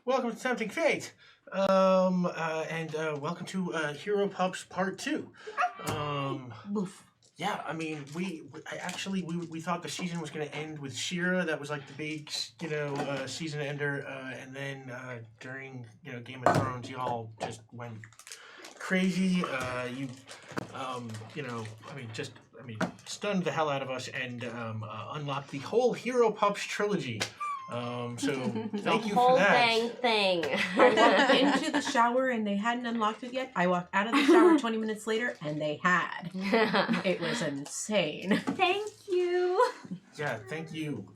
welcome to Tempting Fate, and welcome to Hero Pups Part 2. Yeah, I mean, we thought the season was going to end with Shira. That was like the big, season ender, and then during, Game of Thrones, y'all just went crazy. Stunned the hell out of us and unlocked the whole Hero Pups trilogy. So thank you for that. Dang thing. I walked into the shower and they hadn't unlocked it yet. I walked out of the shower 20 minutes later and they had. It was insane. Thank you. Yeah, thank you.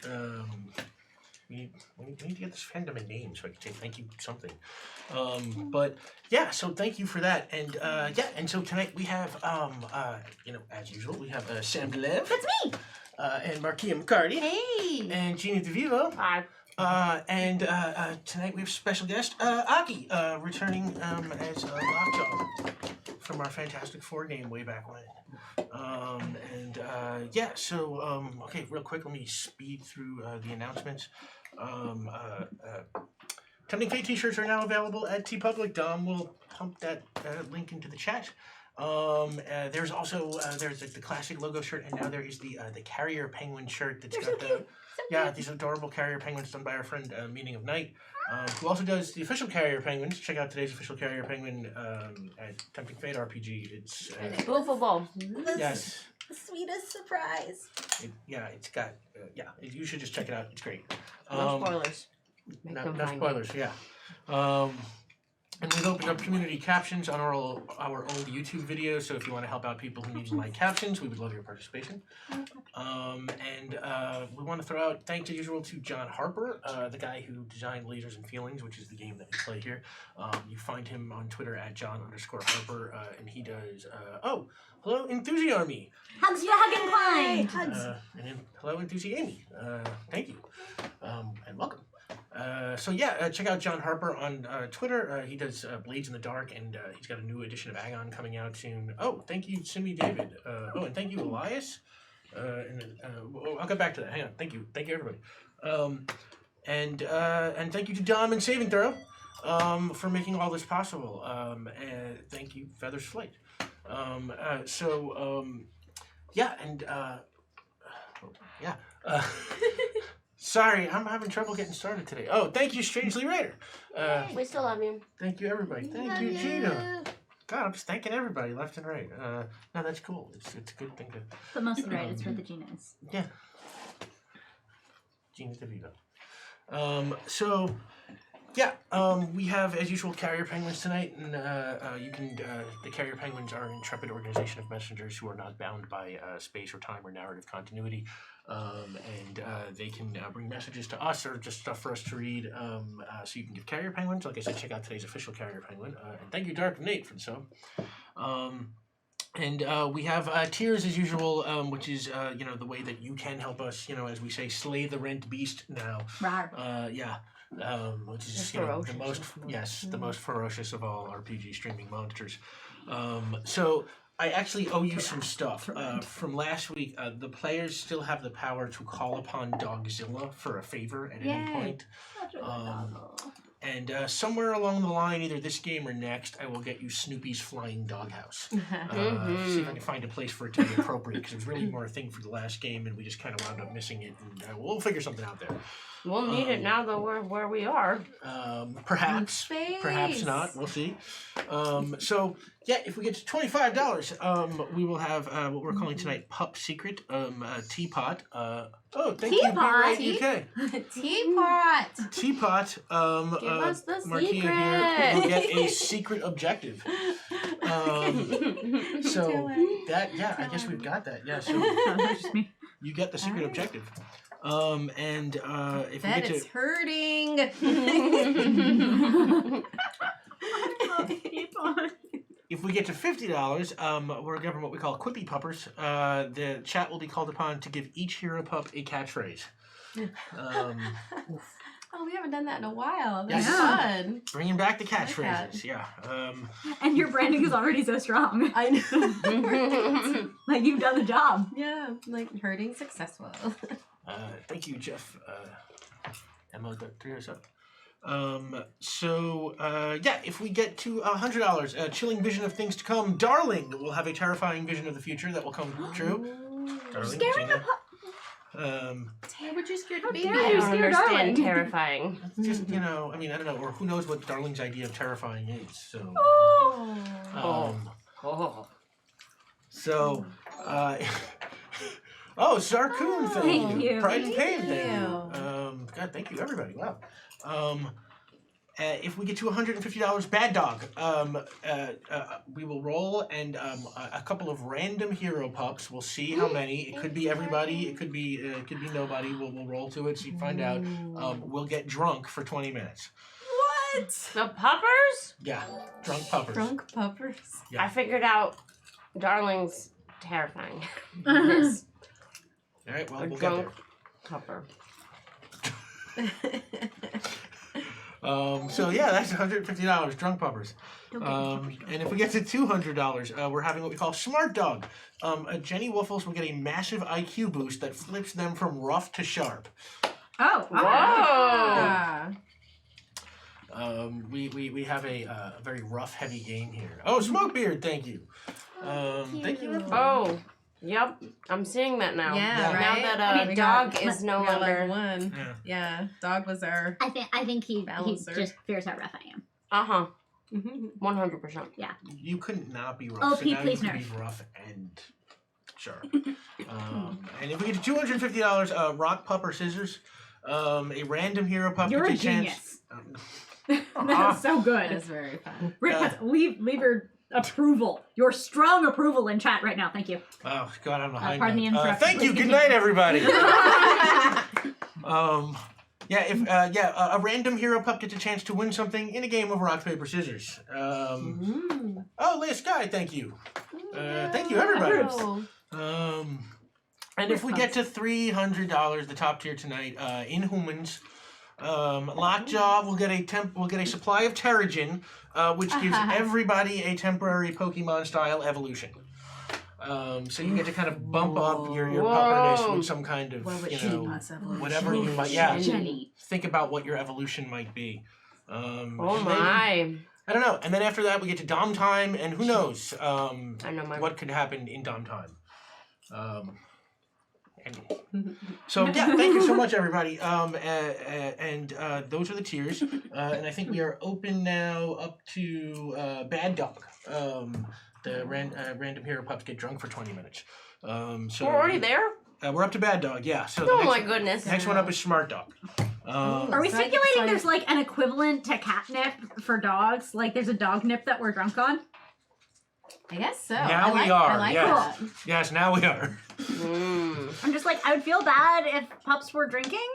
We need to get this fandom a name so I can say thank you something. But yeah, so thank you for that. And and so tonight we have as usual, we have Sam DeLev. That's me. And Markia McCarty. Hey. And Gina DeVivo. Hi. And tonight we have special guest Aki returning as Lockjaw from our Fantastic Four game way back when. Okay, real quick, let me speed through the announcements. Tempting Fate t-shirts are now available at TeePublic. Dom will pump that link into the chat. There's also there's the classic logo shirt, and now there is the Carrier Penguin shirt that's got these adorable Carrier Penguins done by our friend Meaning of Night, who also does the official Carrier Penguins. Check out today's official Carrier Penguin at Tempting Fate RPG. It's Boofable. Yes. The sweetest surprise. It's got you should just check it out. It's great. No spoilers. No spoilers. Yeah. And we've opened up community captions on our old YouTube videos, so if you want to help out people who need light captions, we would love your participation. And we want to throw out thanks as usual to John Harper, the guy who designed Lasers and Feelings, which is the game that we play here. You find him on Twitter at John_Harper, and he does, hello Enthusiarmy. Hugs for Hug and Climb. Hugs. And then, hello Enthusiamy. Thank you, and welcome. Check out John Harper on Twitter. He does Blades in the Dark, and he's got a new edition of Agon coming out soon. Oh, thank you, Simi David. And thank you, Elias. I'll get back to that. Hang on. Thank you, everybody. And thank you to Dom and Saving Throw for making all this possible. And thank you, Feathers Flight. Sorry, I'm having trouble getting started today. Oh, thank you, Strangely Raider. We still love you. Thank you, everybody. Thank you, Gina. God, I'm just thanking everybody left and right. No, that's cool. It's a good thing to... But mostly right, it's for the Ginas. Yeah. Gina's DeVito. We have, as usual, Carrier Penguins tonight, and the Carrier Penguins are an intrepid organization of messengers who are not bound by space or time or narrative continuity, and they can bring messages to us or just stuff for us to read, so you can give Carrier Penguins. Like I said, check out today's official Carrier Penguin, and thank you, Dark Nate, for the sub. We have tiers as usual, which is the way that you can help us, as we say, slay the rent beast now. Which is the most ferocious of all RPG streaming monsters. So I actually owe you some stuff from last week. The players still have the power to call upon Dogzilla for a favor at any point. And somewhere along the line, either this game or next, I will get you Snoopy's Flying Doghouse. See if I can find a place for it to be appropriate, because it was really more a thing for the last game, and we just kind of wound up missing it. And we'll figure something out there. We'll need it now that we're where we are. Perhaps not. We'll see. If we get to $25, we will have what we're calling tonight Pup Secret Teapot. Thank you, UK. Teapot. Teapot. Give us the Markia secret. Here will get a secret objective. I guess we've got that. Yeah. So you get the secret objective. If that we get is to hurting. if we get to $50, we're giving what we call Quippy Puppers. The chat will be called upon to give each hero pup a catchphrase. We haven't done that in a while. That's fun. Bringing back the catchphrases. Yeah. And your branding is already so strong. I know. Like, you've done the job. Yeah, like hurting successful. Thank you, Jeff. Emma307. If we get to $100, a chilling vision of things to come, Darling will have a terrifying vision of the future that will come true. Darling, Scaring Gina. Why would you scare the How baby? dare I you don't scare understand Darling. terrifying. It's just, I don't know, or who knows what Darling's idea of terrifying is. So, Sarkoon, Thank you. Pride and Pain, Thank thank you. you. God, thank you, everybody. Wow. If we get to $150, Bad Dog, we will roll, and a couple of random hero pups. We'll see how many. It could be everybody. It could be nobody. We'll roll to it so you can find out. We'll get drunk for 20 minutes. What? The puppers? Yeah, drunk puppers. Drunk puppers. Yeah. I figured out Darling's terrifying. This All right, well, a we'll get drunk pupper. there. That's $150, drunk puppers. And if we get to $200, we're having what we call Smart Dog. Jenny Wuffles will get a massive IQ boost that flips them from rough to sharp. Oh, Whoa! Yeah. We have a very rough, heavy game here. Oh, Smokebeard, thank you. Thank you, everybody. Oh, yep. I'm seeing that now. Yeah, Now right? that We dog got- is no we got, longer. like one. Yeah. Yeah, dog was our. I think he Balancer. just fears how rough I am. 100%. You couldn't not be rough. Oh, so Pete, now please you can nerf. be rough and sharp. And if we get to $250, Rock, Pup, or Scissors, a random hero pup You're a gets a chance. genius. Uh-huh. That's so That good. was very fun. Rick, leave your approval, your strong approval in chat right now. Thank you. Oh God, I'm behind. pardon the now. interruption. Thank you. Please Good continue. night, everybody. A random hero pup gets a chance to win something in a game of rock, paper, scissors. Oh, Leah Sky, thank you. Thank you, everybody. And if we get to $300, the top tier tonight, Inhumans, Lockjaw will get a supply of Terrigen, which gives everybody a temporary Pokemon style evolution. So you get to kind of bump up your pupperness with some kind of whatever you might Jenny. think about what your evolution might be. Oh and my. then- I don't know. And then after that we get to Dom time, and who knows I know my. what could happen in Dom time. So yeah, thank you so much, everybody. And those are the tiers. And I think we are open now up to Bad Dog. The random hero pups get drunk for 20 minutes. So We're already there? we're up to Bad Dog. Yeah. So the Oh next my one- goodness. Next one up is Smart Dog. Are we speculating there's like an equivalent to catnip for dogs? Like there's a dog nip that we're drunk on? I guess so. Now we I are, like yes. that. Yes, now we are. I'm just like, I would feel bad if pups were drinking,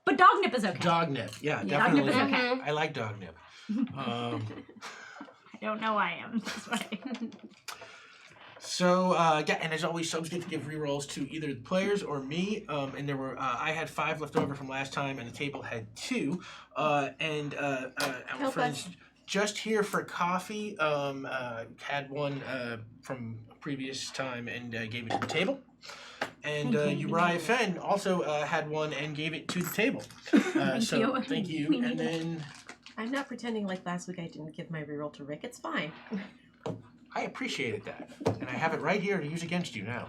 but dog nip is okay. Dog nip. Yeah, Dog definitely. nip is okay. Mhm. I like dog nip. I don't know why I am this way. And as always, subs get to give rerolls to either the players or me. And there were, I had 5 left over from last time, and the table had 2. Our Help friends just here for coffee had one from a previous time and gave it to the table. And Uriah Fenn also had one and gave it to the table. Thank you. Thank you. We And need then I'm not pretending like last week I didn't give my reroll to Rick. It's fine. I appreciated that, and I have it right here to use against you now.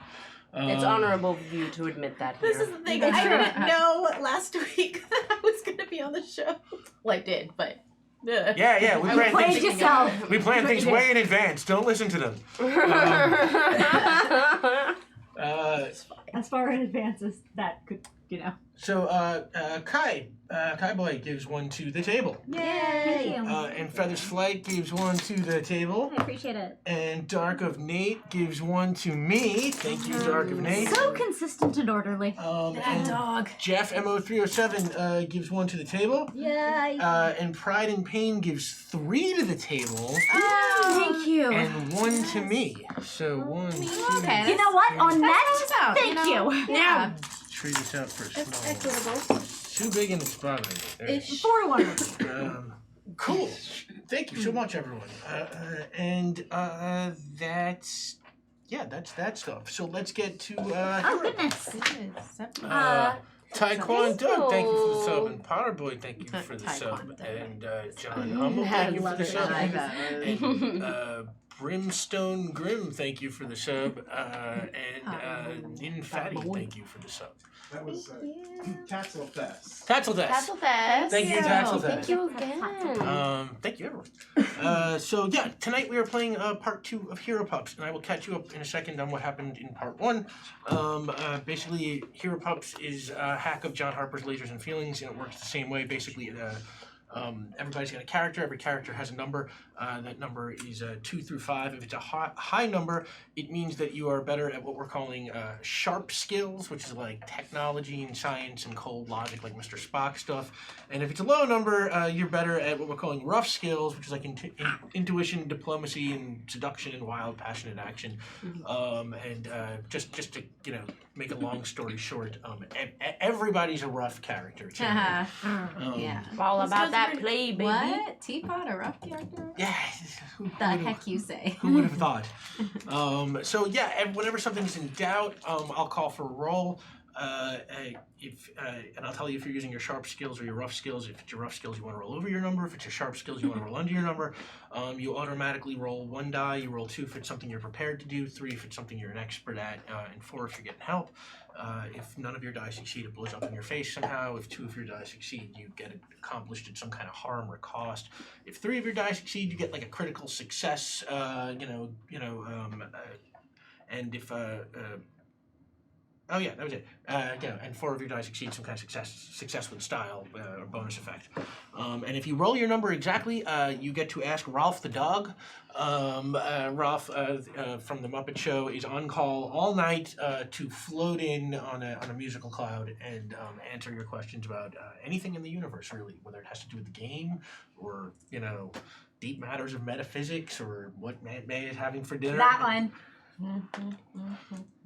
It's honorable of you to admit that This here. is the thing. That's I true. didn't know last week that I was going to be on the show. Well, I did, but. Yeah, we I plan Played things. yourself. We plan things way in advance. Don't listen to them. As far in advance as that could, So Kai Boy gives one to the table, Yay! and Feathers Flight gives one to the table, I appreciate it. and Dark of Nate gives one to me. Thank you, Dark of Nate. So consistent and orderly. And dog. Jeff Mo307 gives one to the table. Yay! And Pride and Pain gives 3 to the table Thank you. and 1 to me. So 1, 2. Okay. You know what? On that, out, thank you. Yeah. Treat this out for a That's small. equitable. Too big in the spotlight. There. Ish. 4-1. Cool. Thank you so much, everyone. That's that stuff. So let's get to Oh goodness. Taekwon Doug, thank you for the sub. Oh. And Potter Boy, thank you for the sub. Taekwon Doug. And John Hummel, thank you for the sub. And Brimstone Grim, thank you for the sub. And Nin Fatty, thank you for the sub. That was Tatzelfest. Tatzelfest. Tatzelfest. Thank you, Tatzelfest. Thank you again. Thank you, everyone. So yeah, tonight we are playing part 2 of Hero Pups, and I will catch you up in a second on what happened in part 1. Basically, Hero Pups is a hack of John Harper's Lasers and Feelings, and it works the same way. Basically, everybody's got a character. Every character has a number. That number is 2 through 5. If it's a high number, it means that you are better at what we're calling sharp skills, which is like technology and science and cold logic, like Mr. Spock stuff. And if it's a low number, you're better at what we're calling rough skills, which is like intuition, diplomacy, and seduction and wild, passionate action. Just to make a long story short, everybody's a rough character. Yeah. All about that play, baby. What? Teapot, a rough character? Yeah. The heck you say? Who would have thought? So yeah, whenever something's in doubt, I'll call for a roll. And I'll tell you if you're using your sharp skills or your rough skills. If it's your rough skills, you want to roll over your number. If it's your sharp skills, you want to roll under your number. You automatically roll 1 die. You roll 2 if it's something you're prepared to do, 3 if it's something you're an expert at, and 4 if you're getting help. If none of your die succeed, it blows up in your face somehow. If 2 of your die succeed, you get it accomplished at some kind of harm or cost. If 3 of your die succeed, you get like a critical success. And if oh yeah, that was it. And 4 of your die succeed some kind of success with style or bonus effect. And if you roll your number exactly, you get to ask Ralph the dog. Ralph from the Muppet Show is on call all night to float in on a musical cloud and answer your questions about anything in the universe, really, whether it has to do with the game or deep matters of metaphysics or what Aunt May is having for dinner. That one.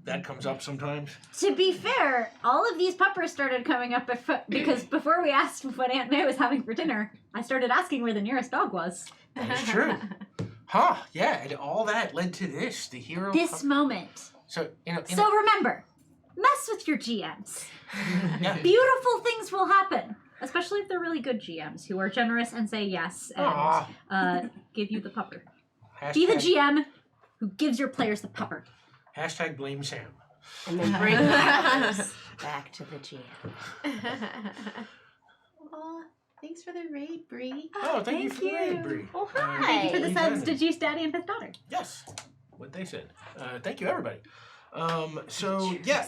That comes up sometimes. To be fair, all of these puppers started coming up because before we asked what Aunt May was having for dinner, I started asking where the nearest dog was. That is true. Huh, yeah, and all that led to this, the hero... This moment. So, So remember, mess with your GMs. Yeah. Beautiful things will happen. Especially if they're really good GMs who are generous and say yes and give you the pupper. Be the GM who gives your players the pupper. Hashtag blame Sam. And then bring the back to the GM. Aw, thanks for the raid, Bree. Oh, thank you for the raid, Bree. Oh, hi. Thank you for the subs Exactly. to Juice Daddy and Fifth Daughter. Yes, what they said. Thank you, everybody. So, yeah,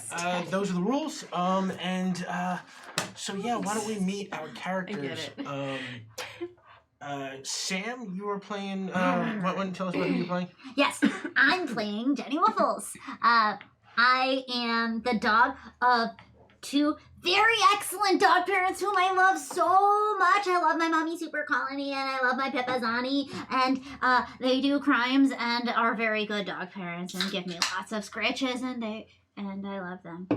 those are the rules. So, yeah, why don't we meet our characters? I get Sam, you were playing... Why don't you tell us about who you're playing? Yes, I'm playing Jenny Waffles. I am the dog of 2 very excellent dog parents whom I love so much. I love my mommy Super Colony and I love my Peppa Zani, and they do crimes and are very good dog parents and give me lots of scratches and I love them.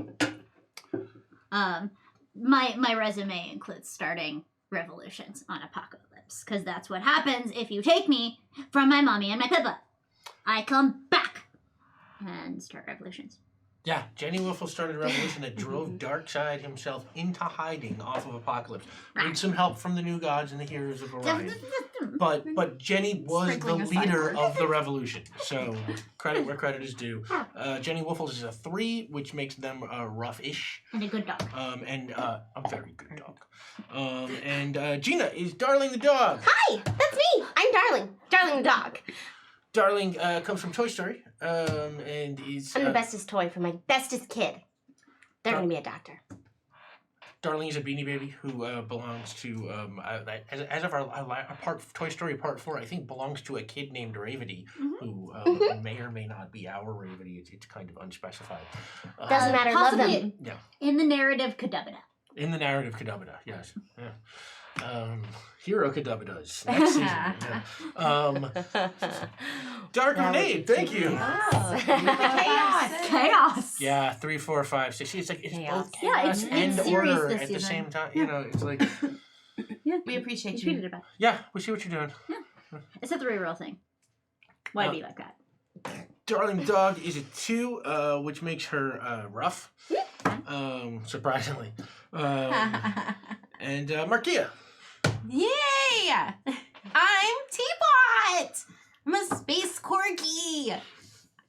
My resume includes starting revolutions on Apocalypse, because that's what happens if you take me from my mommy and my Pippa. I come back and start revolutions. Yeah, Jenny Wiffle started a revolution that drove Darkseid himself into hiding off of Apocalypse. With some help from the New Gods and the Heroes of Orion. But Jenny was Sprinkling the a side leader word. of the revolution. So credit where credit is due. Jenny Wiffles is a 3, which makes them rough-ish. And a good dog. And a very good dog. Gina is Darling the dog. Hi, that's me. I'm Darling. Darling the dog. Darling comes from Toy Story. And is... I'm the bestest toy for my bestest kid. They're going to be a doctor. Darling is a Beanie Baby who belongs to, as of our Toy Story Part 4, I think belongs to a kid named Ravity, who may or may not be our Ravity. It's kind of unspecified. Doesn't matter. Love Possibly them. Yeah. in the narrative Kadubada. In the narrative, Kadubada, yes. Yeah. Hero Kadubadas. Next season. Yeah. Dark Grenade, thank you. Chaos. Yeah, 3, 4, 5, 6. It's like it's both Yeah, chaos it's and serious order this at the season. same time. You know, it's like, We appreciate You tweeted you. about it. yeah, we see what you're doing. It's a 3-roll thing. Why be like that? Darling Dog is a 2, which makes her rough. surprisingly. And Markia. Yay! I'm Teapot! I'm a space corgi.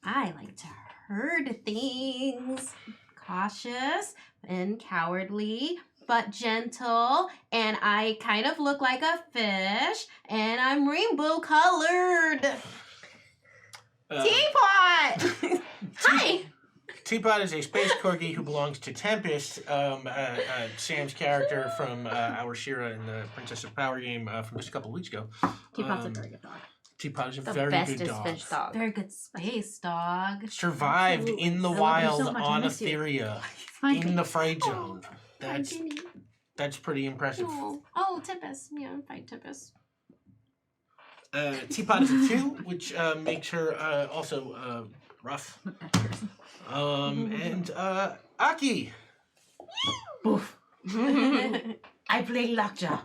I like to herd things. Cautious and cowardly, but gentle. And I kind of look like a fish. And I'm rainbow colored. Teapot! Hi! Teapot is a space corgi who belongs to Tempest, Sam's character from our Shira in the Princess of Power game from just a couple of weeks ago. Teapot's a very good dog. Teapot is a The very bestest good dog. fish dog. Very good space dog. Survived Absolutely. in the I love you wild so much. I on miss you. Etheria Fine. in the fright zone. That's Jenny. that's pretty impressive. Oh, Tempest. Yeah, I'm fine, Tempest. Teapot is a 2, which makes her also rough. And Aki. Boof. I play Lockjaw.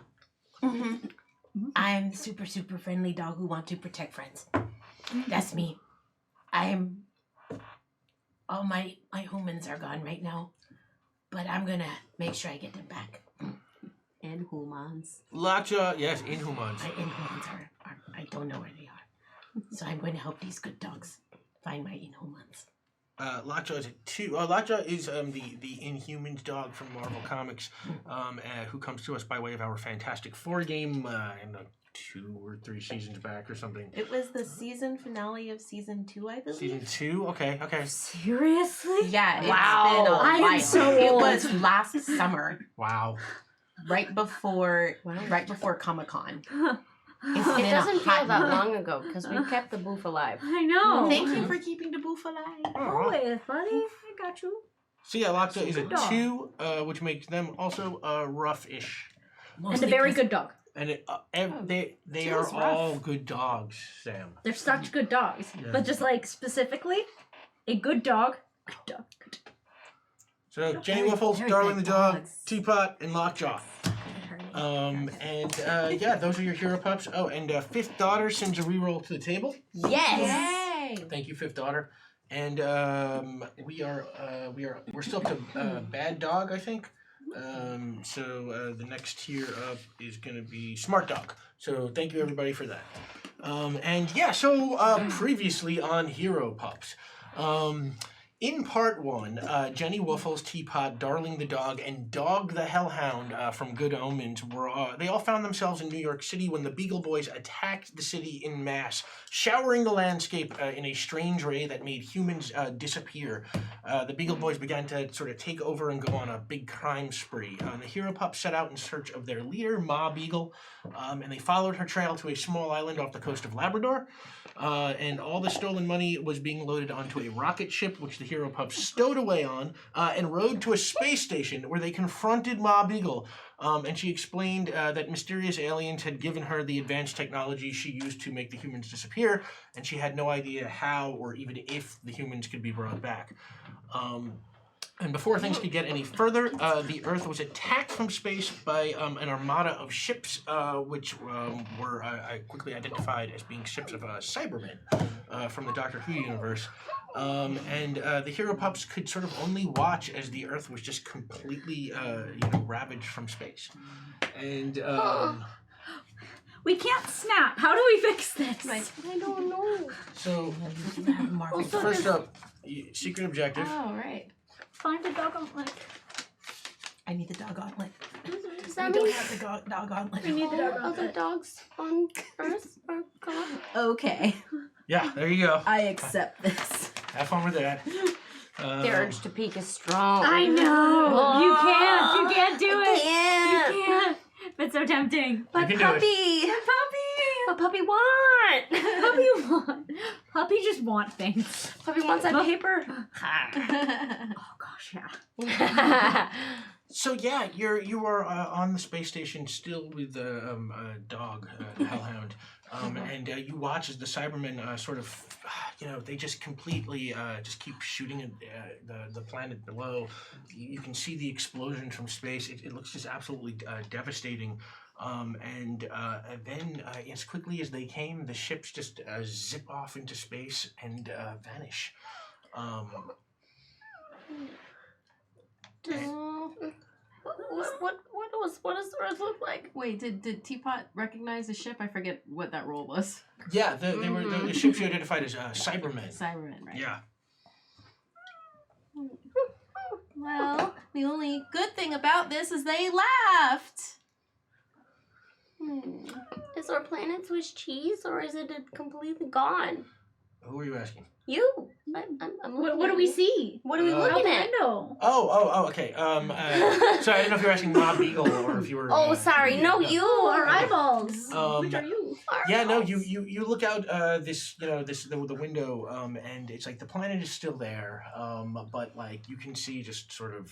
I'm the super, super friendly dog who wants to protect friends. That's me. All my humans are gone right now, but I'm gonna make sure I get them back. And humans. Lockjaw, yes, Inhumans. My inhumans are I don't know where they are. So I'm going to help these good dogs find my inhumans. Lockjaw is a 2. Lockjaw is the Inhumans dog from Marvel Comics, who comes to us by way of our Fantastic Four game in 2 or 3 seasons back or something. It was the season finale of season 2, I believe. Season 2? Okay. Seriously? Yeah, it's Wow. been a I am while. so It old. was last summer, Wow. right before Comic-Con. It's It been a doesn't feel hot that minute. long ago because we kept the boof alive. I know. Thank you for keeping the booth alive. Always, buddy. I got you. So yeah, Lockjaw is a Good dog. 2, which makes them also rough-ish. And a Mostly very 'cause good dog. And they Two are is rough. all good dogs, Sam. They're such good dogs. Yeah. But just like specifically, a good dog. Good dog. Good dog. So Jenny Very- Wiffles, very Darling the good dog, dogs. Teapot, and Lockjaw. Yeah, those are your hero pups. Oh, and Fifth Daughter sends a reroll to the table. Yes! Yay! Thank you, Fifth Daughter. And we're still up to Bad Dog, I think. So the next tier up is gonna be Smart Dog. So thank you everybody for that. Previously on Hero Pups. In part 1, Jenny Wiffles, Teapot, Darling the Dog, and Dog the Hellhound from Good Omens they all found themselves in New York City when the Beagle Boys attacked the city in mass, showering the landscape in a strange ray that made humans disappear. The Beagle Boys began to sort of take over and go on a big crime spree. The Hero Pups set out in search of their leader, Ma Beagle, and they followed her trail to a small island off the coast of Labrador. And all the stolen money was being loaded onto a rocket ship, which the Hero Pups stowed away on, and rode to a space station where they confronted Ma Beagle. And she explained that mysterious aliens had given her the advanced technology she used to make the humans disappear, and she had no idea how or even if the humans could be brought back. And before things could get any further, the Earth was attacked from space by an armada of ships, which were quickly identified as being ships of Cybermen from the Doctor Who universe. And the Hero Pups could sort of only watch as the Earth was just completely, ravaged from space. And We can't snap. How do we fix this? I don't know. so, Market. first up, secret objective. Oh, right. Find a dog gauntlet. I need the dog gauntlet. Does I that don't mean have the dog gauntlet. We need the dog other gauntlet. dogs on Earth are gone? Okay. Yeah, there you go. I accept this. Have fun with that. The urge to peek is strong. I know. Oh. You can't. You can't do it. Yeah. You can't. It's so tempting. You can do it. Puppy. What puppy want? Puppy want. Puppy just want things. Puppy wants that paper. Oh gosh, yeah. So yeah, you are on the space station still with the dog, the Hellhound, and you watch as the Cybermen they just completely just keep shooting at the planet below. You can see the explosion from space. It looks just absolutely devastating. And then as quickly as they came, the ships just zip off into space and vanish. What does the rest look like? Wait, did Teapot recognize the ship? I forget what that role was. Yeah, they were the ships you identified as Cybermen. Cybermen, right? Yeah. Well, the only good thing about this is they left. Is our planet Swiss cheese or is it completely gone? Who are you asking? You. I'm What do we see? What are we Uh, Out looking the at? window. Oh, okay. So I didn't know if you were asking Mob Beagle or if you were. Oh, sorry. No, you. Oh, our eyeballs. Um, Which are you? Yeah, no, you look out the window and it's like the planet is still there, but like you can see just sort of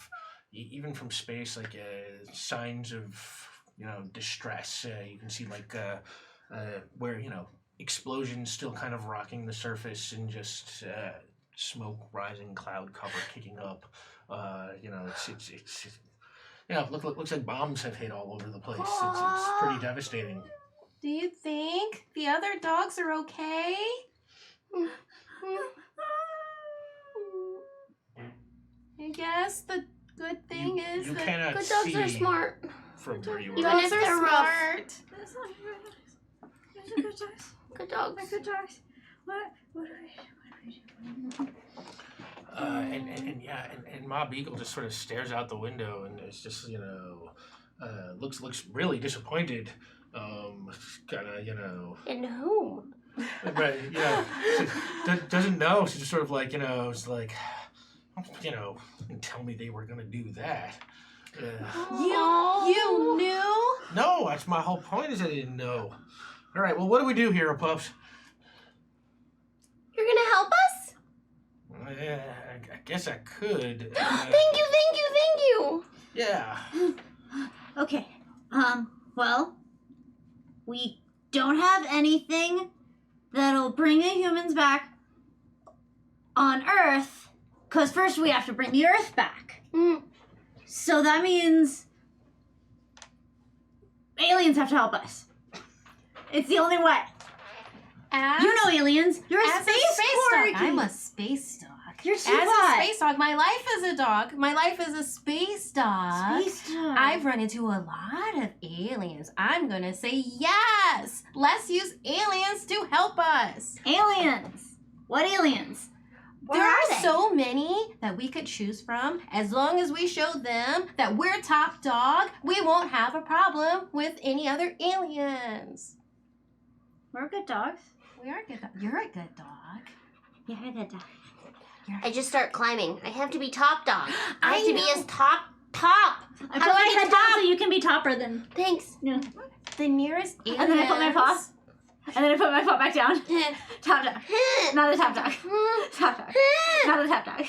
even from space like signs of distress. You can see like where explosions still kind of rocking the surface and just smoke rising, cloud cover kicking up. It's looks like bombs have hit all over the place. It's pretty devastating. Do you think the other dogs are okay? I guess the good thing is You that cannot Good dogs see are smart. from where you Even are. if dogs are they're rough. smart. That's not very nice. Those are good dogs. Good dogs. They're good dogs. What do we do? And Mob Eagle just sort of stares out the window and it's just looks really disappointed. Kind of In whom? right, doesn't know. She's just sort of like it's like didn't tell me they were gonna do that. You knew? No, that's my whole point. Is I didn't know. All right, well, what do we do here, Pups? You're gonna help us? I guess I could. Thank you. Yeah. Okay. Well, we don't have anything that'll bring the humans back on Earth, because first we have to bring the Earth back. So that means aliens have to help us. It's the only way. You know aliens. You're a As space dog. corgi. I'm a space dog. You're As Teapot. a space dog, my life is a dog. My life is a space dog. Space dog. I've run into a lot of aliens. I'm gonna say yes. Let's use aliens to help us. Aliens. What aliens? Where There are are they? so many that we could choose from. As long as we show them that we're top dog, we won't have a problem with any other aliens. We're good dogs. We are good. You're a good dog. Yeah, we're good dogs. I just start climbing. I have to be top dog. I have I to be know. as top. I How put do my I head get down top? so you can be topper then. Thanks. No. The nearest aliens. And then I put my paw. And then I put my foot back down. Top dog. Not a top dog. Top dog. Not a top dog.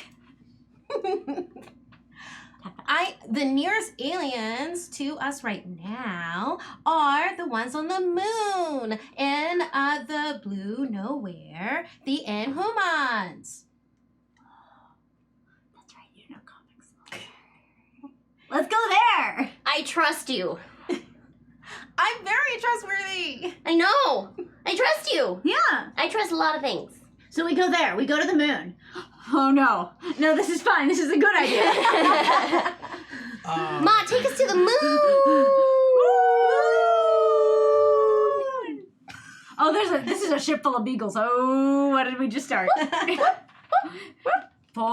The nearest aliens to us right now are the ones on the moon and the blue nowhere, the Inhumans. That's right, you know comics. Let's go there. I trust you. I'm very trustworthy. I know. I trust you. Yeah. I trust a lot of things. So we go there. We go to the moon. Oh no. No, this is fine. This is a good idea. Ma, take us to the moon. Oh, this is a ship full of beagles. Oh, what did we just start? 4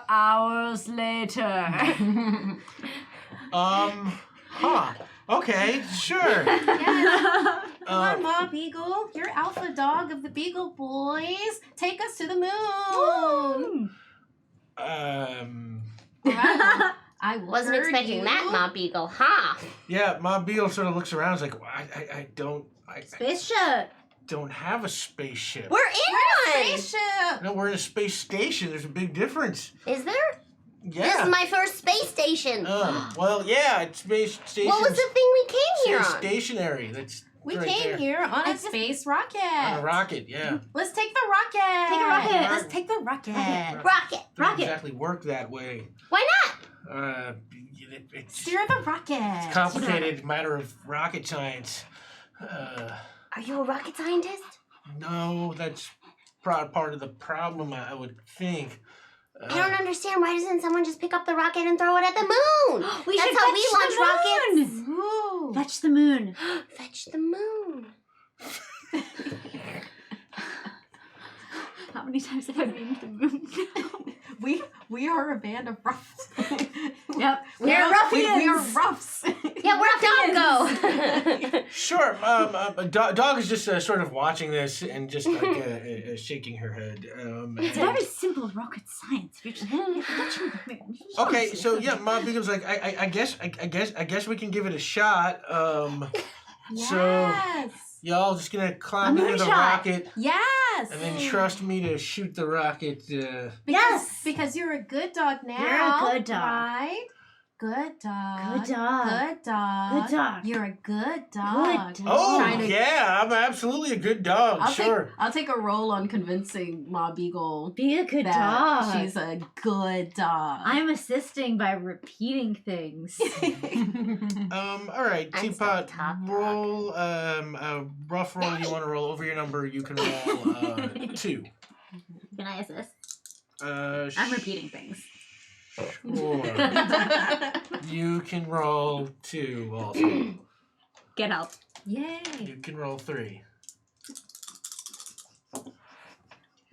hours later. Okay, sure. Yes. Come on, Um, Ma Beagle. You're alpha dog of the Beagle Boys. Take us to the moon. I will Wasn't herd expecting you. that, Ma Beagle, huh? Yeah, Mob Beagle sort of looks around. Is like, I Spaceship. don't have a spaceship. We're in one. Spaceship. No, we're in a space station. There's a big difference. Is there? This Yeah. is my first space station. Well, yeah, it's space station. What was the thing we came here on? Stationary. That's We right came there. here on a space rocket. On a rocket. Yeah. Let's take the rocket. Take a rocket. Let's take the rocket. Rocket. Doesn't exactly work that way. Why not? It's Steer the rocket. complicated matter of rocket science. Are you a rocket scientist? No, that's part of the problem, I would think. I don't understand. Why doesn't someone just pick up the rocket and throw it at the moon? We That's should how fetch we the launch rockets. moon. Ooh. Fetch the moon. Fetch the moon. How many times have I been to the moon? We are a band of roughs. Yep. We're ruffians. We are roughs. Yeah, where'd Dog go? Sure. Dog is just sort of watching this and just like shaking her head. It's very simple rocket science. We're just fetching the moon. Okay, so yeah, Ma Beagle's like, I guess we can give it a shot. So y'all just gonna climb into the moonshot. rocket Yes. and then trust me to shoot the rocket. Because you're a good dog now. You're a good dog. Right? Good dog. Good dog. Good dog. Good dog. You're a good dog. Good dog. Oh Trying to- yeah, I'm absolutely a good dog. I'll take a roll on convincing Ma Beagle Be a good that dog. she's a good dog. I'm assisting by repeating things. All right, I'm Teapot, still top dog. roll a rough roll. You want to roll over your number? You can roll 2. Can I assist? I'm repeating things. Sure. You can roll 2 also. Get help. Yay. You can roll 3.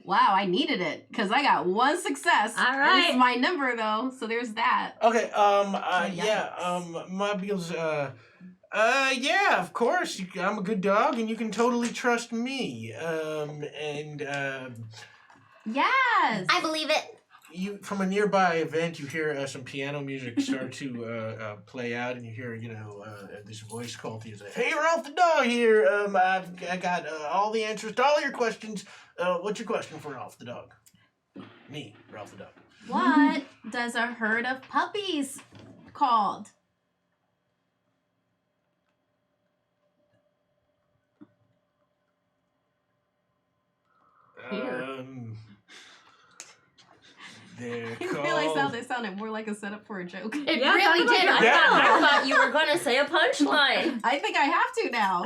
Wow, I needed it because I got 1 success. All And right. This is my number though, so there's that. Okay, Yikes. Ma Beagle's, yeah, of course, I'm a good dog, and you can totally trust me, Yes. I believe it. you, from a nearby event, you hear some piano music start to play out, and you hear, this voice call to you, say, "Hey, Ralph the dog here, I got all the answers to all your questions, what's your question for Ralph the dog?" Me, Ralph the dog. What does a herd of puppies called? They're I realized how called... this sounded more like a setup for a joke. It Yeah, really sounds did. like it. I thought you were going to say a punchline. I think I have to now.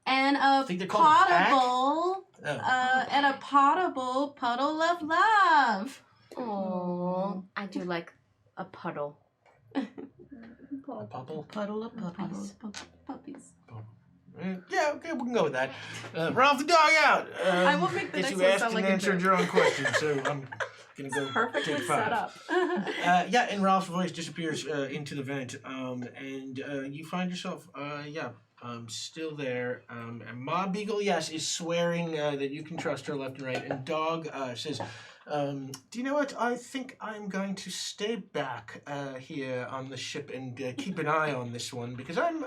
And I a think they're called a pack? potable, and a potable puddle of love. Oh, I do like a puddle. A puddle? Puddle of puppies. Puppies. Yeah, okay, we can go with that. Ralph the dog out. I will make the guess next you one asked sound like and a answered joke. your own question, so I'm gonna go Perfectly take set 5. up. Yeah, and Ralph's voice disappears into the vent, and you find yourself, still there. And Ma Beagle, yes, is swearing that you can trust her left and right, and Dog says, "Do you know what? I think I'm going to stay back here on the ship and keep an eye on this one because I'm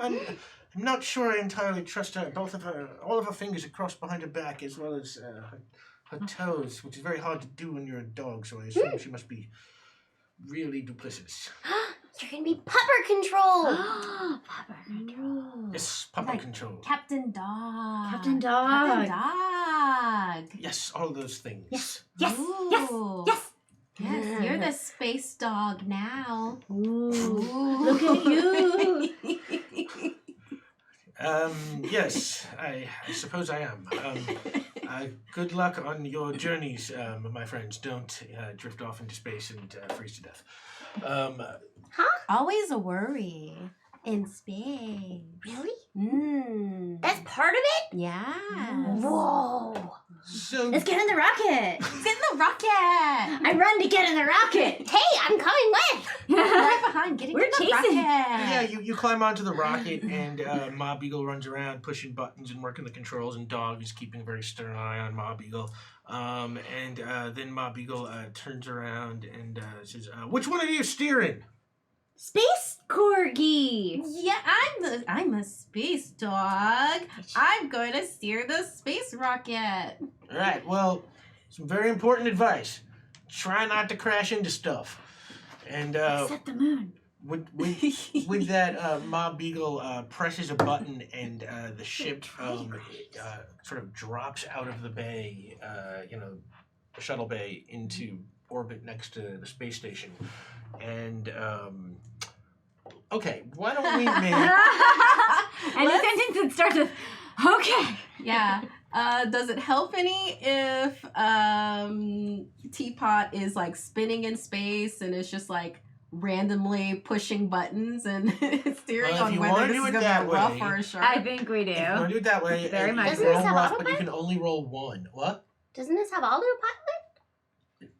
not sure I entirely trust her. All of her fingers are crossed behind her back as well as her toes, which is very hard to do when you're a dog. So I assume she must be really duplicitous." You're going to be pupper control. Papa control. Yes, puppet Like control. Captain Dog. Captain Dog. Captain Dog. Yes, all those things. Yes. Ooh. Yes. Yes, you're the space dog now. Ooh. Ooh. Look at you. Yes, I suppose I am. Good luck on your journeys, my friends. Don't drift off into space and freeze to death. Always a worry in space. Really? That's part of it? Yes. Whoa. So, Let's get in the rocket. It's in the rocket. I run to get in the rocket. Hey, I'm coming with. Right behind, getting We're in the chasing. yeah, rocket. you climb onto the rocket, and Ma Beagle runs around pushing buttons and working the controls, and Dog is keeping a very stern eye on Ma Beagle. Then Ma Beagle turns around and says, "Which one are you steering?" Space corgi. Yeah, I'm a space dog. I'm going to steer the space rocket. All right, well, some very important advice. Try not to crash into stuff. And Except the moon. with that, Ma Beagle presses a button, and the ship sort of drops out of the bay, the shuttle bay, into orbit next to the space station. And okay, why don't we make? And the sentence that starts with, okay. Yeah. Does it help any if teapot is like spinning in space and it's just like randomly pushing buttons and steering Well, if on you whether wanna this do is it gonna that be a rough way- or a sharp. I think we do. If you want to do it that way, Very much you so. can roll Doesn't this have rough, but you autopilot? can only roll 1. What? Doesn't this have autopilot?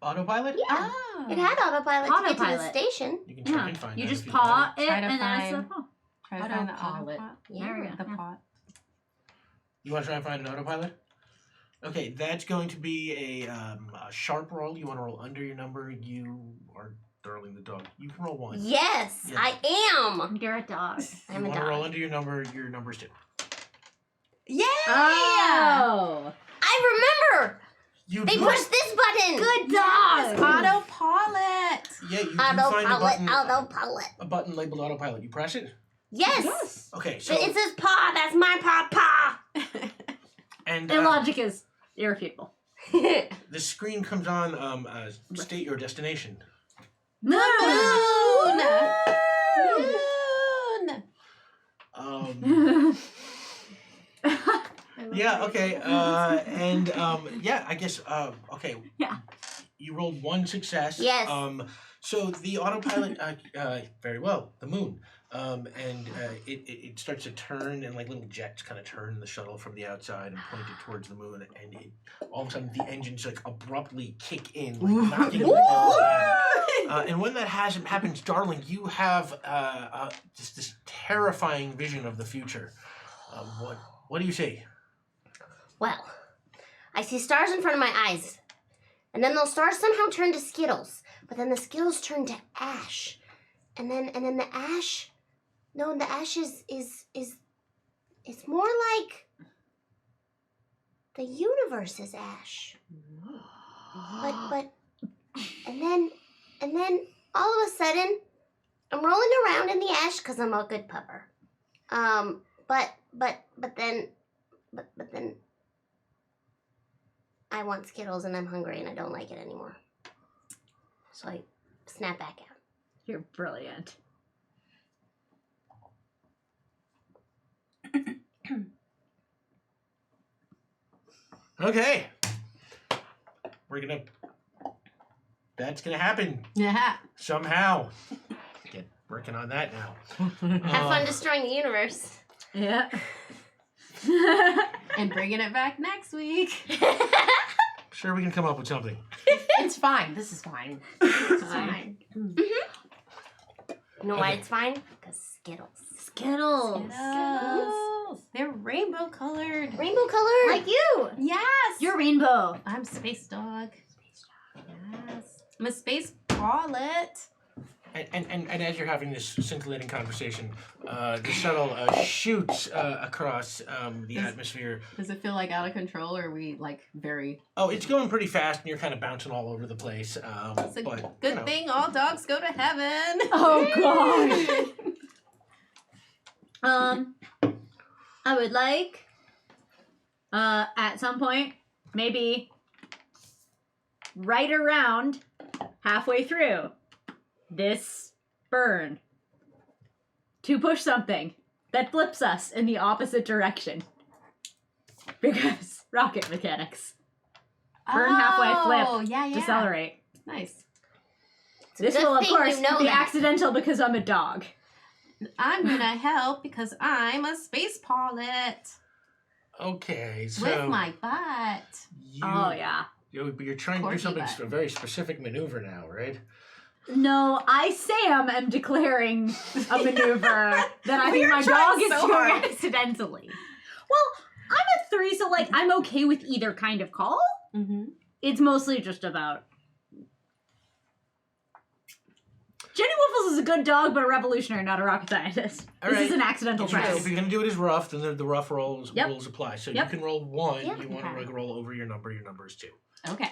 Autopilot? Yeah. Oh. It had autopilot, to get to the Autopilot. station. You can try Yeah. and find You that just if you paw want. it Try to and then it's find- the Try to find the Autopilot. autopilot. There we go. The Yeah. pot. You want to try and find an autopilot? Okay, that's going to be a sharp roll. You want to roll under your number. You are Darling the dog. You can roll 1. Yes, Yeah. I am. You're a dog. I'm you a want to roll dog. under your number. Your number's 2. Yay! Oh. I remember. You They do- pushed this button. Good Yes, dog. autopilot. Yeah, you do find a Autopilot, button. autopilot. A button labeled autopilot. You press it. Yes. Okay, so It says paw. That's my paw. and Their logic is irrefutable. the screen comes on. State your destination. Moon. Moon. Yeah. Okay. Yeah. I guess. Okay. Yeah. You rolled 1 success. Yes. So the autopilot. Very well. The moon. It starts to turn, and like little jets kind of turn the shuttle from the outside and point it towards the moon, and all of a sudden the engines like abruptly kick in, like knocking it all back. And when that happens, darling, you have just this terrifying vision of the future. What do you see? Well, I see stars in front of my eyes, and then those stars somehow turn to Skittles, but then the Skittles turn to ash, and then the ash. No, the ash is it's more like the universe is ash. But and then all of a sudden I'm rolling around in the ash because I'm a good pupper. But then I want Skittles and I'm hungry and I don't like it anymore. So I snap back out. You're brilliant. Okay. That's gonna happen Yeah. somehow. Get working on that now. Have fun destroying the universe. Yeah. And bringing it back next week. Sure, we can come up with something. It's fine. This is fine. It's fine. You know why Okay. it's fine? Because Skittles. Skittles. Skittles. They're rainbow colored. Rainbow color. Like you. Yes. You're rainbow. I'm Space Dog. Yes. I'm a Space Paulet. And as you're having this scintillating conversation, the shuttle shoots across the atmosphere. Does it feel like out of control, or are we like very? Oh, it's going pretty fast, and you're kind of bouncing all over the place. It's a But good you know. thing all dogs go to heaven. Oh gosh. I would like at some point, maybe right around halfway through this burn, to push something that flips us in the opposite direction. Because rocket mechanics. Burn halfway, flip, Yeah. decelerate. Nice. This good will, of thing you course, know be that. accidental because I'm a dog. I'm gonna help because I'm a Space Paulet Okay, so with my butt. Oh, yeah. You're trying to do Corky something, butt. a very specific maneuver now, right? No, I, Sam, am declaring a maneuver that I think We're my trying dog is so doing hard. accidentally. Well, I'm a 3, so, like, I'm okay with either kind of call. Mm-hmm. It's mostly just about... Jenny Waffles is a good dog, but a revolutionary, not a rocket scientist. All This right. is an accidental If you're press. going to do it as rough, then the rough rules Yep. apply. So Yep. you can roll 1. Yep. You want Okay. to roll over your number. Your number is 2. Okay.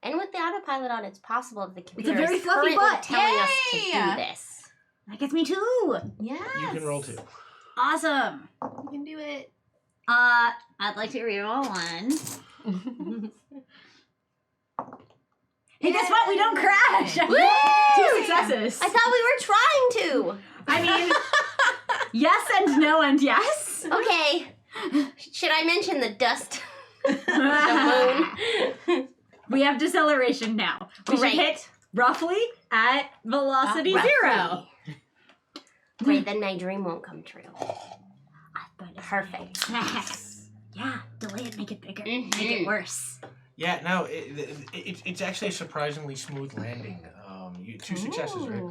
And with the autopilot on, it's possible that the computer very is fluffy currently butt. telling us to Yay! do this. That gets me too. Yes. You can roll 2. Awesome. You can do it. I'd like to reroll 1. Hey, guess what? We don't crash. Woo! 2 successes. I thought we were trying to. I mean, yes and no and yes. Okay. Should I mention the dust? The moon. We have deceleration now. We Great. should hit roughly at velocity Roughly. 0. Great, then my dream won't come true. But Perfect. yeah, delay it, make it bigger, Mhm. make it worse. Yeah, no, it's actually a surprisingly smooth landing. You 2 successes, right?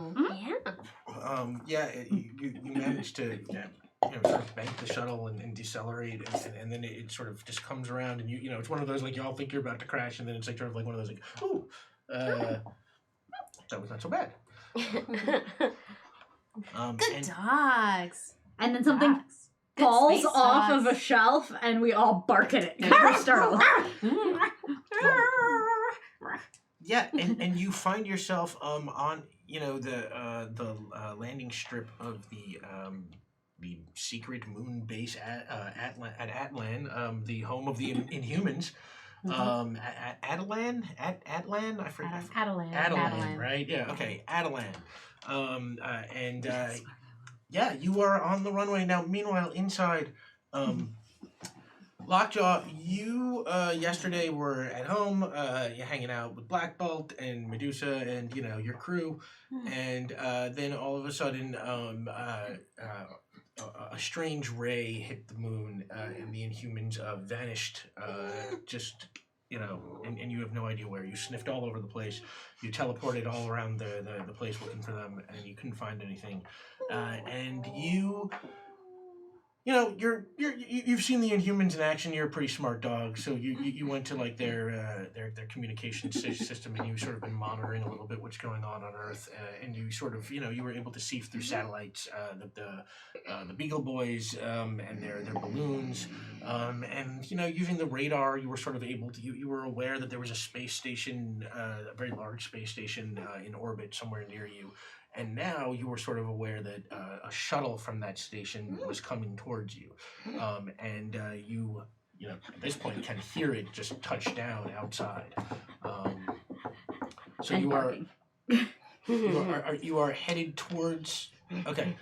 Yeah. You managed to sort of bank the shuttle and decelerate, and then it sort of just comes around, and it's one of those like you all think you're about to crash, and then it's like sort of like one of those like, ooh, that was not so bad. Good and- dogs. And then something Dogs. Good falls space off of dogs. a shelf, and we all bark at it. We're startled. Yeah, and you find yourself on the landing strip of the secret moon base at Atlan, the home of the Inhumans. Atlan, I forget. Adelan. Right? Yeah. Okay, Adelan. Yeah, you are on the runway now. Meanwhile, inside, Lockjaw, you yesterday were at home, you're hanging out with Black Bolt and Medusa and your crew, and then all of a sudden, a strange ray hit the moon, and the Inhumans vanished. And you have no idea where. You sniffed all over the place. You teleported all around the place looking for them, and you couldn't find anything. And you've seen the Inhumans in action. You're a pretty smart dog, so you went to like their communication system, and you've sort of been monitoring a little bit what's going on Earth, and you sort of you were able to see through satellites the Beagle Boys and their balloons, and using the radar, you were sort of able to you were aware that there was a space station, a very large space station in orbit somewhere near you. And now you were sort of aware that a shuttle from that station was coming towards you, and you at this point can hear it just touch down outside. So And you are barking. you are headed towards. Okay,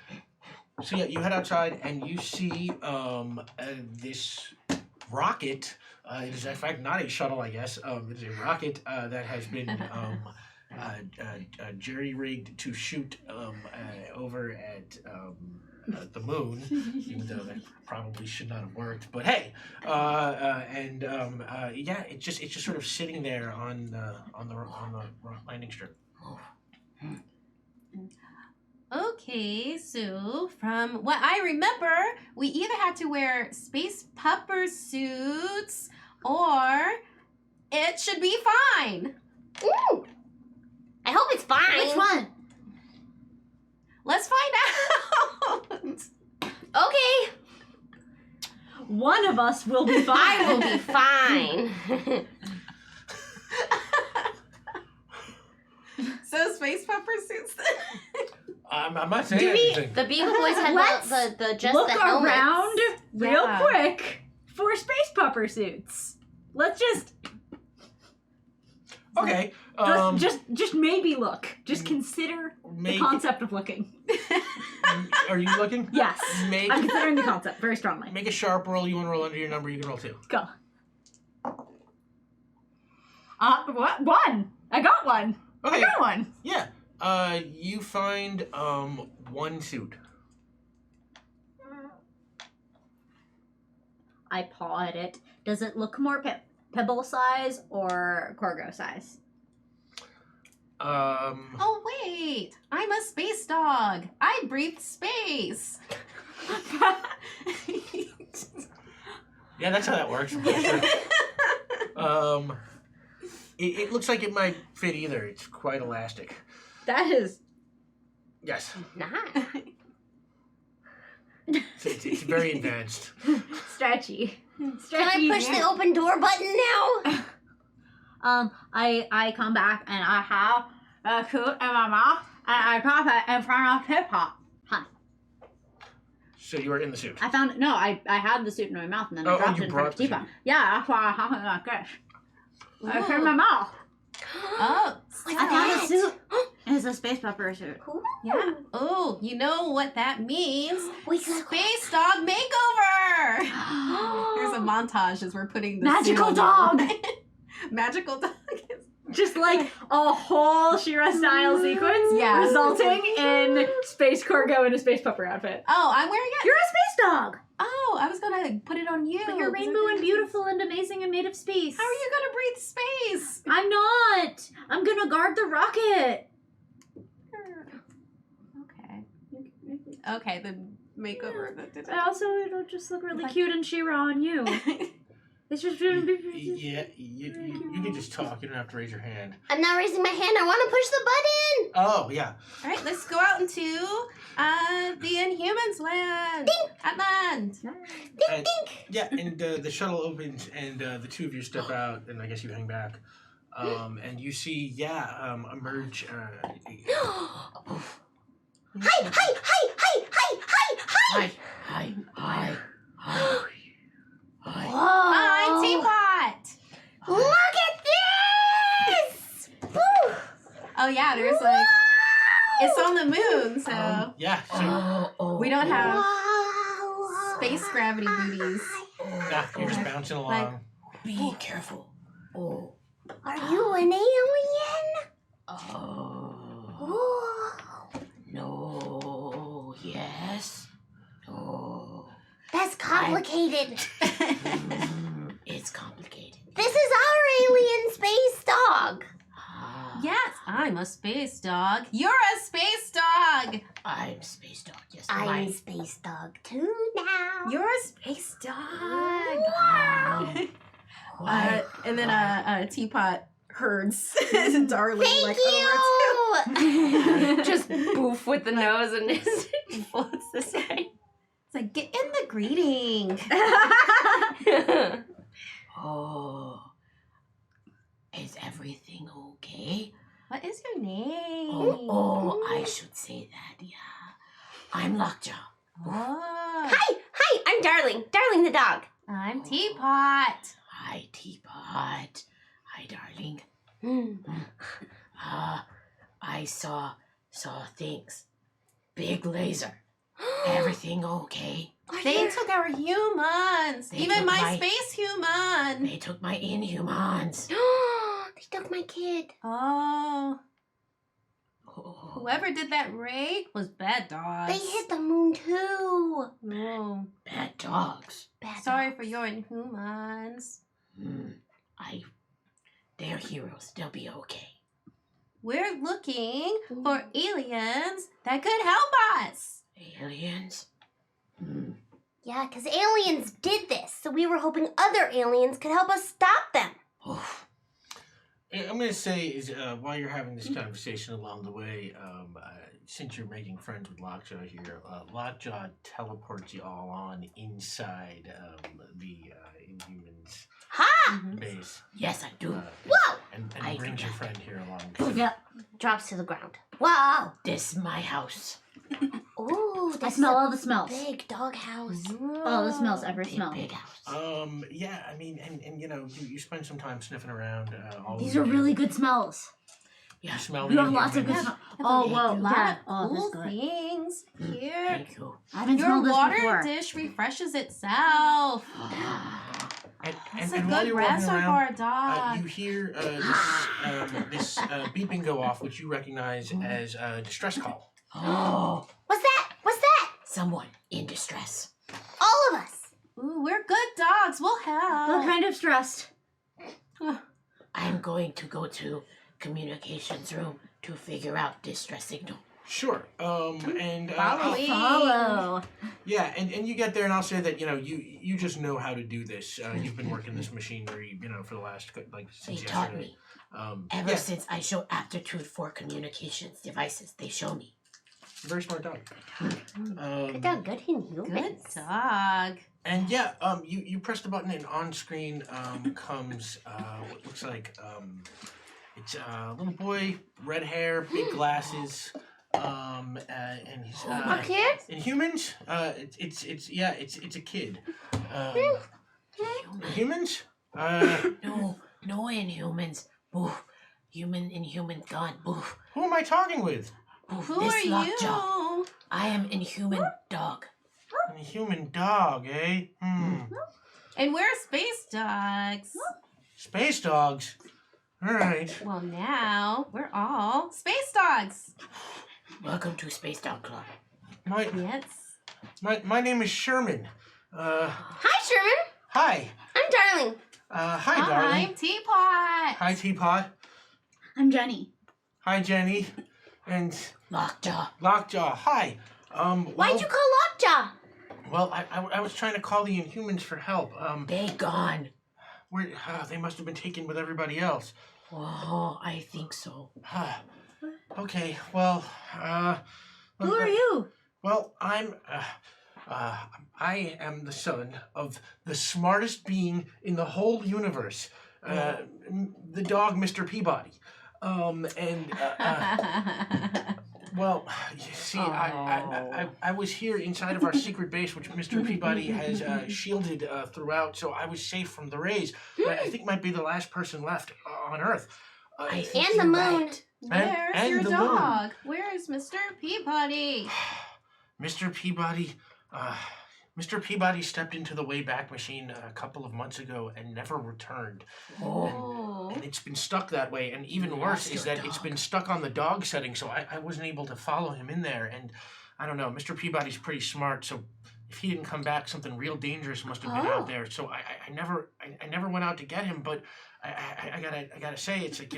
so yeah, you head outside and you see this rocket. It is in fact not a shuttle, I guess. It is a rocket that has been. Jerry-rigged to shoot over at the moon, even though that probably should not have worked. But hey, it's just sort of sitting there on the landing strip. Okay, so from what I remember, we either had to wear space pupper suits or it should be fine. Ooh. I hope it's fine. Which one? Let's find out. Okay. One of us will be fine. I will be fine. So space pupper suits. I'm not saying Do we- anything. The Beagle Boys had Let's the just Look the helmets. around real Yeah. quick for space pupper suits. Let's just Okay. just maybe look. Just consider the Maybe. concept of looking. Are you looking? Yes. Make I'm considering the concept very strongly. make a sharp roll. You want to roll under your number? You can roll 2. Go. What? One. I got one. I Okay. got one. Yeah. You find one suit. I paw at it. Does it look more pebble size or Corgo size? Oh wait, I'm a space dog. I breathe space. Yeah, that's how that works. I'm pretty sure. It looks like it might fit either. It's quite elastic. That is Yes, Nice. it's very advanced. stretchy. Can Stretchy. I push the open door button now? I come back and I have a suit in my mouth and I drop it in front of Hip Hop. So you are in the suit. I found I had the suit in my mouth and then Oh, I dropped you it in front brought of the Hip Hop. Yeah, that's why I'm talking like this. I put it in my Ooh. mouth. Oh, I I found a What? suit. It's a space pupper suit. Cool. yeah. Oh, you know what that means? We got Space dog makeover. Here's a montage as we're putting the Magical suit on. dog. Magical dog. Just like a whole She-Ra style sequence, Yeah. resulting in Space Corgo in a Space Pupper outfit. Oh, I'm wearing it? You're a space dog! Oh, I was gonna put it on you. But you're 'cause I rainbow and think- beautiful and amazing and made of space. How are you gonna breathe space? I'm not! I'm gonna guard the rocket! Okay. Okay, the makeover. And also, it'll just look really Like- cute and She-Ra on you. It's just Yeah, you can just talk. You don't have to raise your hand. I'm not raising my hand. I want to push the button. Oh, yeah. All right, let's go out into the Inhumans land. At land. And, yeah, and the shuttle opens, and the two of you step out, and I guess you hang back. And you see, emerge. Hi, hi, hi, hi, hi, hi, hi. Hi. Whoa. I'm Teapot. Look at this. Woo. Oh yeah, there's like it's on the moon, so Yeah, so we don't have Wow. space gravity booties. you're just bouncing along. Be careful. Oh. Are you an alien? Oh. Whoa. No. Yes. No. That's complicated. It's complicated. This is our alien space dog. Ah, Yes, I'm a space dog. You're a space dog. I'm space dog. Yes. I'm my- space dog too now. You're a space dog. Why? And then a teapot herds Darling Thank like you. Just boof with the nose and just floats this way. It's like get in the greeting. Oh. Is everything okay? What is your name? Oh, I should say that. Yeah. I'm Lockjaw. Oh. Hi, I'm Darling. Darling the dog. I'm Teapot. Hi, Teapot. Hi, darling. Hmm. I saw things. Big laser. Everything okay? They took our humans. They Even took my my- space human. They took my Inhumans. They took my kid. Oh. Oh, Whoever did that raid was bad dogs. They hit the moon too. No. bad dogs. Bad Sorry dog. for your inhumans. They're heroes. They'll be okay. We're looking for aliens that could help us. Aliens? Yeah, because aliens did this, so we were hoping other aliens could help us stop them. Oh, I'm going to say is while you're having this conversation along the way, since you're making friends with Lockjaw here, Lockjaw teleports you all on inside the Inhumans Ha! base. yes, I do. Whoa! And I brings your forgot. friend here along. Yep. Drops to the ground. Wow. This is my house. Ooh, I this smell is all a the smells. big dog house. All the smells, every Big, smell. big house. Yeah, I mean, and you know, you spend some time sniffing around. All These over are here. really good smells. Yeah. You smell You have the lots of good Inhumans. smells. Oh, whoa. A lot Yeah. of Oh, cool that's good. things here. Thank you. I haven't Your smelled this water before. dish refreshes itself. And, It's a and while good you're walking reservoir around, dog. you hear this beeping go off, which you recognize as a distress call. Oh, What's that? What's that? someone in distress. All of us. Ooh, we're good dogs. We'll What help. kind of stressed? I'm going to go to communications room to figure out distress signal. Sure. And Following. Follow. yeah, and you get there, and I'll say that you just know how to do this. You've been working this machinery, for the last They since taught yesterday. me. Ever since I show aptitude for communications devices, they show me. Very smart dog. Good dog. Good in Good humans. dog. And yeah, you press the button, and on screen comes what looks like it's a little boy, red hair, big glasses, and he's A kid? in humans. It's a kid. Humans? No Inhumans. Boof. Inhuman gone. Boof. Who am I talking with? Boof. Who This are Lockjaw. you? I am Inhuman dog. A human dog, eh? And we're space dogs. Space dogs. All right. Well, now we're all space dogs. Welcome to Space Dog Club. Yes. My name is Sherman. Hi, Sherman. Hi. I'm Darling. Hi, darling. I'm Teapot. Hi, Teapot. I'm Jenny. Hi, Jenny. And Lockjaw. Lockjaw. Hi. Why'd you call Lockjaw? Well, I was trying to call the Inhumans for help. They gone. They must have been taken with everybody else. Oh, I think so. Okay. Well, Who are you? Well, I am the son of the smartest being in the whole universe, the dog, Mr. Peabody. Well, you see, I was here inside of our secret base, which Mr. Peabody has shielded throughout, so I was safe from the rays. But I think might be the last person left on Earth. I think And the you're moon. right. Where's and your the dog? Where's Mr. Peabody? Mr. Peabody, Mr. Peabody stepped into the Wayback Machine a couple of months ago and never returned. Oh. And it's been stuck that way. And even You worse lost is your that it's dog. been stuck on the dog setting, so I wasn't able to follow him in there. And I don't know, Mr. Peabody's pretty smart, so if he didn't come back, something real dangerous must have been out there. So I never went out to get him, but I gotta say, it's like,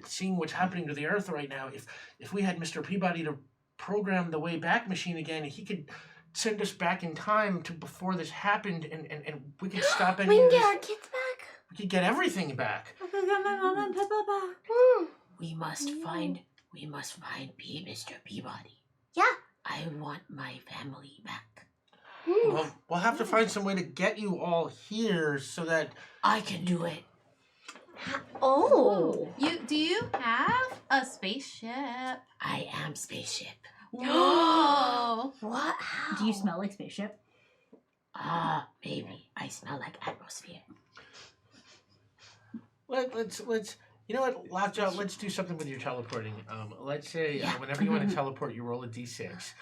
seeing what's happening to the Earth right now, if we had Mr. Peabody to program the Wayback Machine again, he could send us back in time to before this happened, and we could stop any We can of get this. our kids back. We could get everything back. I can get my mom and Papa back. We must find Mr. Peabody. Yeah. I want my family back. Well, we'll have to find some way to get you all here so that I can do it. Oh. Do you have a spaceship? I am spaceship. Whoa. What? How? Do you smell like spaceship? Maybe. I smell like atmosphere. let's you know what, Lockjaw, let's do something with your teleporting. Let's say whenever you want to teleport, you roll a d6.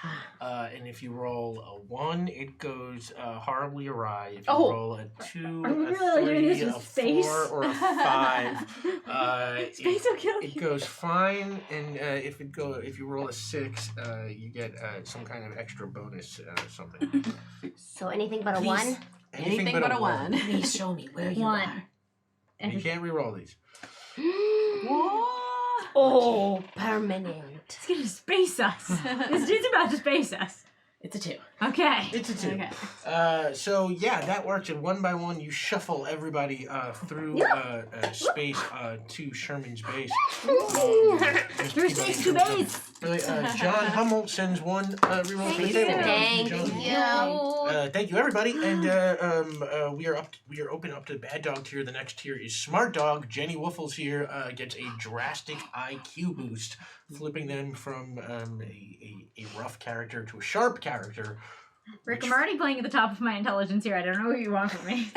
And if you roll a 1, it goes horribly awry. If you roll a 2, Are we a really doing 3, this a with space? 4, or a 5, Space will kill it you. goes fine. And if you roll a 6, you get some kind of extra bonus something. So anything but a Please. 1? Anything but a 1. Please show me where you One. are. And you can't re-roll these. Oh, permanent. He's gonna space us. This dude's about to space us. It's a 2. Okay. It's a 2. Okay. So yeah, that works. And one by one, you shuffle everybody through space to Sherman's base. Through space to base. Really, John Hummel sends one reroll to the table. Thank you. Thank you, everybody. And we are open up to Bad Dog tier. The next tier is Smart Dog. Jenny Woofles here gets a drastic IQ boost, flipping them from a rough character to a sharp character. Rick, I'm already playing at the top of my intelligence here. I don't know what you want from me.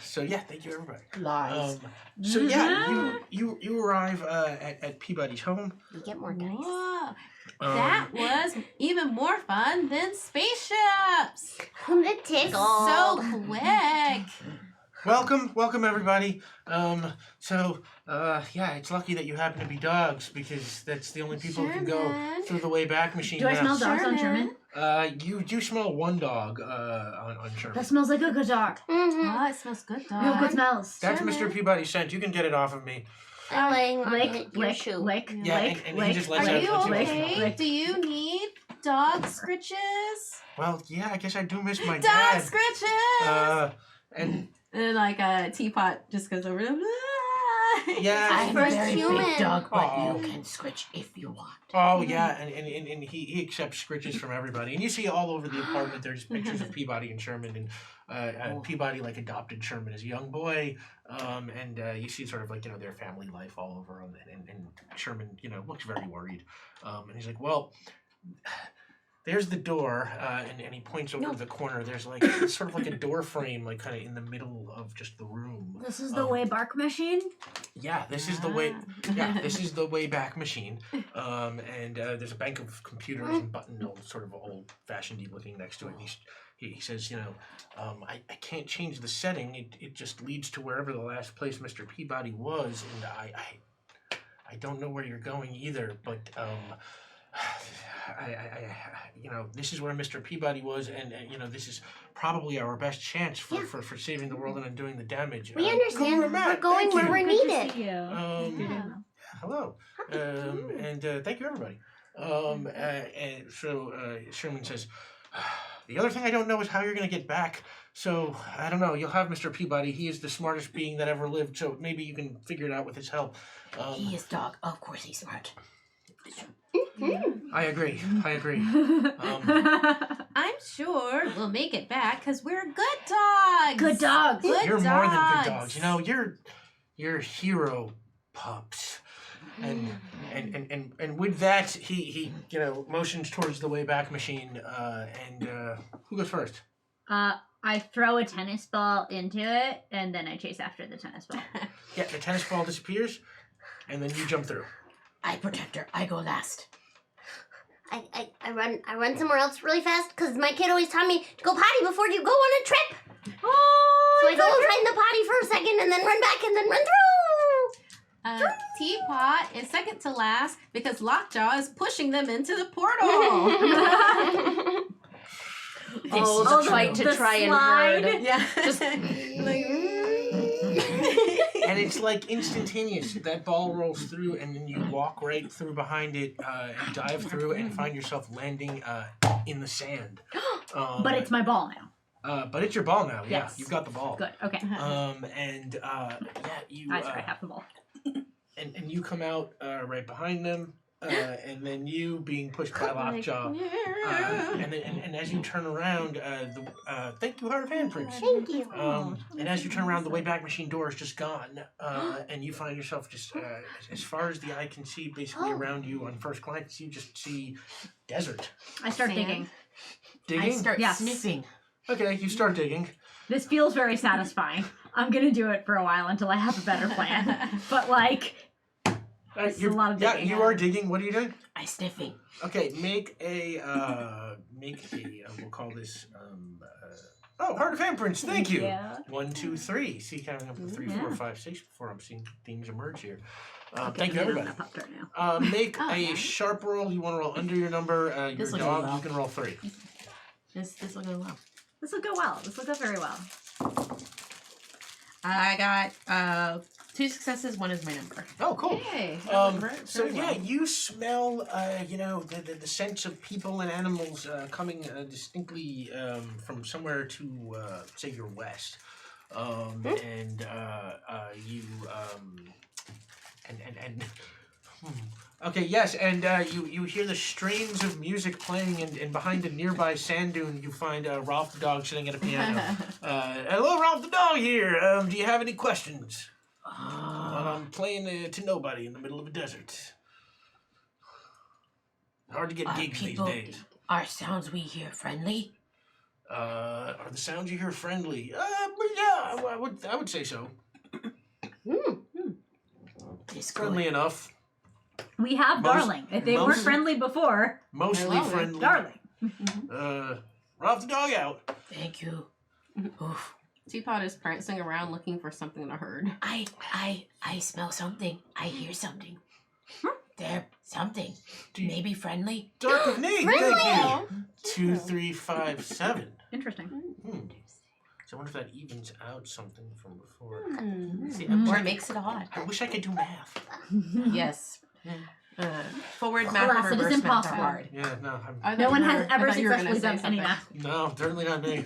So yeah, thank you, everybody. Lies. So yeah, you arrive at Peabody's home. You get more dice. Whoa. That was even more fun than spaceships. The tickle. So quick. Welcome everybody. Yeah, it's lucky that you happen to be dogs because that's the only people who can go Sherman. through the Wayback Machine. Do I now. smell dogs on Sherman? You do smell one dog on Sherman. That smells like a good dog. Mm-hmm. Oh, it smells good, Real dog. good smells. That's Sherman. Mr. Peabody's scent. You can get it off of me. Laying on Lick, your lick, shoe. lick, Yeah, lick, and he lick. just lets Are out you lets you okay? off. Lick. Do you need dog scritches? Well, yeah, I guess I do miss my Dog dad. scritches! And And then, like, a teapot just goes over to him. yeah, I'm a first very human. big dog, but Aw. you can scritch if you want. oh yeah, and he accepts scritches from everybody, and you see all over the apartment there's pictures of Peabody and Sherman, and Peabody like adopted Sherman as a young boy, and you see sort of like their family life all over, and Sherman looks very worried, and he's like, well, there's the door, and he points over to the corner. There's like it's sort of like a door frame, like kind of in the middle of just the room. This is the Wayback Machine? Yeah, this is the way. Yeah, this is the Wayback Machine. And there's a bank of computers and buttons, all sort of old-fashioned looking next to it. And he says, I can't change the setting. It just leads to wherever the last place Mr. Peabody was, and I don't know where you're going either, but this is where Mr. Peabody was, and this is probably our best chance for saving the world and undoing the damage. We understand. We're going where we're needed. Hello, and thank you, everybody. And so Sherman says, the other thing I don't know is how you're going to get back. So I don't know. You'll have Mr. Peabody. He is the smartest being that ever lived. So maybe you can figure it out with his help. He is dog. Of course he's smart. I agree. I'm sure we'll make it back because we're good dogs. Good dogs. Good You're dogs. more than good dogs. You're hero pups. And with that, he motions towards the Wayback Machine. And who goes first? I throw a tennis ball into it, and then I chase after the tennis ball. Yeah, the tennis ball disappears, and then you jump through. I protect her. I go last. I run somewhere else really fast because my kid always taught me to go potty before you go on a trip. Oh, So I go find the potty for a second and then run back and then run through. Teapot is second to last because Lockjaw is pushing them into the portal. The fight to try and herd. Yeah. Just And it's like instantaneous. That ball rolls through, and then you walk right through behind it and dive through and find yourself landing in the sand. but it's my ball now. But it's your ball now. Yeah, Yes. you've got the ball. Good. Okay. You. I have the ball. And you come out right behind them, and then you being pushed by Lockjaw. And as you turn around, thank you, Heart of Handprints. Thank you. And as you turn around, the Wayback Machine door is just gone, and you find yourself just as far as the eye can see, basically around you on first glance, you just see desert. I start Sand. digging. Digging? I start Yes. sniffing. Okay, you start digging. This feels very satisfying. I'm gonna do it for a while until I have a better plan. But it's a lot of yeah, digging. you are digging. What are you doing? I sniffing. Okay, make a we'll call this Heart of Handprints. Thank you. Yeah. 1, 2, 3. See, counting up to 3, 4, 5, 6 before I'm seeing themes emerge here. Okay, Thank you, I'm everybody. gonna pop dirt now. Make a nice. sharp roll. You want to roll under your number. Your This will dog, go well. you can roll 3. This will go well. This will go well. This will go very well. I got 2 successes. 1 is my number. Oh, cool. Hey. So yeah, you smell, the sense of people and animals coming distinctly from somewhere to say your west, and you okay, yes, and you hear the strains of music playing, and behind a nearby sand dune, you find Ralph the dog sitting at a piano. Hello, Ralph the dog here. Do you have any questions? I'm playing to nobody in the middle of a desert. Hard to get gigs these days. Are sounds we hear friendly? Are the sounds you hear friendly? Yeah, I would say so. Friendly enough. We have Most- Darling. If they weren't most- friendly before, Mostly I love it. friendly. Darling. Ralph the dog out. Thank you. Oof. Teapot is prancing around looking for something to herd. I smell something. I hear something. There, something. Maybe friendly. Dark of need. Thank you. 2, 3, 5, 7. Interesting. So I wonder if that evens out something from before. Hmm. See, Or makes it odd. I wish I could do math. Yes. Forward math Alas, and it is reverse math are impossible. hard. Yeah, no, I No thought one you has were- I ever thought you were gonna successfully say done any something. math. no, certainly not me.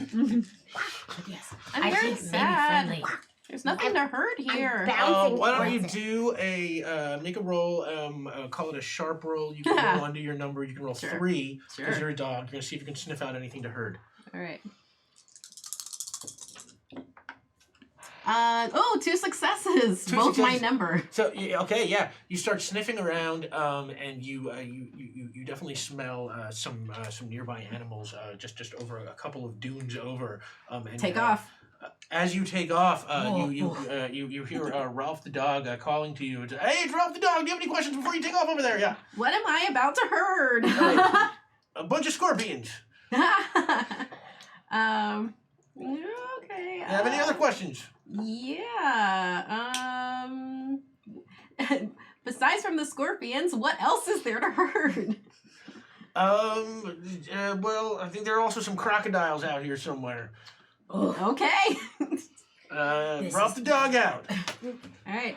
But yes. I'm I very think maybe sad. friendly. There's nothing to herd here. Bouncing Why don't you towards it. do a make a roll? Call it a sharp roll. You can roll under your number. You can roll Sure. 3 because Sure. you're a dog. You're gonna see if you can sniff out anything to herd. All right. 2 successes. 2 Both my successes. number. So okay, yeah, you start sniffing around, and you definitely smell some nearby animals just over a couple of dunes over. And, Take off. As you take off, you hear Ralph the dog calling to you. Hey, it's Ralph the dog. Do you have any questions before you take off over there? Yeah. What am I about to herd? A bunch of scorpions. Okay. You have any other questions? Yeah. Besides from the scorpions, what else is there to herd? Well, I think there are also some crocodiles out here somewhere. Okay. Brought the dog out. All right.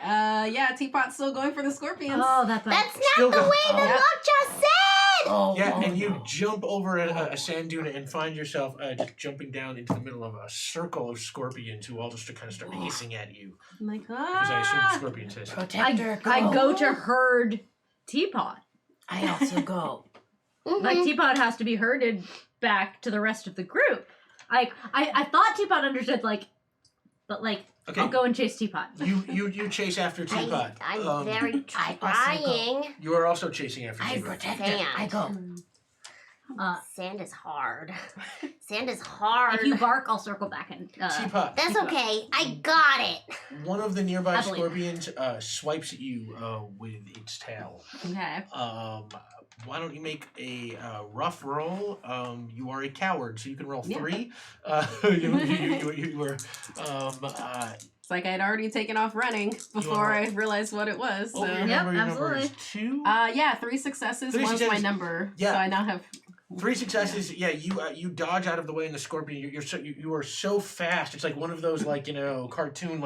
Yeah, Teapot's still going for the scorpions. Oh, that's That's Still not the go- way the Yep. look just said! Yeah, and you jump over a sand dune and find yourself just jumping down into the middle of a circle of scorpions who all just kind of start hissing at you. I'm like, Because I assume scorpions hiss. Protector, go. I go to herd Teapot. I also go. Like Teapot has to be herded back to the rest of the group. Like I thought Teapot understood. But Okay. I'll go and chase Teapot. You chase after Teapot. I'm very I also trying. You are also chasing after I Teapot. protect Sand. it. I go. Sand is hard. Sand is hard. If you bark, I'll circle back and. Teapot. That's okay. I got it. One of the nearby I believe. scorpions swipes at you with its tail. okay. Why don't you make a rough roll? You are a coward, so you can roll Yeah. 3. You were. It's like I'd already taken off running before I realized what it was. So. Your Yep, number is absolutely. 2. Yeah, 3 successes 3 was my successes. number. Yeah. So I now have 3 successes. Yeah, you dodge out of the way, and the scorpion. You are so fast. It's like one of those cartoon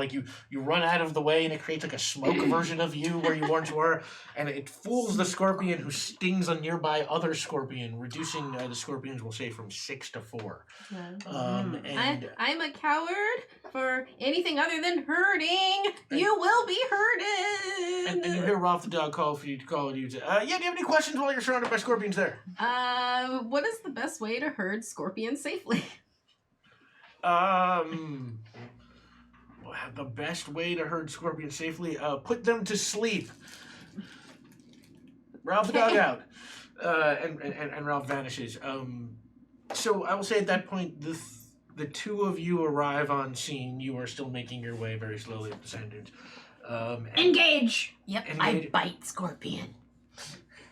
you run out of the way, and it creates like a smoke version of you where you once were, and it fools the scorpion who stings a nearby other scorpion, reducing the scorpions will say from 6 to 4. And I'm a coward for anything other than herding. You will be herded. and you hear Rolf the dog call you. Do you have any questions while you're surrounded by scorpions there? What is the best way to herd scorpions safely? The best way to herd scorpions safely, put them to sleep. Ralph the dog out. And Ralph vanishes. So I will say at that point, the two of you arrive on scene. You are still making your way very slowly up the sand dunes. Engage. Yep. And I they- bite scorpion.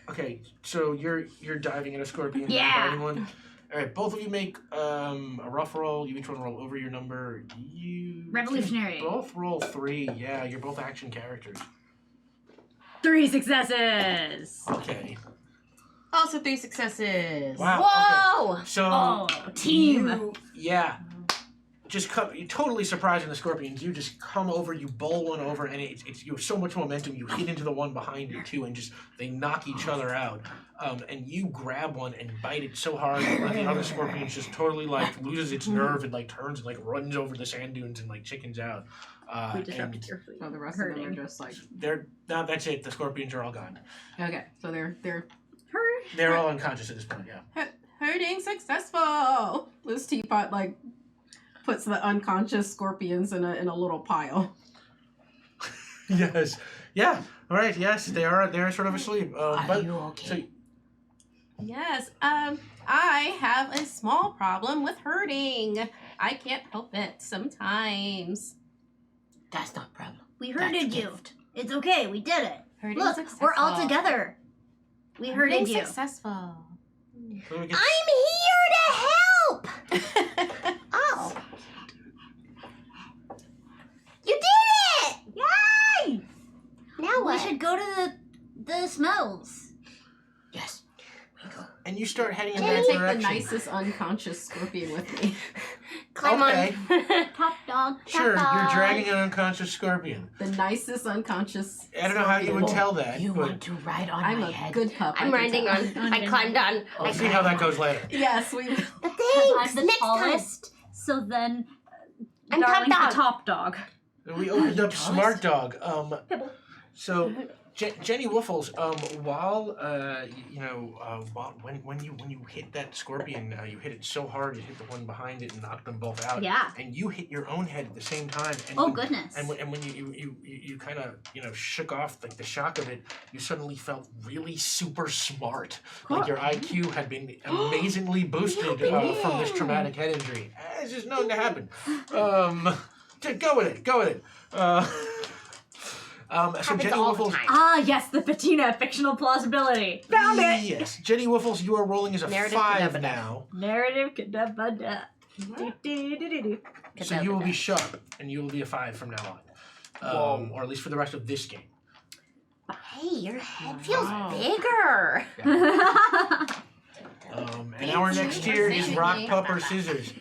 Okay, so you're diving at a scorpion. Yeah. Not biting one. All right, both of you make a rough roll. You each one roll over your number. You Revolutionary. both roll 3. Yeah, you're both action characters. 3 successes. Okay. Also 3 successes. Wow. Whoa! Okay. So Oh, team. You're totally surprising the scorpions. You just come over, you bowl one over, and you have so much momentum. You hit into the one behind you too, and they knock each other out. And you grab one and bite it so hard that the other scorpion just totally loses its nerve and turns and runs over the sand dunes and chickens out. We disrupted And your fleet. So the rest of them are Herding. just like that's it. The scorpions are all gone. okay. So they're They're all unconscious at this point. Yeah. herding successful. This Teapot puts the unconscious scorpions in a little pile. Yes. Yeah. All right. Yes, they are sort of asleep. Are But you okay? so Yes. I have a small problem with herding. I can't help it sometimes. That's not a problem. We That's herded you. gift. It's okay. We did it. Herding Look, successful. we're all together. We Herding herded you. successful. let me get- I'm here to help! Oh. You did it! Yay! Now We what? should go to the smells. Yes. and you start heading in I'm gonna that take the direction. nicest unconscious scorpion with me. Climb Okay. on. Top dog. Sure, Top you're dog. dragging an unconscious scorpion. The nicest unconscious. I don't know how you would tell that. You but want to ride on I'm my a head? good pup. I'm I can riding tell. on. I climbed on. We'll see how that goes later. Yes, we. But I'm thanks. the Next time. tallest, so then I'm top Darling's dog. the top dog. We opened up Tallest? Smart Dog. Pibble. So Jenny Wiffles, while when you hit that scorpion, you hit it so hard, you hit the one behind it and knocked them both out. Yeah. And you hit your own head at the same time. And Oh when- goodness. And when you kind of shook off the shock of it, you suddenly felt really super smart. Like your IQ had been amazingly boosted from this traumatic head injury. It's just known to happen. Go with it. Go with it. So Happens Jenny all the Wiffles. time. Ah, yes, the patina, fictional plausibility. Found it! Yes, Jenny Wiffles, you are rolling as a Narrative 5 kadabada. now. Narrative kadabada. So you will be sharp, and you will be a 5 from now on, or at least for the rest of this game. Hey, your head feels bigger. And our next tier is rock, paper, scissors,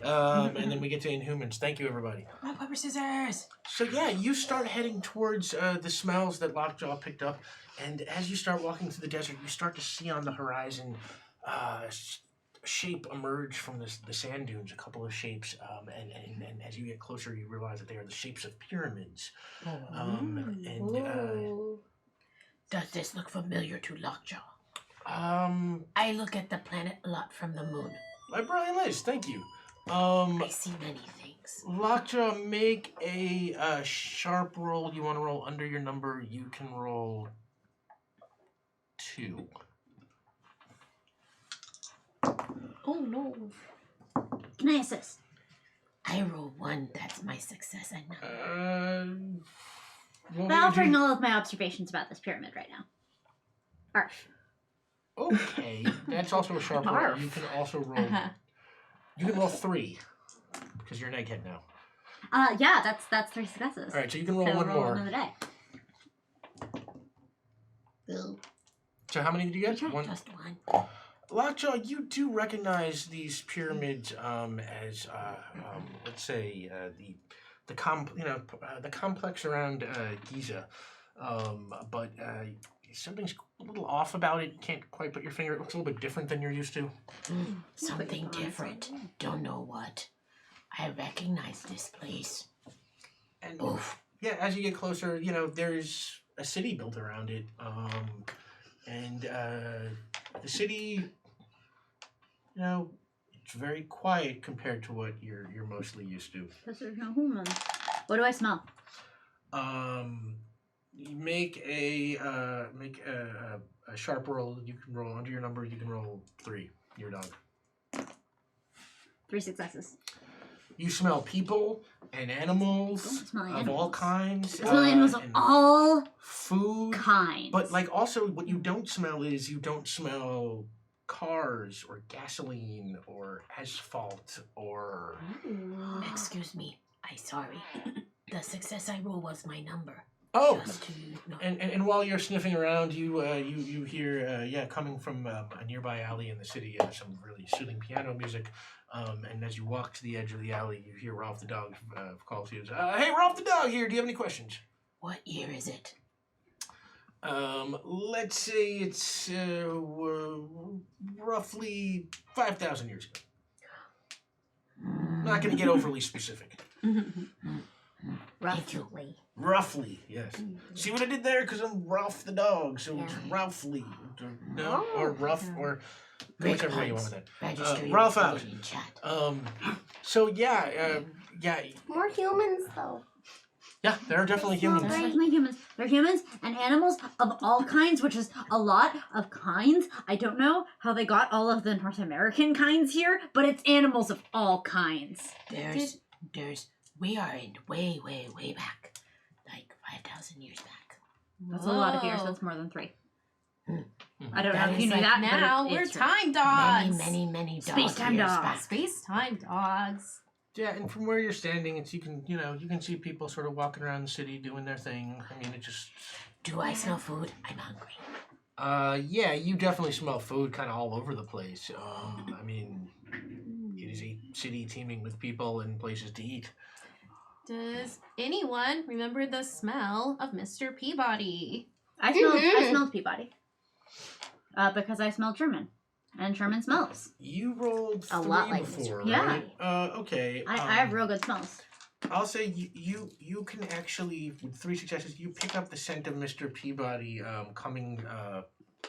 and then we get to Inhumans. Thank you, everybody. Rock, paper, scissors. So yeah, you start heading towards the smells that Lockjaw picked up, and as you start walking through the desert, you start to see on the horizon a shape emerge from the sand dunes. A couple of shapes, and as you get closer, you realize that they are the shapes of pyramids. Does this look familiar to Lockjaw? I look at the planet a lot from the moon. My brilliant Liz, thank you. I see many things. Lockjaw, make a sharp roll. You want to roll under your number? You can roll 2. Oh no. Can I assist? I roll 1. That's my success. I know. What But I'll would you bring do? all of my observations about this pyramid right now. Arf. Okay, that's also a sharp roll. Barf. You can also roll. You can roll 3 because you're an egghead now. Yeah, that's 3 successes. All right, so you can roll So one roll more. another day. So how many did you get? Just 1. 1. Lockjaw, you do recognize these pyramids as let's say the complex around Giza, but something's a little off about it. You can't quite put your finger. It looks a little bit different than you're used to. Something different. Don't know what. I recognize this place. And Oof. yeah, as you get closer, there's a city built around it, and the city, it's very quiet compared to what you're mostly used to. Because there's no humans. What do I smell? You make a sharp roll. You can roll under your number. You can roll 3. Your dog. 3 successes. You smell people and animals Don't smell of animals. all kinds. I smell animals of and all food. kinds. But also what you don't smell is you don't smell cars or gasoline or asphalt or Excuse me. I'm sorry. The success I roll was my number. Just to know. And while you're sniffing around, you hear coming from a nearby alley in the city some really soothing piano music. And as you walk to the edge of the alley, you hear Ralph the dog call to you. Hey, Ralph the dog here. Do you have any questions? What year is it? Let's say it's roughly 5,000 years ago. I'm not going to get overly specific. Roughly. Roughly, yes. See what I did there? Because I'm Ralph the dog, so it's roughly. No, or rough, or whichever way you want with that. Register your Ralph out. opinion in chat. So yeah. More humans, though. Yeah, there are definitely humans. There are definitely humans. There are humans and animals of all kinds, which is a lot of kinds. I don't know how they got all of the North American kinds here, but it's animals of all kinds. We are in way, way, way back. Like 5,000 years back. That's a lot of years. That's more than 3. I don't know That if you is knew like that. Now but we're it's true. time dogs. Many dog Space-time years dogs. back. Space-time dogs. Yeah, and from where you're standing, you can see people sort of walking around the city doing their thing. I mean, it just. Do I smell food? I'm hungry. Yeah, you definitely smell food kind of all over the place. I mean, it is a city teeming with people and places to eat. Does anyone remember the smell of Mr. Peabody? I smelled Peabody. Because I smelled Sherman. And Sherman smells. You rolled A 3 lot like before, Mr. right? Okay. I have real good smells. I'll say you can actually, with 3 successes, you pick up the scent of Mr. Peabody coming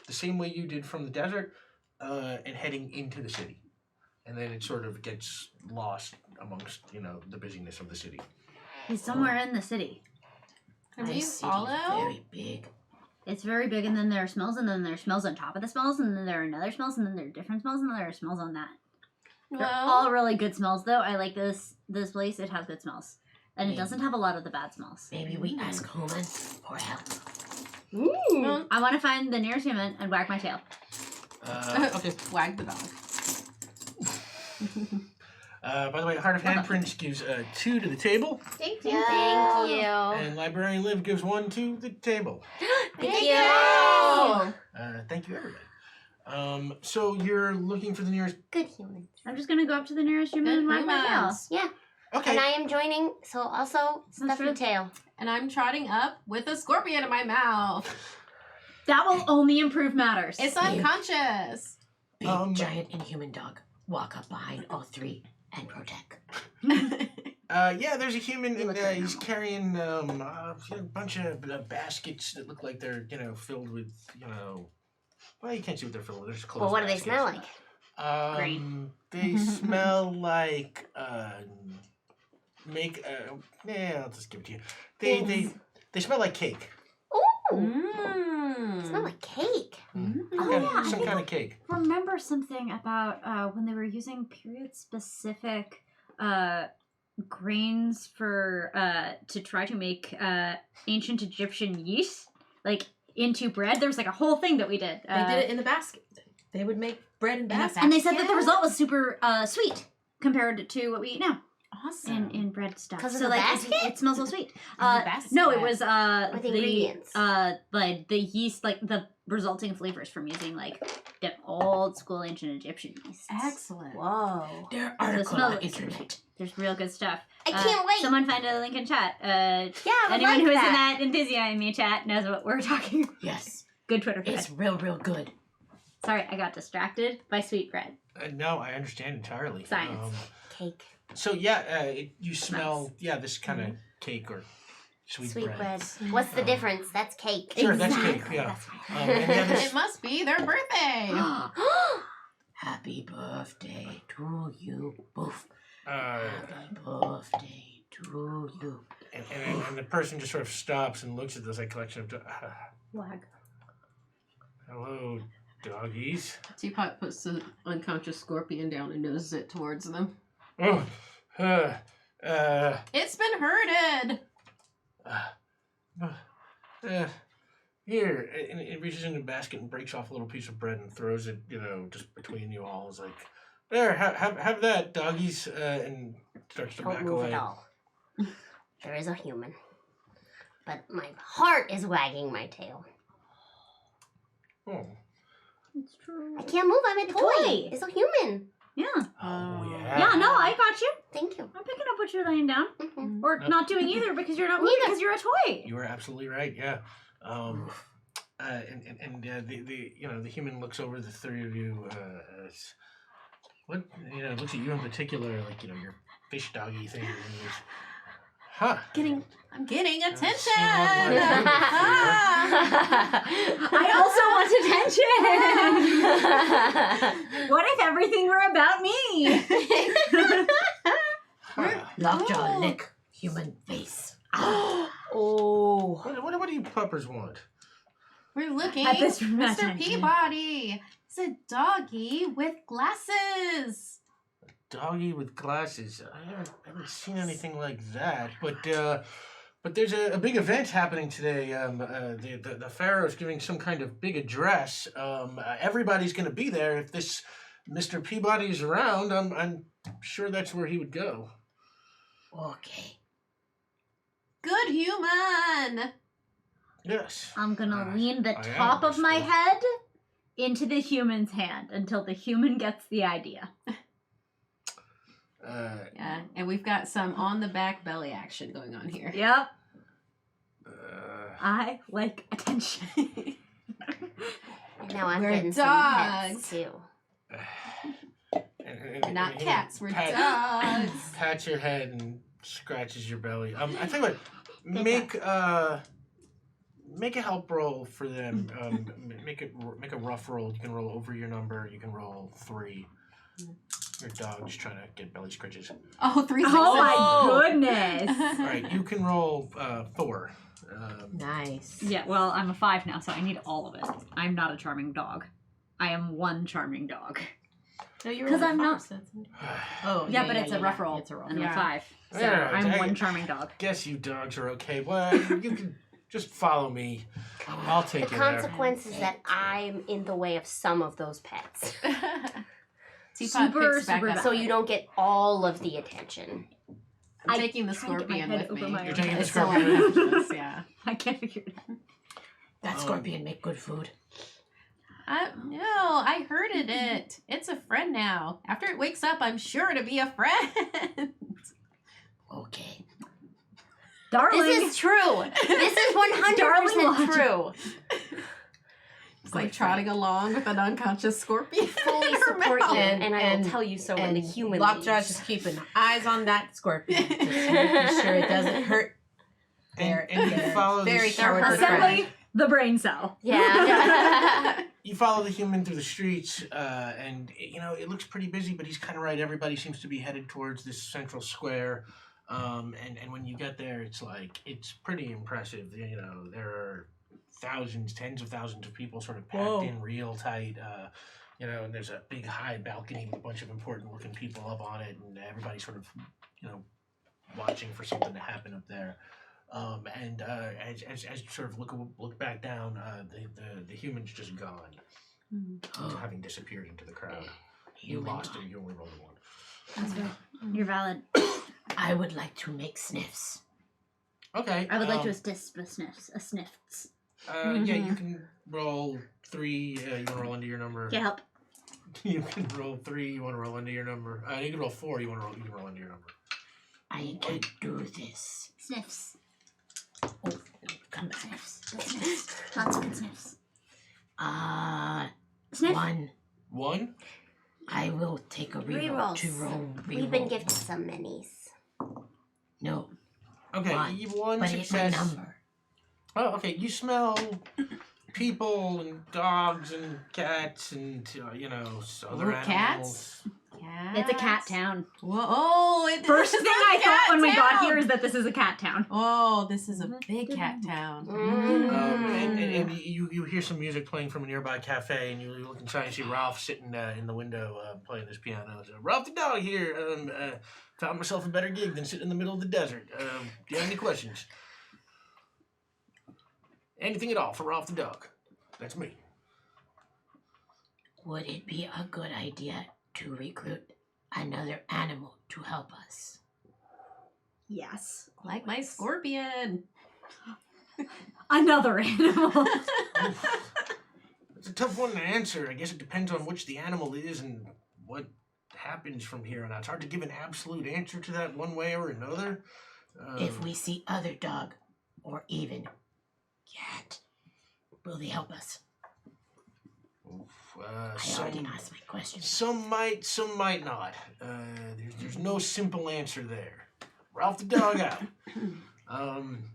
the same way you did from the desert and heading into the city. And then it sort of gets lost amongst, the busyness of the city. He's somewhere in the city. Can My we city follow? very big. It's very big, and then there are smells, and then there are smells on top of the smells, and then there are another smells, and then there are different smells, and then there are smells on that. They're all really good smells, though. I like this place. It has good smells. And it doesn't have a lot of the bad smells. Maybe we ask Human for help. I want to find the nearest human and wag my tail. Okay. Wag the dog. By the way, Heart of Handprints gives 2 to the table, Thank you. Thank you. and Librarian Liv gives 1 to the table. Thank you. Thank you, everybody. So you're looking for the nearest. Good humans. I'm just gonna go up to the nearest human Good and wag my tail. humans. Yeah. Okay. And I am joining, so also stuffy true. tail. And I'm trotting up with a scorpion in my mouth. That will only improve matters. It's unconscious. Big, giant, inhuman dog. Walk up behind all 3 and protect. Yeah, there's a human, and he's carrying a bunch of baskets that look like they're, filled with, well, you can't see what they're filled with. They're just closed Well, what do they baskets. smell like? They smell like I'll just give it to you. They smell like cake. Ooh, Mm. smell like cake. Some kind of cake. Remember something about when they were using period-specific grains for to try to make ancient Egyptian yeast into bread. There was a whole thing that we did. They did it in the basket. They would make bread in baskets. And they said that the result was super sweet compared to what we eat now Awesome. in bread stuff. 'Cause of so the basket? it smells so sweet. basket. No, it was With the ingredients. the yeast, the resulting flavors from using the old school ancient Egyptian yeast. Excellent. Whoa. There So are it article on smells- internet. There's real good stuff. I can't wait. Someone find a link in chat. Yeah, I would Anyone like who is that. in that Enthusiasm Me chat knows what we're talking about. Yes, Good Twitter thread. it's real good. Sorry, I got distracted by sweet bread. No, I understand entirely. Science. Cake. So yeah, you smell this kind of cake or sweet bread. What's the difference? That's cake. Sure, that's cake. Yeah. And It must be their birthday. Happy birthday to you both. uh, Happy birthday to you. and the person just sort of stops and looks at this collection of. Wag. Hello, doggies. Teapot puts the unconscious scorpion down and noses it towards them. Oh, It's been herded. here, and it reaches into a basket and breaks off a little piece of bread and throws it, just between you all. It's like, there, have that, doggies, and starts to Don't back move away. at all. There is a human. But my heart is wagging my tail. Oh, It's true. I can't move. I'm a toy. toy. It's a human. Yeah. oh yeah. Yeah, no, I got you. Thank you. I'm picking up what you're laying down. Mhm. Or No. not doing either because you're not moving Neither. because you're a toy. You are absolutely right. Yeah. The human looks over the 3 of you. Looks at you in particular, your fish doggy thing. And goes, huh. I'm getting attention. see what we're doing I also want attention. What if everything were about me? Huh. Lockjaw lick human face. Oh. What do you puppers want? We're looking At this for Mr. attention. Peabody. It's a doggy with glasses. Doggy with glasses. I haven't seen anything like that. But there's a big event happening today. The Pharaoh's giving some kind of big address. Everybody's going to be there. If this Mr. Peabody is around, I'm sure that's where he would go. Okay. Good human. Yes. I'm gonna lean the I am, top I of my suppose. head into the human's hand until the human gets the idea. Yeah, and we've got some on the back belly action going on here. Yep. Uh, I like attention. And now I'm We're getting some dogs. pets too. and Not he cats, we're pat- dogs. Pats your head and scratches your belly. I tell you what, make a help roll for them. Make a rough roll. You can roll over your number. You can roll 3. Your dog's trying to get belly scratches. Oh, 3 6. Oh my goodness. All right, you can roll 4. Nice. Yeah, well, I'm a 5 now, so I need all of it. I'm not a charming dog. I am one charming dog. No, you're 'Cause rolling I'm not- fives, that's- Oh, yeah, but it's a rough roll. It's a roll. And I'm Yeah. a 5. So Yeah, I'm I- one charming dog. Guess you dogs are okay. Well, you can just follow me. I'll take The you there. consequence is that I'm in the way of some of those pets. Teapot Super, picks back super up. bad. So you don't get all of the attention. I'm taking the trying to get my scorpion head with over me. my You're own taking the head. It's so scorpion. unconscious, yeah. I can't figure it out. That scorpion make good food. No, I herded it. It's a friend now. After it wakes up, I'm sure to be a friend. Okay. Darling. This is true. This is 100% Darling true. It's like trotting along with an unconscious scorpion. Fully support you, and I will And- tell you so when the human Lockjaw's leaves. just keeping eyes on that scorpion, just making sure it doesn't hurt. And you follow very this- cowardly Assembly the brain cell. Yeah. You follow the human through the streets, and you know it looks pretty busy. But he's kind of right. Everybody seems to be headed towards this central square, and when you get there, it's pretty impressive. You know, there are thousands, tens of thousands of people sort of packed Whoa. in real tight. You know, and there's a big high balcony with a bunch of important looking people up on it, and everybody sort of, you know, watching for something to happen up there. And as you sort of look back down, the human's just gone, having disappeared into the crowd. You Human lost gone. him. You only rolled a one. That's right. You're valid. I would like to make sniffs. Okay. I would like to assist with sniffs. Sniffs. Yeah, you can roll 3. You want to roll under your number. Get help. You can roll 3. You want to roll under your number. You can roll 4. You can roll under your number. I can do this. Sniffs. Oh, no, come back. Sniffs. Good sniffs. Lots of good sniffs. Sniff. 1. 1. I will take a reroll. Rerolls. To roll reroll. We've been gifted some minis. No, Okay. One. You have 1 but it's my success. number. Oh, okay. You smell people and dogs and cats and you know other Ooh, animals. cats? It's a cat town. Whoa, oh, it First is thing a I thought cat when we got town. here is that this is a cat town. Oh, this is a big cat town. And you hear some music playing from a nearby cafe, and you look inside and see Ralph sitting in the window playing this piano. So, Ralph the dog here. Found myself a better gig than sitting in the middle of the desert. Do you have any questions? Anything at all for Ralph the dog? That's me. Would it be a good idea to recruit another animal to help us? Yes. Like my scorpion. Another animal. It's a tough one to answer. I guess it depends on which the animal is and what happens from here on out. It's hard to give an absolute answer to that one way or another. If we see other dog, or even cat, will they help us? I already asked my question. Some might not. There's no simple answer there. Ralph the dog out.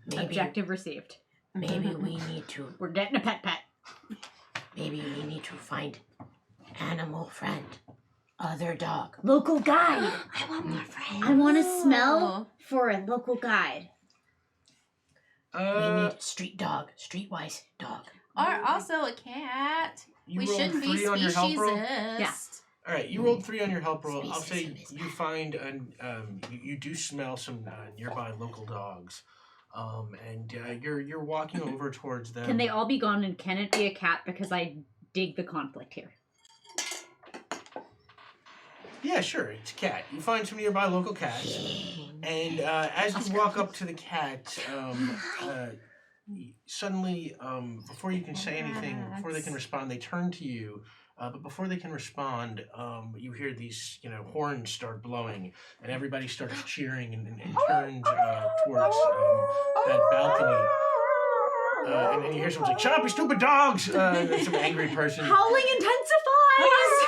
Maybe, Objective received. maybe we need to. We're getting a pet. Maybe we need to find animal friend, other dog. Local guide. I want more friends. I want to smell for a local guide. We need street dog, streetwise dog. Or also a cat. You We rolled shouldn't be 3 on your help roll? speciesist. All right, you rolled 3 on your help roll. I'll say Speciesism is you find you do smell some nearby local dogs, and you're walking over towards them. Can they all be gone and can it be a cat? Because I dig the conflict here. Yeah, sure. It's a cat. You find some nearby local cats, and as you walk up to the cat, suddenly, before you can say anything, before they can respond, they turn to you. But before they can respond, you hear these, horns start blowing, and everybody starts cheering and turns towards that balcony. And then you hear someone say, "Shut up, you stupid dogs!" And then some angry person. Howling intensifies!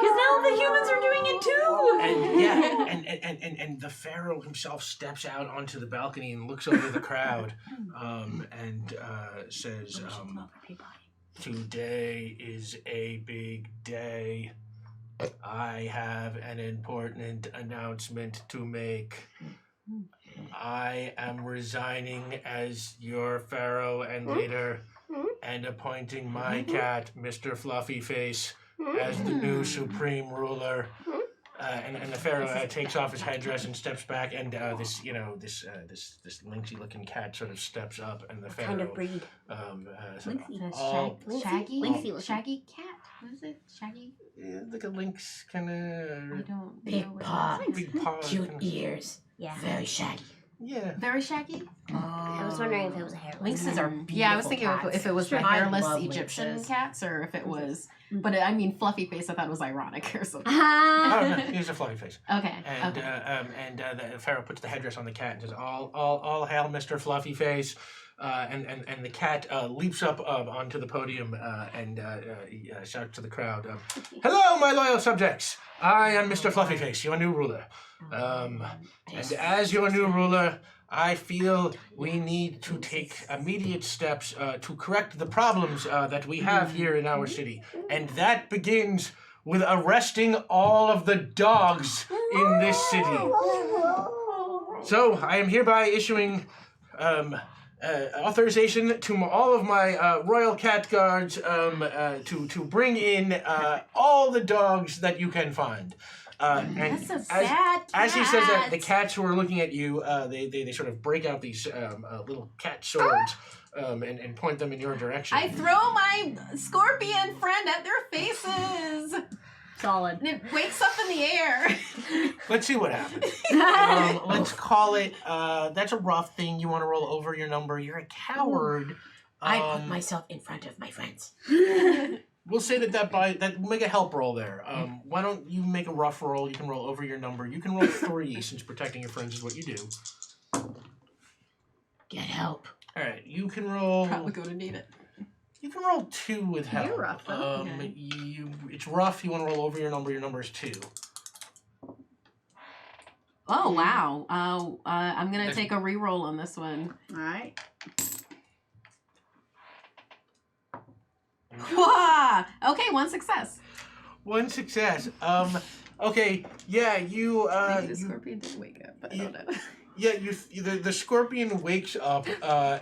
Because now the humans are doing it too! And yeah, and the pharaoh himself steps out onto the balcony and looks over the crowd, and says, "Today is a big day. I have an important announcement to make. I am resigning as your pharaoh and leader, and appointing my cat, Mr. Fluffy Face, as the new supreme ruler." And the pharaoh takes off his headdress and steps back, and this lynxy-looking cat sort of steps up, and the pharaoh. Kind of breed. Shaggy Shaggy? Lynxy looking. Shaggy cat? What is it? Shaggy? like a lynx kind I of. don't Big know what paw, it is. Big paw. cute kinda- ears, Yeah. very shaggy. Yeah. Very shaggy. I was wondering if it was a hairless. Lynxes are beautiful. Yeah, I was thinking if it was the I hairless love Egyptian lynxes. cats or if it was. But I mean, fluffy face. I thought it was ironic or something. Oh no, he has a fluffy face. Okay. And okay. the Pharaoh puts the headdress on the cat and says, "All hail, Mr. Fluffy Face." And the cat leaps up onto the podium and he, shouts to the crowd, "Hello, my loyal subjects! I am Mr. Fluffy Face, your new ruler. And as your new ruler, I feel we need to take immediate steps to correct the problems that we have here in our city. And that begins with arresting all of the dogs in this city. So I am hereby issuing authorization to all of my royal cat guards to bring in all the dogs that you can find." And That's a bad as he says that, the cat. cats who are looking at you, they sort of break out these little cat swords and point them in your direction. I throw my scorpion friend at their faces. Solid. And it wakes up in the air. Let's see what happens. Let's call it. That's a rough thing. You want to roll over your number. You're a coward. I put myself in front of my friends. We'll say that we'll make a help roll there. Why don't you make a rough roll? You can roll over your number. You can roll 3 since protecting your friends is what you do. Get help. All right, you can roll. Probably going to need it. You can roll 2 with help. You're rough, though. Okay. It's rough. You want to roll over your number. Your number is 2. Oh, wow. I'm going to take a reroll on this one. All right. Wah! Okay, 1 success. 1 success. Okay. Yeah. You. Maybe the You, scorpion didn't wake up, but I you- don't know. yeah. The scorpion wakes up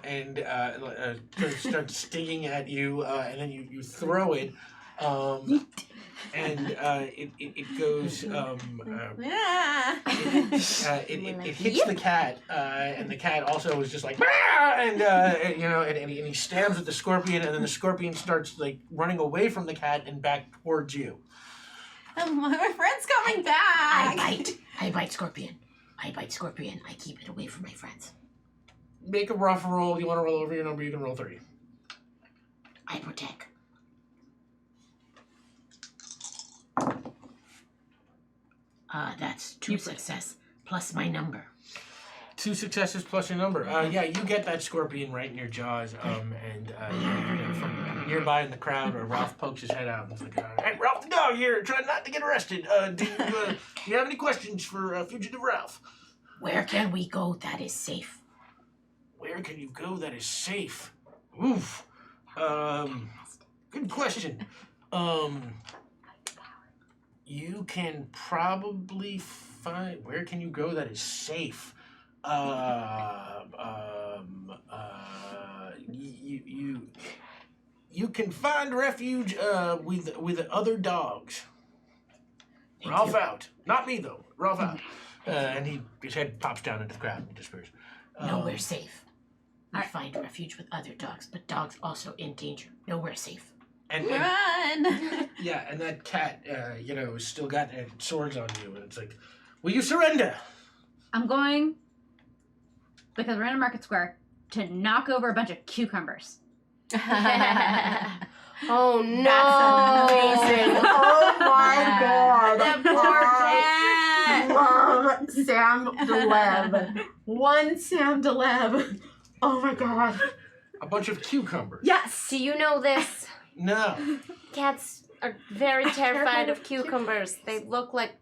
and sort of starts stinging at you, and then you throw it. And it goes. Yeah. It hits the cat, and the cat also is just like, "Bah!" and he stabs at the scorpion, and then the scorpion starts like running away from the cat and back towards you. My friend's coming back. I bite scorpion. I keep it away from my friends. Make a rough roll. You want to roll over your number? You can roll 3. I protect. That's 2 success plus my number. 2 successes plus your number. Yeah, you get that scorpion right in your jaws. And from nearby in the crowd, Ralph pokes his head out and is like, "Hey, Ralph the dog here, trying not to get arrested. Do you have any questions for fugitive Ralph? Where can we go that is safe? Where can you go that is safe? Oof. Good question. You can probably find. Where can you go that is safe? You can find refuge with other dogs. Thank Ralph you. out. Not me though. Ralph out. And his head pops down into the crowd and disappears. Nowhere safe. We find refuge with other dogs, but dogs also in danger. Nowhere safe. And Run. yeah, and that cat, has still got swords on you, and it's like, will you surrender? I'm going, because we're in a market square, to knock over a bunch of cucumbers. Oh no! That's amazing. Oh my god. That poor cat. Love Sam Deleb. One Sam Deleb. Oh my god. A bunch of cucumbers. Yes! Do you know this? No. Cats are very terrified of cucumbers. They look like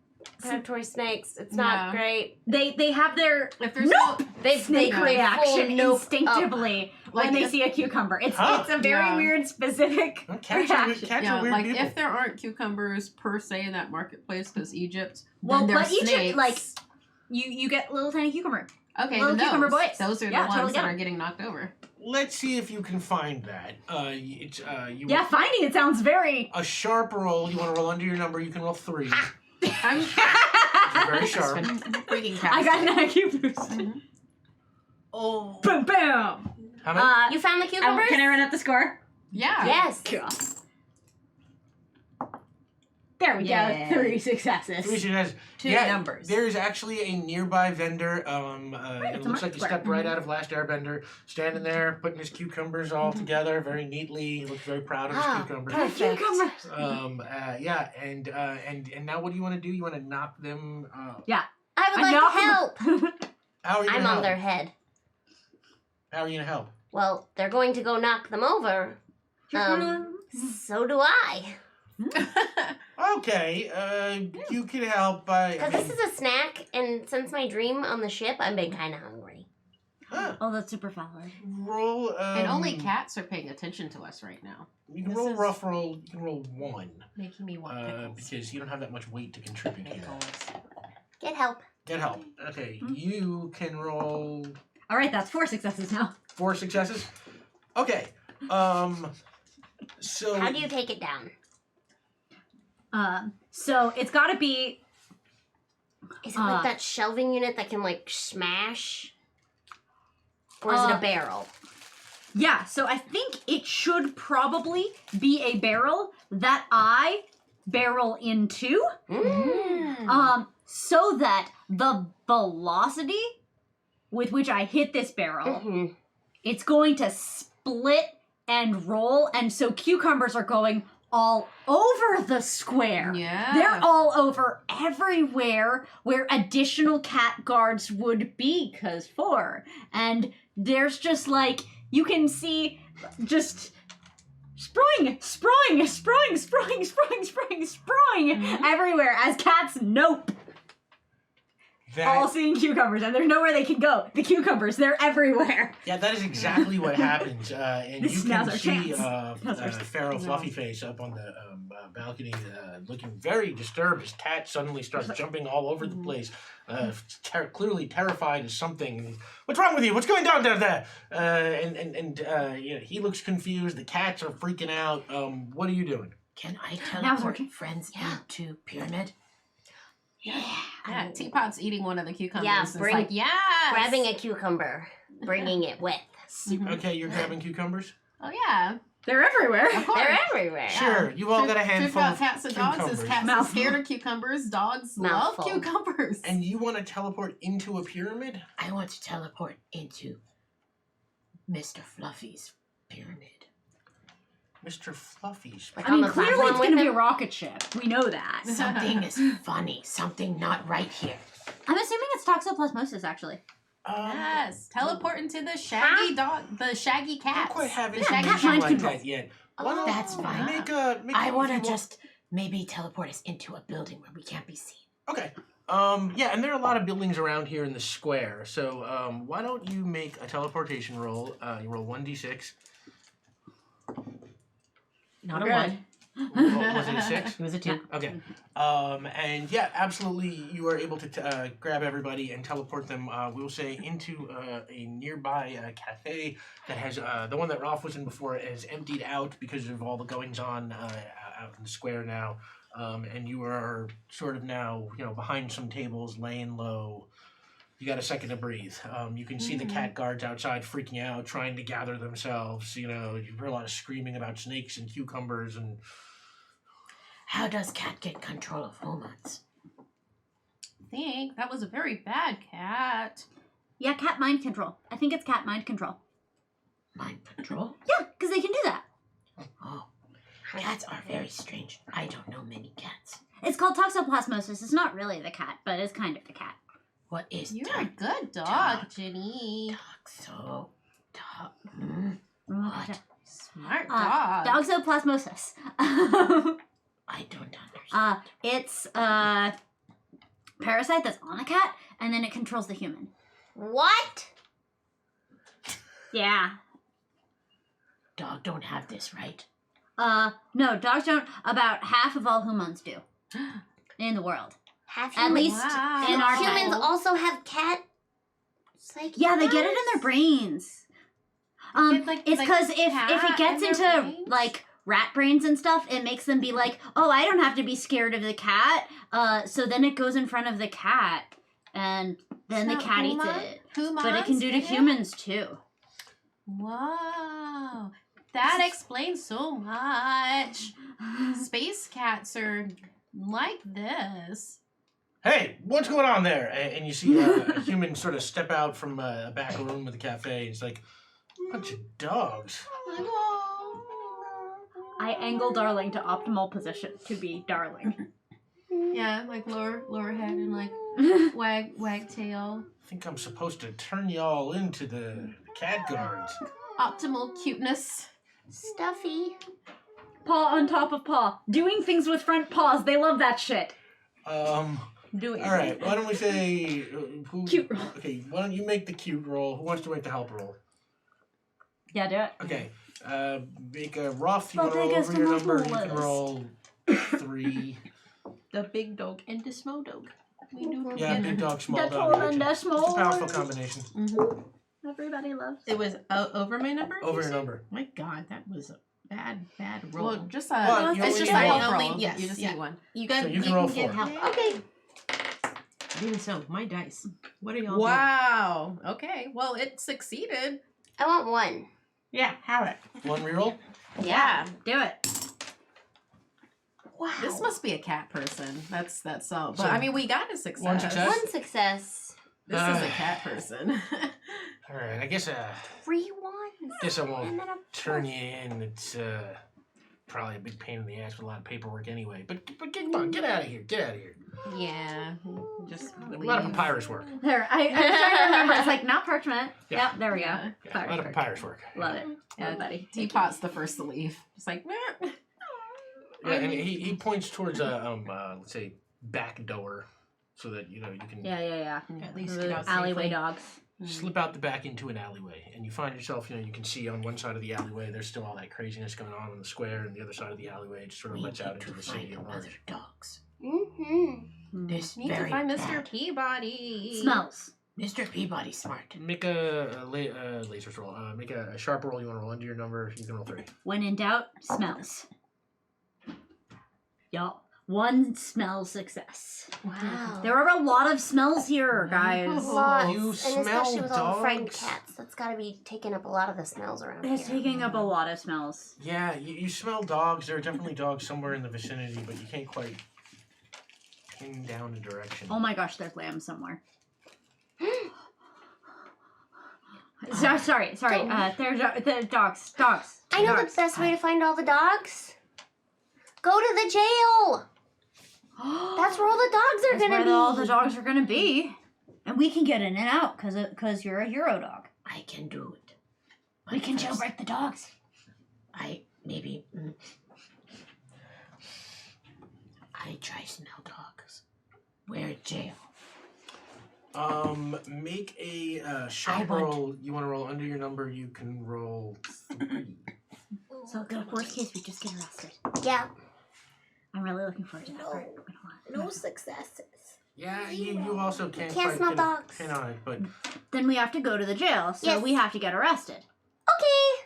predatory snakes. It's not Yeah. great. They have their If there's nope They snake full reaction nope instinctively when Like they if- see a cucumber. It's Huh. a very Yeah. weird specific Well, cats are reaction. weird like people. if there aren't cucumbers per se in that marketplace because Egypt, Well, then there's but Egypt, snakes. like, you get little tiny cucumber. okay, little then cucumber those, boys. those are Yeah, the ones totally that get are 'em. getting knocked over. Let's see if you can find that. Yeah, finding it sounds very. A sharp roll. You want to roll under your number. You can roll 3. I'm Very sharp. freaking I got an IQ boost. Mhm. Oh, boom, boom. How many? You found the cucumbers? Can I run up the score? Yeah. Yes. Cool. There we Yay. go. 3 successes. 3 successes. Two Yeah, numbers. There's actually a nearby vendor. It looks like he square. stepped right out of Last Airbender, standing there, putting his cucumbers all together very neatly. He looks very proud of his Ah, cucumbers. perfect. Yeah, and now what do you want to do? You want to knock them? I would like to help. How are you I'm gonna on help? their head. How are you gonna help? Well, they're going to go knock them over. So do I. Okay, you can help by. Because this is a snack, and since my dream on the ship, I've been kind of hungry. Oh, that's super valid. Roll. And only cats are paying attention to us right now. You can this roll is- rough roll. You can roll 1 Making me want pickles. because you don't have that much weight to contribute here. Pickles. Get help. Get help. Okay, you can roll All right, that's 4 successes now. 4 successes. Okay. So How do you take it down? So it's got to be. Is it like that shelving unit that can like smash? Or is it a barrel? Yeah, so I think it should probably be a barrel that I barrel into, so that the velocity with which I hit this barrel, Mhm. it's going to split and roll, and so cucumbers are going all over the square. Yeah. They're all over everywhere where additional cat guards would be, cause 4. And there's just like, you can see just spraying everywhere as cats nope. All seeing cucumbers, and there's nowhere they can go. The cucumbers, they're everywhere. Yeah, that is exactly what happens. And This you now's can our see chance. Now's our Pharaoh Fluffyface up on the balcony looking very disturbed as Cat suddenly starts jumping all over the place, clearly terrified of something. What's wrong with you? What's going on down there? He looks confused. The cats are freaking out. What are you doing? Can I Now's our teleport friends into pyramid? Yeah, Teapot's eating one of the cucumbers. Yeah, and it's bring- like, yes! Grabbing a cucumber, bringing it with. Okay, you're grabbing cucumbers? Oh, yeah. They're everywhere. Of course. They're everywhere. Sure, you all got a handful about of cats and dogs cucumbers. is cats are Mouthful. scared of cucumbers. Dogs Mouthful. love cucumbers. And you want to teleport into a pyramid? I want to teleport into Mr. Fluffy's pyramid. Mr. Fluffy's. Like I mean, on the clearly platform it's with going to be a him? rocket ship. We know that. Something is funny. Something not right here. I'm assuming it's toxoplasmosis, actually. Yes, teleport into the shaggy dog, the shaggy I cats. don't quite have the anything shaggy cat like mind that yet. Why don't That's fine. Make I want if to you just maybe teleport us into a building where we can't be seen. Okay. Yeah, and there are a lot of buildings around here in the square. So, why don't you make a teleportation roll? You roll 1d6. Not Good. a 1. Was it a 6? It was a 2. Okay. And yeah, absolutely, you are able to grab everybody and teleport them, we'll say, into a nearby cafe that has, the one that Rolf was in before is emptied out because of all the goings-on out in the square now. And you are sort of now, behind some tables, laying low. You got a second to breathe. You can see the cat guards outside freaking out, trying to gather themselves. You hear a lot of screaming about snakes and cucumbers and... How does Cat get control of humans? I think that was a very bad cat. Yeah, cat mind control. I think it's cat mind control. Mind control? Yeah, because they can do that. Oh, cats are very strange. I don't know many cats. It's called toxoplasmosis. It's not really the cat, but it's kind of the cat. What is You're dog? a good dog, dog. Jenny. Dog. What? Smart dog. Toxoplasmosis. I don't understand. It's a parasite that's on a cat, and then it controls the human. What? Yeah. Dog don't have this, right? No, dogs don't. About half of all humans do in the world. Half At humans. least Wow. in our Humans time. also have cat psyche Yeah, they get it in their powers? brains. Get, like- It's like because if cat it gets in their into brains? like rat brains and stuff, it makes them be like, oh, I don't have to be scared of the cat. So then it goes in front of the cat, and then the So cat eats Huma- it. Humans But it can do to get it? humans too. Whoa. That explains so much. Space cats are like this. Hey, what's going on there? And you see a human sort of step out from a back room of the cafe. It's like, bunch of dogs. Like, oh. I angle Darling to optimal position to be Darling. Yeah, like lower head and like wag tail. I think I'm supposed to turn y'all into the cat guards. Optimal cuteness. Stuffy. Paw on top of paw. Doing things with front paws. They love that shit. Doing. All right. Why don't we say who? Cute roll. Okay. Why don't you make the cute roll? Who wants to make the help roll? Yeah, do it. Okay. Make a rough. You Well, want to roll take us over to your my number. You fullest. can roll 3. The big dog and the small dog. We do Yeah, together. big dog, small The dog. tall and action. the It's a small. powerful combination. Everybody loves. It was over my number. Over you your said? number. My God, that was a bad roll. Well, just Well, you it's only just need I one only roll. yes, You just yeah. need one. You got So you can roll get 4. help. Okay. Even so, my dice. What are y'all Wow. Okay. Well, it succeeded. I want 1. doing? Yeah, have it. 1 reroll. Yeah. Do it. Wow. This must be a cat person. That's so. But So, I mean, we got a success. one success? 1 success. This is a cat person. All right. I guess 3 ones. guess I And won't then a turn you in. It's probably a big pain in the ass with a lot of paperwork anyway. But get on, get out of here. Get out of here. Yeah. Just A lot of leave. papyrus work. There. I'm trying to remember. It's like not parchment. Yeah. Yep. There we go. Yeah. Yeah, a lot of papyrus work. Love it. Yeah, buddy. Teapot's the first to leave. It's like, meh. Yeah, and he points towards a let's say back door, so that you can Yeah. At least The get out alleyway safely. dogs. slip out the back into an alleyway, and you find yourself you can see on one side of the alleyway there's still all that craziness going on in the square, and the other side of the alleyway it just sort of We lets out need into to the city find at large. other dogs. Mm-hmm. This Need to very find Mr. bad. Peabody. Smells. Mr. Peabody smart. Make a laser roll. Make a sharp roll. You want to roll under your number. You can roll 3. When in doubt, smells. Y'all, 1 smell success. Wow. There are a lot of smells here, guys. Lots. You and smell especially with all the frightened dogs? cats. That's got to be taking up a lot of the smells around It's here. taking up a lot of smells. Yeah, you smell dogs. There are definitely dogs somewhere in the vicinity, but you can't quite pin down the direction. Oh my gosh, there's lamb somewhere. Sorry. There's dogs. I know the best way to find all the dogs. Go to the jail. That's where all the dogs are That's gonna where be. all the dogs are gonna be, and we can get in and out because you're a hero dog. I can do it. We But can first, jailbreak the dogs. I try smell dogs. We're in jail. Make a sharp roll. You want to roll under your number. You can roll 3. So the worst case, we just get arrested. Yeah. I'm really looking forward to that part. No successes. Yeah, you also can't Can't quite smell pin, dogs. pin on it, but Then we have to go to the jail, so Yes. we have to get arrested. Okay.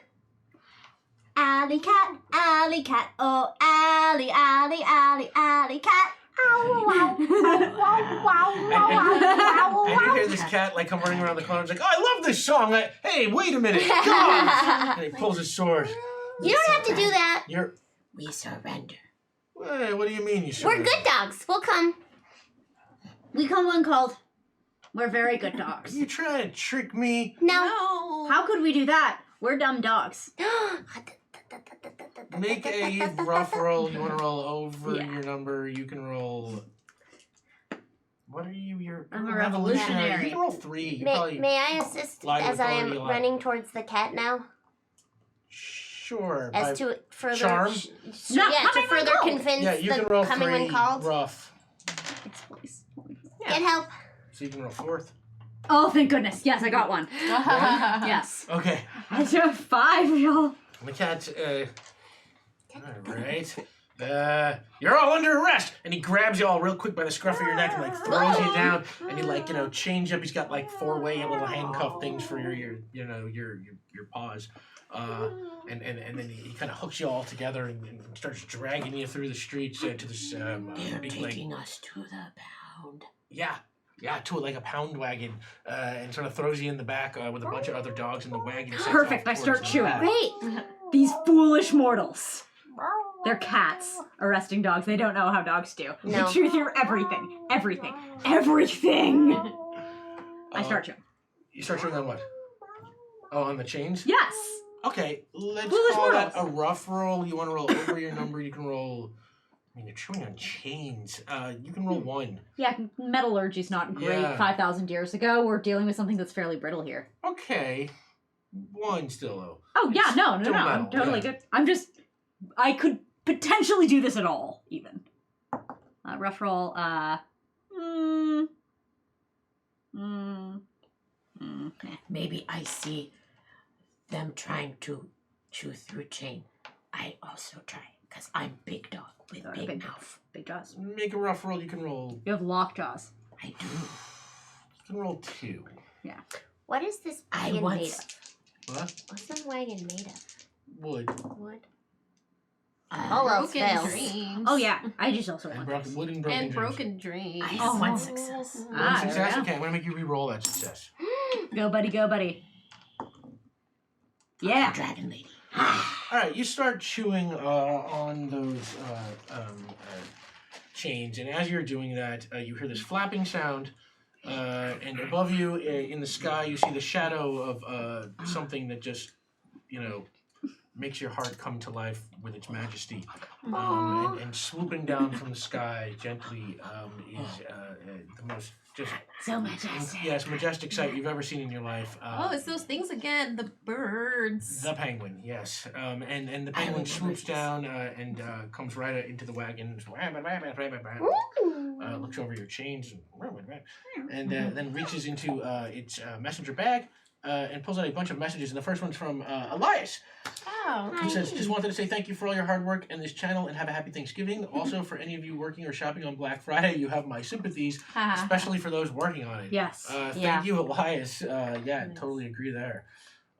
Alley cat, oh, alley cat. Ow, and you hear this cat like come running around the corner. It's like, oh, I love this song. Hey, wait a minute, dogs! And he pulls his sword. You don't have to do that. We surrender. Hey, what do you mean you We're surrender? good dogs. We'll come. We come when called. We're very good dogs. You trying to trick me? No. No. How could we do that? We're dumb dogs. Make a rough roll. You want to roll over Yeah. your number. You can roll. What are you? You're I'm a You revolutionary. can roll 3. You May, probably may I assist lie as with I authority am a lot. running towards the cat now? Sure. As to further charm? Not yeah, to coming when further called. convince Yeah, you the can roll coming 3 when called. rough. Get help. So you can roll 4th. Oh, thank goodness. Yes, I got one. Yes. Okay. I do have 5, y'all. The cat, all right. You're all under arrest, and he grabs you all real quick by the scruff of your neck and like throws you down, and he like chains you up. He's got like 4-way little handcuff things for your paws, and then he kind of hooks you all together and starts dragging you through the streets to this They're big taking us to the pound. Yeah, to like a pound wagon, and sort of throws you in the back with a bunch of other dogs in the wagon. Sets Perfect, off I start towards the chewing. back. Great. These foolish mortals. They're cats arresting dogs. They don't know how dogs do. No. They chew through everything. Everything. I start chewing. You start chewing on what? Oh, on the chains? Yes. Okay, let's Foolish call that mortals. a rough roll. You want to roll over your number, you can roll... I mean, you're chewing on chains. You can roll 1. Yeah, metallurgy's not great. Yeah. 5,000 years ago, we're dealing with something that's fairly brittle here. Okay. 1 still, though. Oh yeah, no. Still I'm metal, totally yeah. good. I could potentially do this at all, even. Rough roll. Maybe I see them trying to chew through chain. I also try, because I'm big dog with big mouth. Big jaws. Make a rough roll. You can roll... You have lock jaws. I do. You can roll 2. What is this I wagon made once... of? What? What's this wagon made of? Wood. Wood. Uh, All else Broken fails. dreams. Oh yeah, I just also And want broken, this. wood and broken And dreams. broken dreams. I have one success. One Ah, there we success? go. Okay, I'm going to make you re-roll that success. Go, buddy. Go, buddy. Yeah. Dragon lady. All right, you start chewing on those chains, and as you're doing that, you hear this flapping sound, and above you in the sky, you see the shadow of something that just, makes your heart come to life with its majesty. And swooping down from the sky gently is the most just So majestic. yes, majestic sight you've ever seen in your life. Oh, it's those things again. The birds. The penguin, yes. And the penguin swoops down and comes right into the wagon. Looks over your chains and then reaches into its messenger bag and pulls out a bunch of messages. And the first one's from Elias, Oh. who says, "Just wanted to say thank you for all your hard work in this channel and have a happy Thanksgiving. Also, for any of you working or shopping on Black Friday, you have my sympathies, especially for those working on it." Yes. Thank you, Elias. Totally agree there.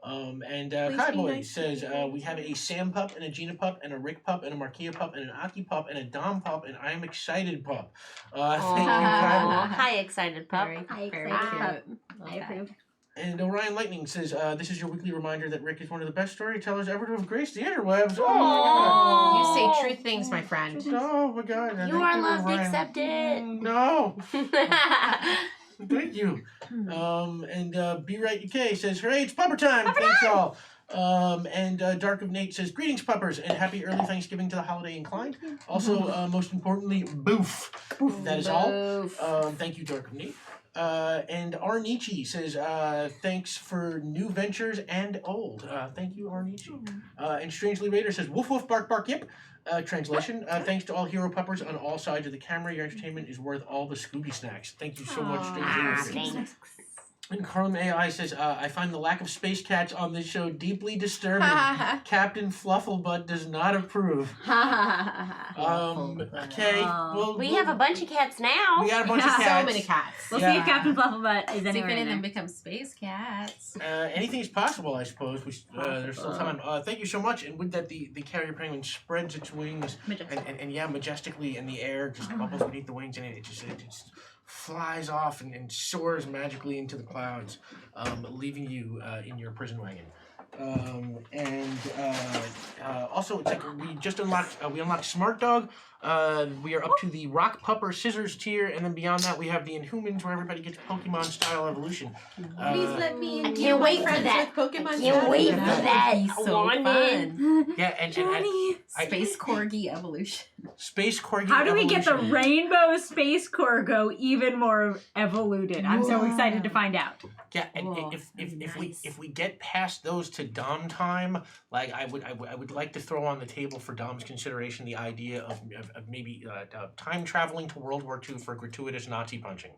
And Please Kai be Boy nice says, we have a Sam pup and a Gina pup and a Rick pup and a Markia pup and an Aki pup and a Dom pup and I am excited pup. Thank you, Kai Boy. Hi, excited pup. Very excited cute. I approve. And Orion Lightning says, this is your weekly reminder that Rick is one of the best storytellers ever to have graced the interwebs. You say true things, my friend. Oh my god. You Thank are loved, Orion. accept it. No. Thank you. And Be Right UK says, "Hooray, it's pupper time! Thanks y'all." And Dark of Nate says, "Greetings, puppers, and happy early Thanksgiving to the holiday inclined. Also, most importantly, boof. That is all. Thank you, Dark of Nate." And Arnichi says, "Thanks for new ventures and old." Thank you, Arnichi. And Strangely Raider says, "Woof woof bark bark yip." Translation, thanks to all hero puppers on all sides of the camera. Your entertainment is worth all the Scooby snacks. Thank you so much, Strangely Raider. Thanks. And Chrome AI says, "I find the lack of space cats on this show deeply disturbing. Captain Flufflebutt does not approve." Okay, well, We have a bunch of cats now. we got a bunch of So cats. many cats. We'll Yeah. see if Captain Flufflebutt is See if anywhere any in of them there. become space cats. Anything's possible, I suppose. There's still time. Thank you so much. And with that, the carrier penguin spreads its wings and majestically in the air, just bubbles beneath the wings, and it just flies off and soars magically into the clouds, leaving you in your prison wagon. Also, it's like we just unlocked Smart Dog. We are up to the Rock Pupper Scissors tier, and then beyond that we have the Inhumans, where everybody gets Pokemon style evolution. Please let me. I can't wait for that. Pokemon. Can't wait for that. Be so Want it. fun. Yeah, and Space Corgi evolution. Space Corgi. How do we get the evolution. rainbow space Corgo even more evoluded? I'm so excited to find out. Yeah, and Whoa, if we get past those to Dom time, like I would like to throw on the table for Dom's consideration the idea of maybe time traveling to World War II for gratuitous Nazi punching.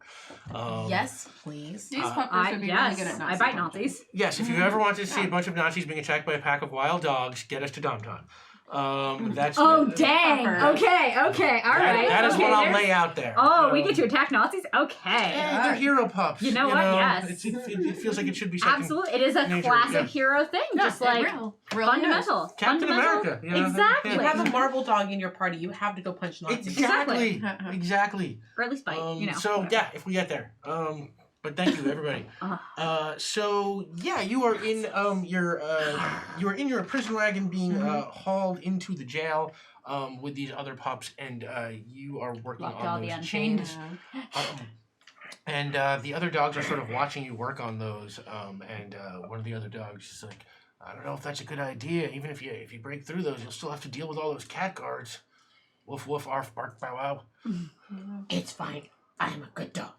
Yes, please. These puppers would be really good at Nazi I bite punching. Nazis. Yes, if you ever want to see a bunch of Nazis being attacked by a pack of wild dogs, get us to Dom time. That's Oh that, dang! Pupper. Okay, all right. that is okay, what I'll there's- lay out there. Oh, we get to attack Nazis? Okay. Yeah, they're hero pups. You know what? Yes. It feels like it should be second. Absolutely. It is a nature, classic yeah. hero thing, just like real fundamental. Captain fundamental. America, you know, Exactly. You have a marble dog in your party. You have to go punch Nazis. Exactly. Exactly. Or at least bite, So whatever. yeah, if we get there. But thank you, everybody. So yeah, you are in you are in your prison wagon being hauled into the jail. with these other pups, and you are working Locked on all those the Unchained. chains. And the other dogs are sort of watching you work on those. And one of the other dogs is like, I don't know if that's a good idea. Even if you break through those, you'll still have to deal with all those cat guards. Woof woof, arf bark bow wow. It's fine. I'm a good dog.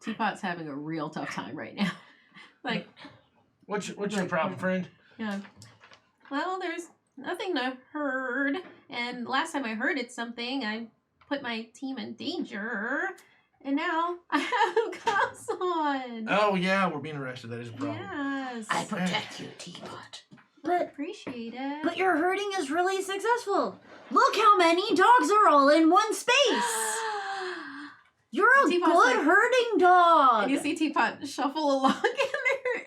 Teapot's having a real tough time right now. Like, What's your problem, friend? yeah. Well, there's nothing to herd, and last time I herded something, I put my team in danger, and now I have cuffs on. Oh yeah, we're being arrested. That is a problem. Yes. I protect you, Teapot. But appreciate it. but your herding is really successful. Look how many dogs are all in one space. You're a Teapot's good like- herding dog. And you see Teapot shuffle along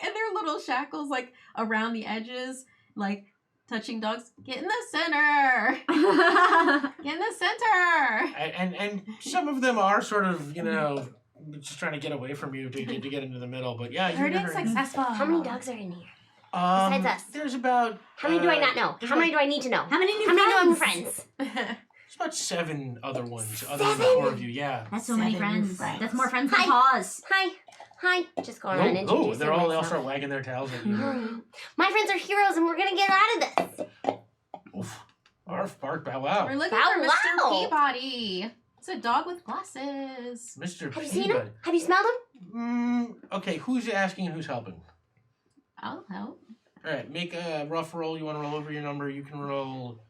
in their little shackles, like around the edges, like touching dogs. Get in the center. Get in the center. And some of them are sort of, just trying to get away from you to get into the middle. But yeah, you're Herding herding. successful. How many dogs are in here? Besides us? There's about. How many do I not know? there's How many about- do I need to know? How many new How many new friends? friends? There's about 7 other ones, other than the Seven? 4 of you. Yeah. That's so many 7 new friends. friends. That's more friends than Hi. paws. Hi. Just going on and introducing They're all myself. start wagging their tails at you. My friends are heroes, and we're gonna get out of this. Oof. Arf, bark, bow wow. We're looking Bow for Mr. wow. Peabody. It's a dog with glasses. Mr. Have you seen him? Peabody. Have you smelled him? Okay, who's asking and who's helping? I'll help. All right, make a rough roll. You want to roll over your number? You can roll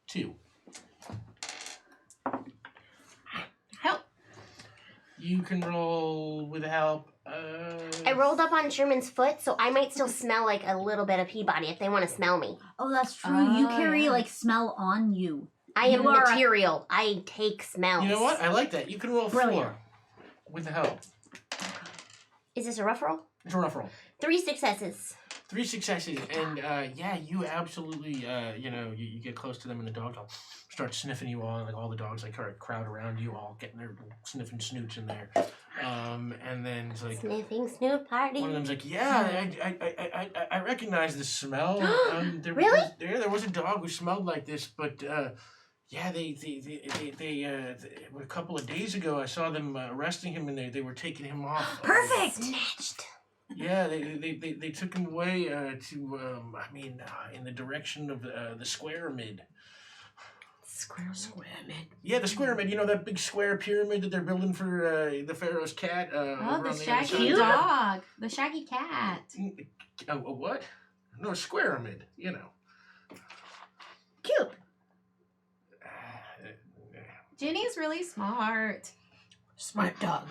2. Help. You can roll with help. I rolled up on Sherman's foot, so I might still smell like a little bit of Peabody if they want to smell me. Oh, that's true. You Oh, carry yeah. like smell on you. I am You are a- material. I take smells. You know what? I like that. You can roll Brilliant. 4 with the help. Is this a rough roll? It's a rough roll. 3 successes. 3 successes, and yeah, you absolutely, you get close to them, and the dogs all start sniffing you all, like all the dogs like crowd around you, all getting their sniffing snoots in there, and then it's like Sniffing snoot party. one of them's like, yeah, I recognize the smell. Really? There was a dog who smelled like this, but yeah, they a couple of days ago I saw them arresting him, and they were taking him off. Perfect. Snatched. Yeah, they took him away to in the direction of the square mid. Squirrel. Yeah, the square mid. You know that big square pyramid that they're building for the Pharaoh's cat. Oh, over the on other shaggy side? dog. The shaggy cat. A what? No, a square mid. You know. Cute. Ginny's really smart. Smart dog.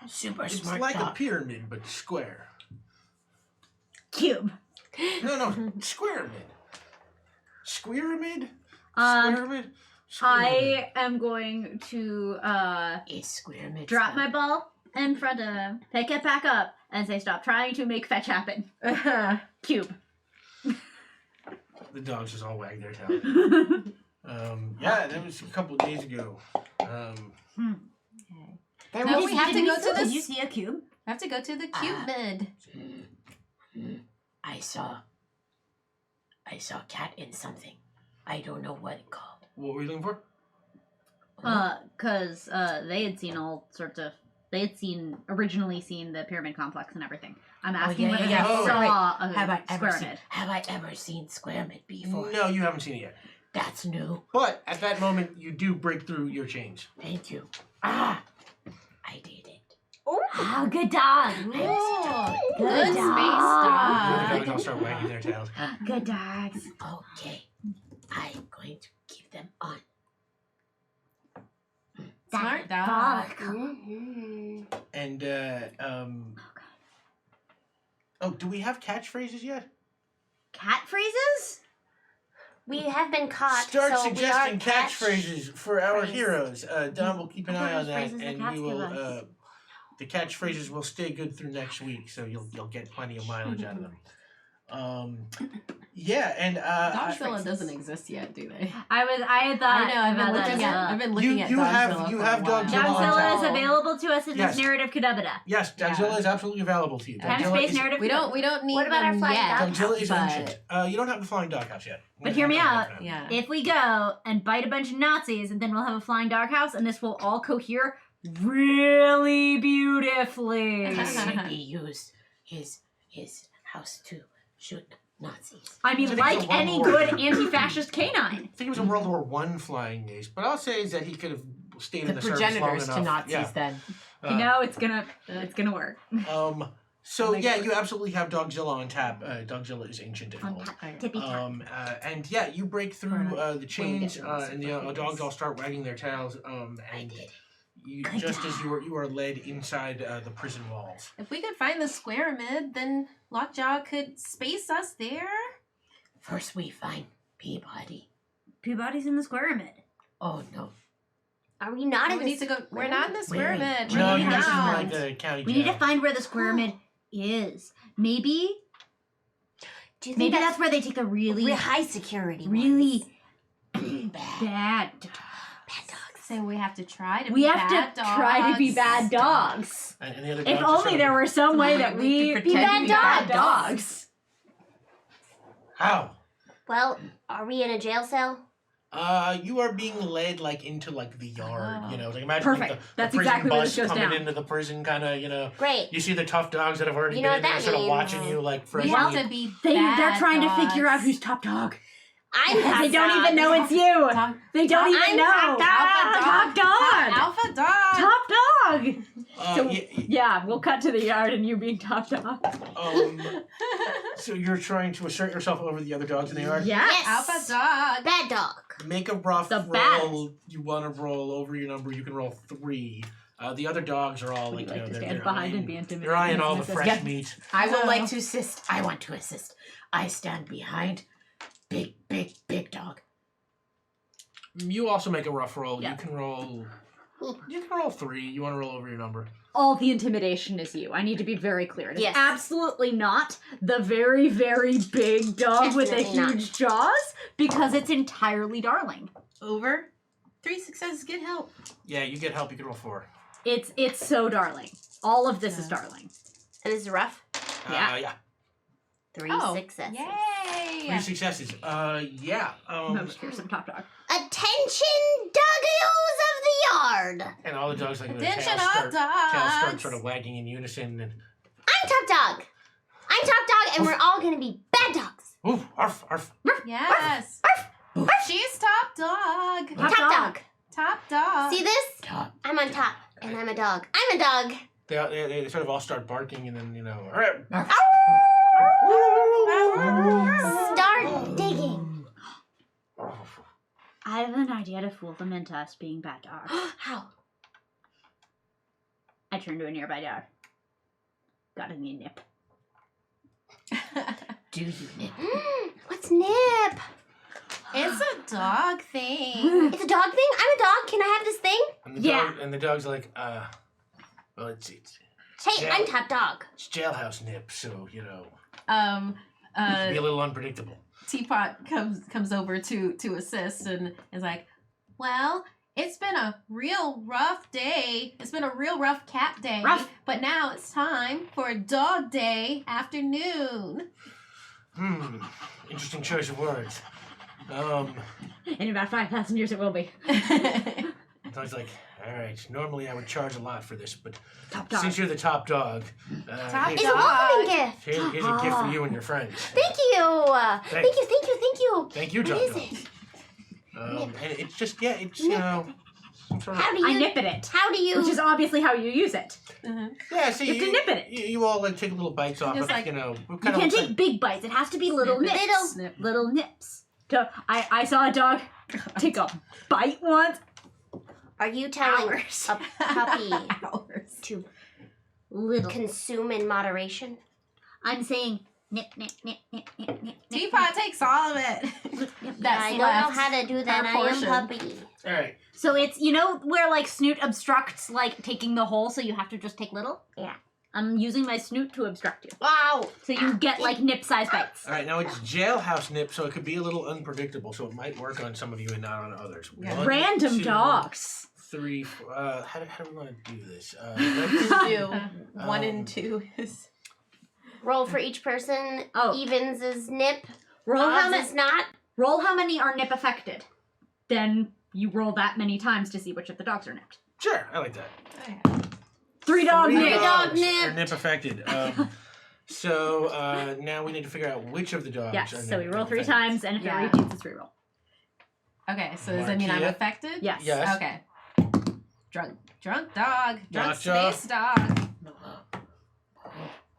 Super It's smart like a dog. pyramid but square. Cube. No, square mid. Square mid. Um, Square mid. I am going to It's square mid. drop my ball in front of him, pick it back up, and say, "Stop trying to make fetch happen." Cube. The dogs just all wag their tail. Yeah, that was a couple of days ago. There No, was we have to go to Did the. you see a cube? I have to go to the cube mid. I saw cat in something. I don't know what it called. What were you looking for? Cause they had seen all sorts of. They had originally seen the pyramid complex and everything. I'm asking whether they Oh, saw a Have I ever square mid. seen square mid before? No, you haven't seen it yet. That's new. But at that moment, you do break through your chains. Thank you. I did it. Oh, good dog. Oh, Good good space dog. The dog. dogs all start wagging their tails. Good dogs. Okay. I'm going to keep them on. Smart dog. Mhm. And do we have catchphrases yet? Cat phrases? We have been caught. Start so suggesting we are catchphrases for our phrase. heroes. Don will keep an eye on that, Catchphrases the and cats we will. give us. The catchphrases will stay good through next week, so you'll get plenty of mileage out of them. Yeah, and Dogzilla doesn't exist yet, do they? I had thought I know. I've been about looking that. at. I've been looking at You Dogzilla. have for a Dogzilla while. on Dogzilla is tap. available to us in Yes. this narrative Kadabada. Yes, Dogzilla is absolutely available to you. Time Dogzilla space is, narrative. We don't need What about our them flying yet. dog? Dogzilla is but- ancient. You don't have the flying doghouse yet. But hear me out. Yeah. If we go and bite a bunch of Nazis, and then we'll have a flying doghouse, and this will all cohere really beautifully. He used his house to shoot Nazis. I mean, So they like go any one more. good anti-fascist canine. I think it was a World War I flying ace, but I'll say is that he could have stayed The in the service long progenitors enough. to Nazis Yeah. then. You know, it's gonna work. So yeah, you absolutely have Dogzilla on tap. Dogzilla is ancient and On old. tap, tippy tap. And yeah, you break through the chains, get those and the dogs all start wagging their tails. And you, just as you are led inside the prison walls. If we could find the squareamid, then Lockjaw could space us there. First we find Peabody. Peabody's in the squareamid. Oh no. Are we not in We the need to go. We're not in the Where? squareamid. No, We're you're just in around. like the county We need jail. to find where the squareamid is. Maybe Do you think maybe that's where they take the really high security really ones? bad dogs. Bad dogs. So we have to try to We be have bad to try to be dogs. bad dogs. And the other If dogs are only sort of- there were some way that We we could be pretend bad to be bad dogs. How? Well, are we in a jail cell? You are being led like into like the yard, you know. Like imagine Perfect. like, the That's prison exactly where bus this goes coming down. into the prison, kind of, you know. Great. You see the tough dogs that have already You know been in what there, that sort of means. watching you like fresh We have meat. to be They're bad trying dogs. to figure out who's top dog. I'm They top don't dog. even know it's you. Top- They don't even I'm know. top dog. Top dog. Alpha dog. Top dog. So yeah, yeah, we'll cut to the yard and you being top dog. so you're trying to assert yourself over the other dogs in the yard? Yes. Alpha dog. Bad dog. Make a rough The roll. You want to roll over your number, you can roll 3. The other dogs are all Would like, you you like know, to they're, stand they're behind eyeing, and be intimidated? they're eyeing all the This is- fresh Yep. meat. I would like to assist. I want to assist. I stand behind big dog. You also make a rough roll. Yeah. You can roll 3. You want to roll over your number. All the intimidation is you. I need to be very clear. It is Yes. absolutely not the very, very big dog with the Definitely not. huge jaws, because it's entirely Darling. Over. 3 successes. Get help. Yeah, you get help. You can roll 4. It's so Darling. All of this is Darling. And this is rough. Yeah. 3 Oh, successes. Yay! 3 successes. Yeah. I'm just curious, I'm top dog. Attention, doggies of the yard. And all the dogs like their Attention, tails hot start dogs. sort of wagging in unison. And I'm top dog. I'm top dog, and we're all gonna be bad dogs. ooh, arf, arf. Yes. She's top dog. Top dog. Top dog. See this? Top. I'm on top, and I'm a dog. I'm a dog. They sort of all start barking, and then, you know, all right. Start digging. I have an idea to fool them into us being bad dogs. How? I turn to a nearby dog. Got a knee nip. Do you nip? What's nip? It's a dog thing. It's a dog thing? I'm a dog. Can I have this thing? And the Yeah. dog, and the dog's like, well, it's Hey, Yeah. I'm top dog. jailhouse nip, so, you know, be a little unpredictable. Teapot comes over to assist and is like, well, it's been a real rough day. It's been a real rough cat day. Rough. But now it's time for a dog day afternoon. Interesting choice of words. In about 5,000 years it will be. The dog's like, all right, normally I would charge a lot for this, but Top dog. since you're the top dog, Top here's, It's a welcoming gift. here's a gift for you and your friends. Thank you. Thank you, thank you, thank you. Thank you, What John. is it? And it's just, yeah, it's, you know, some sort of, How do I you... nip at it. How do you... Which is obviously how you use it. yeah, see, You have to nip at it. You all like take little bites off Just it, like- you know. You can't take big bites. It has to be little Snip it. nips. Snip. Little nips. So I saw a dog take a bite once. Are you telling Hours. a puppy Hours. to Little. consume in moderation? I'm saying nip, nip, nip, nip, nip, nip, nip. Teapot takes all of it. That's I don't left. know how to do that. Her I am portion. puppy. All right. So it's, you know, where like Snoot obstructs like taking the whole, so you have to just take little? Yeah. I'm using my snoot to obstruct you. Wow. So you get like nip-sized bites. All right, now it's jailhouse nip, so it could be a little unpredictable. So it might work on some of you and not on others. Yeah. 1, Random 2, dogs. 3, 4, how do we want to do this? Do 1 and 2 is. Roll for each person. Oh. Evens is nip. Roll how Odds many. is not. Roll how many are nip affected. Then you roll that many times to see which of the dogs are nipped. Sure, I like that. 3 dog Three nip. dog dogs nip. are nip affected. So now we need to figure out which of the dogs Yes. are So we nip roll 3 affected. times, and if Yeah. it reaches, it's reroll. Okay, so does that mean I'm Markia? affected? Yes. Yes. Okay. Drunk dog. Drunk Gotcha. space dog.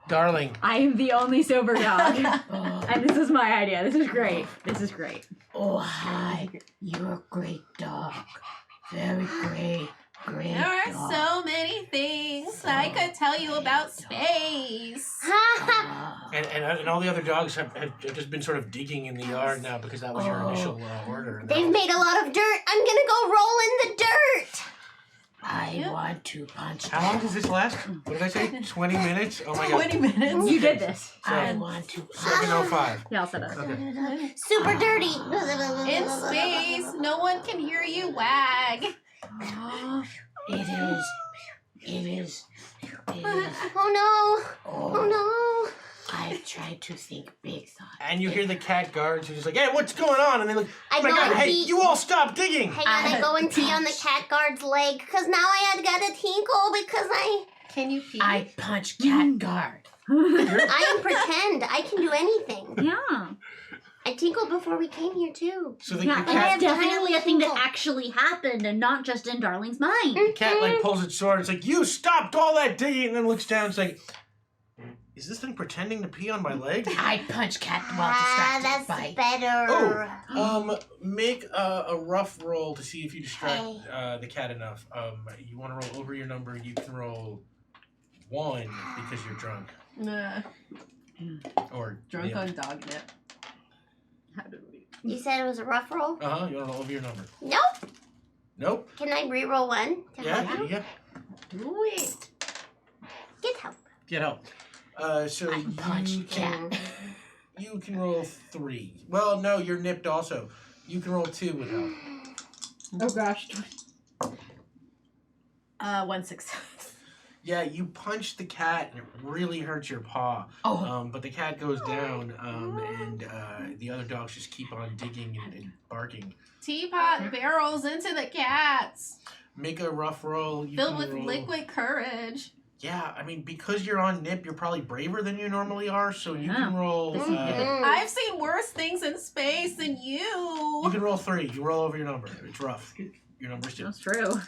Darling. I am the only sober dog, Oh, and this is my idea. This is great. This is great. oh, hi. You're a great dog. Very great. Great There are dog. so many things I could tell you about space. Ah. And all the other dogs have just been sort of digging in the yard now because that was your initial order. And They've now- made a lot of dirt. I'm gonna go roll in the dirt. I want to punch. How long does this last? What did I say? 20 minutes? Oh my god. 20 minutes. You did this. I want to. 7:05. Yeah, I'll set up. Okay. Super dirty. In space, no one can hear you wag. It is. It is. Oh no. Oh no. I tried to think big thoughts. And you hear the cat guards who's just like, hey, what's going on? And they look, I oh my go god, and hey, pee. you all stop digging! Hang on, I go and pee on the cat guard's leg because now I had got a tinkle because Can you pee? I punch cat guard. I am pretend. I can do anything. Yeah. I tinkled before we came here too. So the, Yeah, the and cat, that's definitely a thing that tinkle. actually happened and not just in Darling's mind. the cat like pulls its sword. It's like, you stopped all that digging, and then looks down. It's like, is this thing pretending to pee on my leg? I punch cat while Ah, distracted that's by. better. Make a rough roll to see if you distract Hey. the cat enough. You want to roll over your number. You can roll 1 because you're drunk, Nah, or drunk on dog nip. You said it was a rough roll? You want to roll over your number? Nope. Nope. Can I re-roll 1 to help Yeah. you? Yeah. Do it. Get help. Get help. So I punch you cat. can you can roll 3. Well, no, you're nipped also. You can roll 2 with help. Oh gosh. 1 success. Yeah, you punch the cat and it really hurts your paw. Oh, But the cat goes down, and the other dogs just keep on digging and barking. Teapot barrels into the cats, Make a rough roll. You filled can with roll- liquid courage. Yeah, I mean, because you're on nip, you're probably braver than you normally are, so you Yeah. can roll. This is Mm. I've seen worse things in space than you. You can roll 3. You roll over your number. It's rough. Your number's 2. That's true.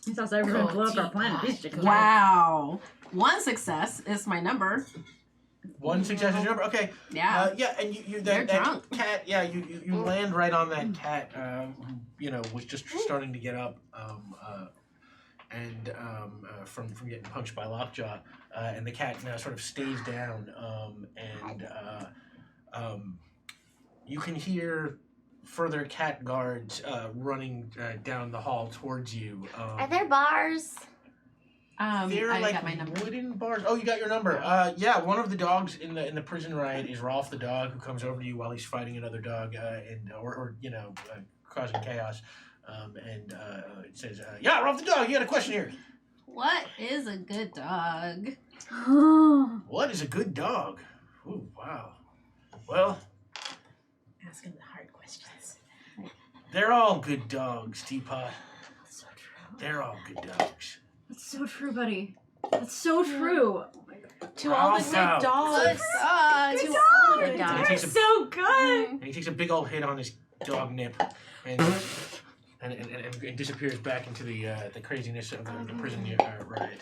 He thought I was going to blow up our planet. These chickens. Wow. 1 success is my number. 1 success is your number. Okay. Yeah. Yeah, and you They're that drunk. cat. Yeah, you land right on that cat. Who was just starting to get up. From getting punched by Lockjaw, and the cat now sort of stays down. You can hear further cat guards running down the hall towards you. Are there bars? They're I like got my number. wooden bars. Oh, you got your number. Yeah, one of the dogs in the prison riot is Rolf the dog, who comes over to you while he's fighting another dog, causing chaos. It says, "Yeah, Rolf the dog, you got a question here. What is a good dog? What is a good dog? Ooh, wow. Well, asking the hard questions. they're all good dogs, Teapot. That's so true. They're all good dogs. That's so true, buddy. That's so true. To all the Ralph good out. dogs. Good To all the dog. good Yeah. dogs. Takes They're a- so good. And he takes a big old hit on his dog nip, and disappears back into the craziness of the prison riot.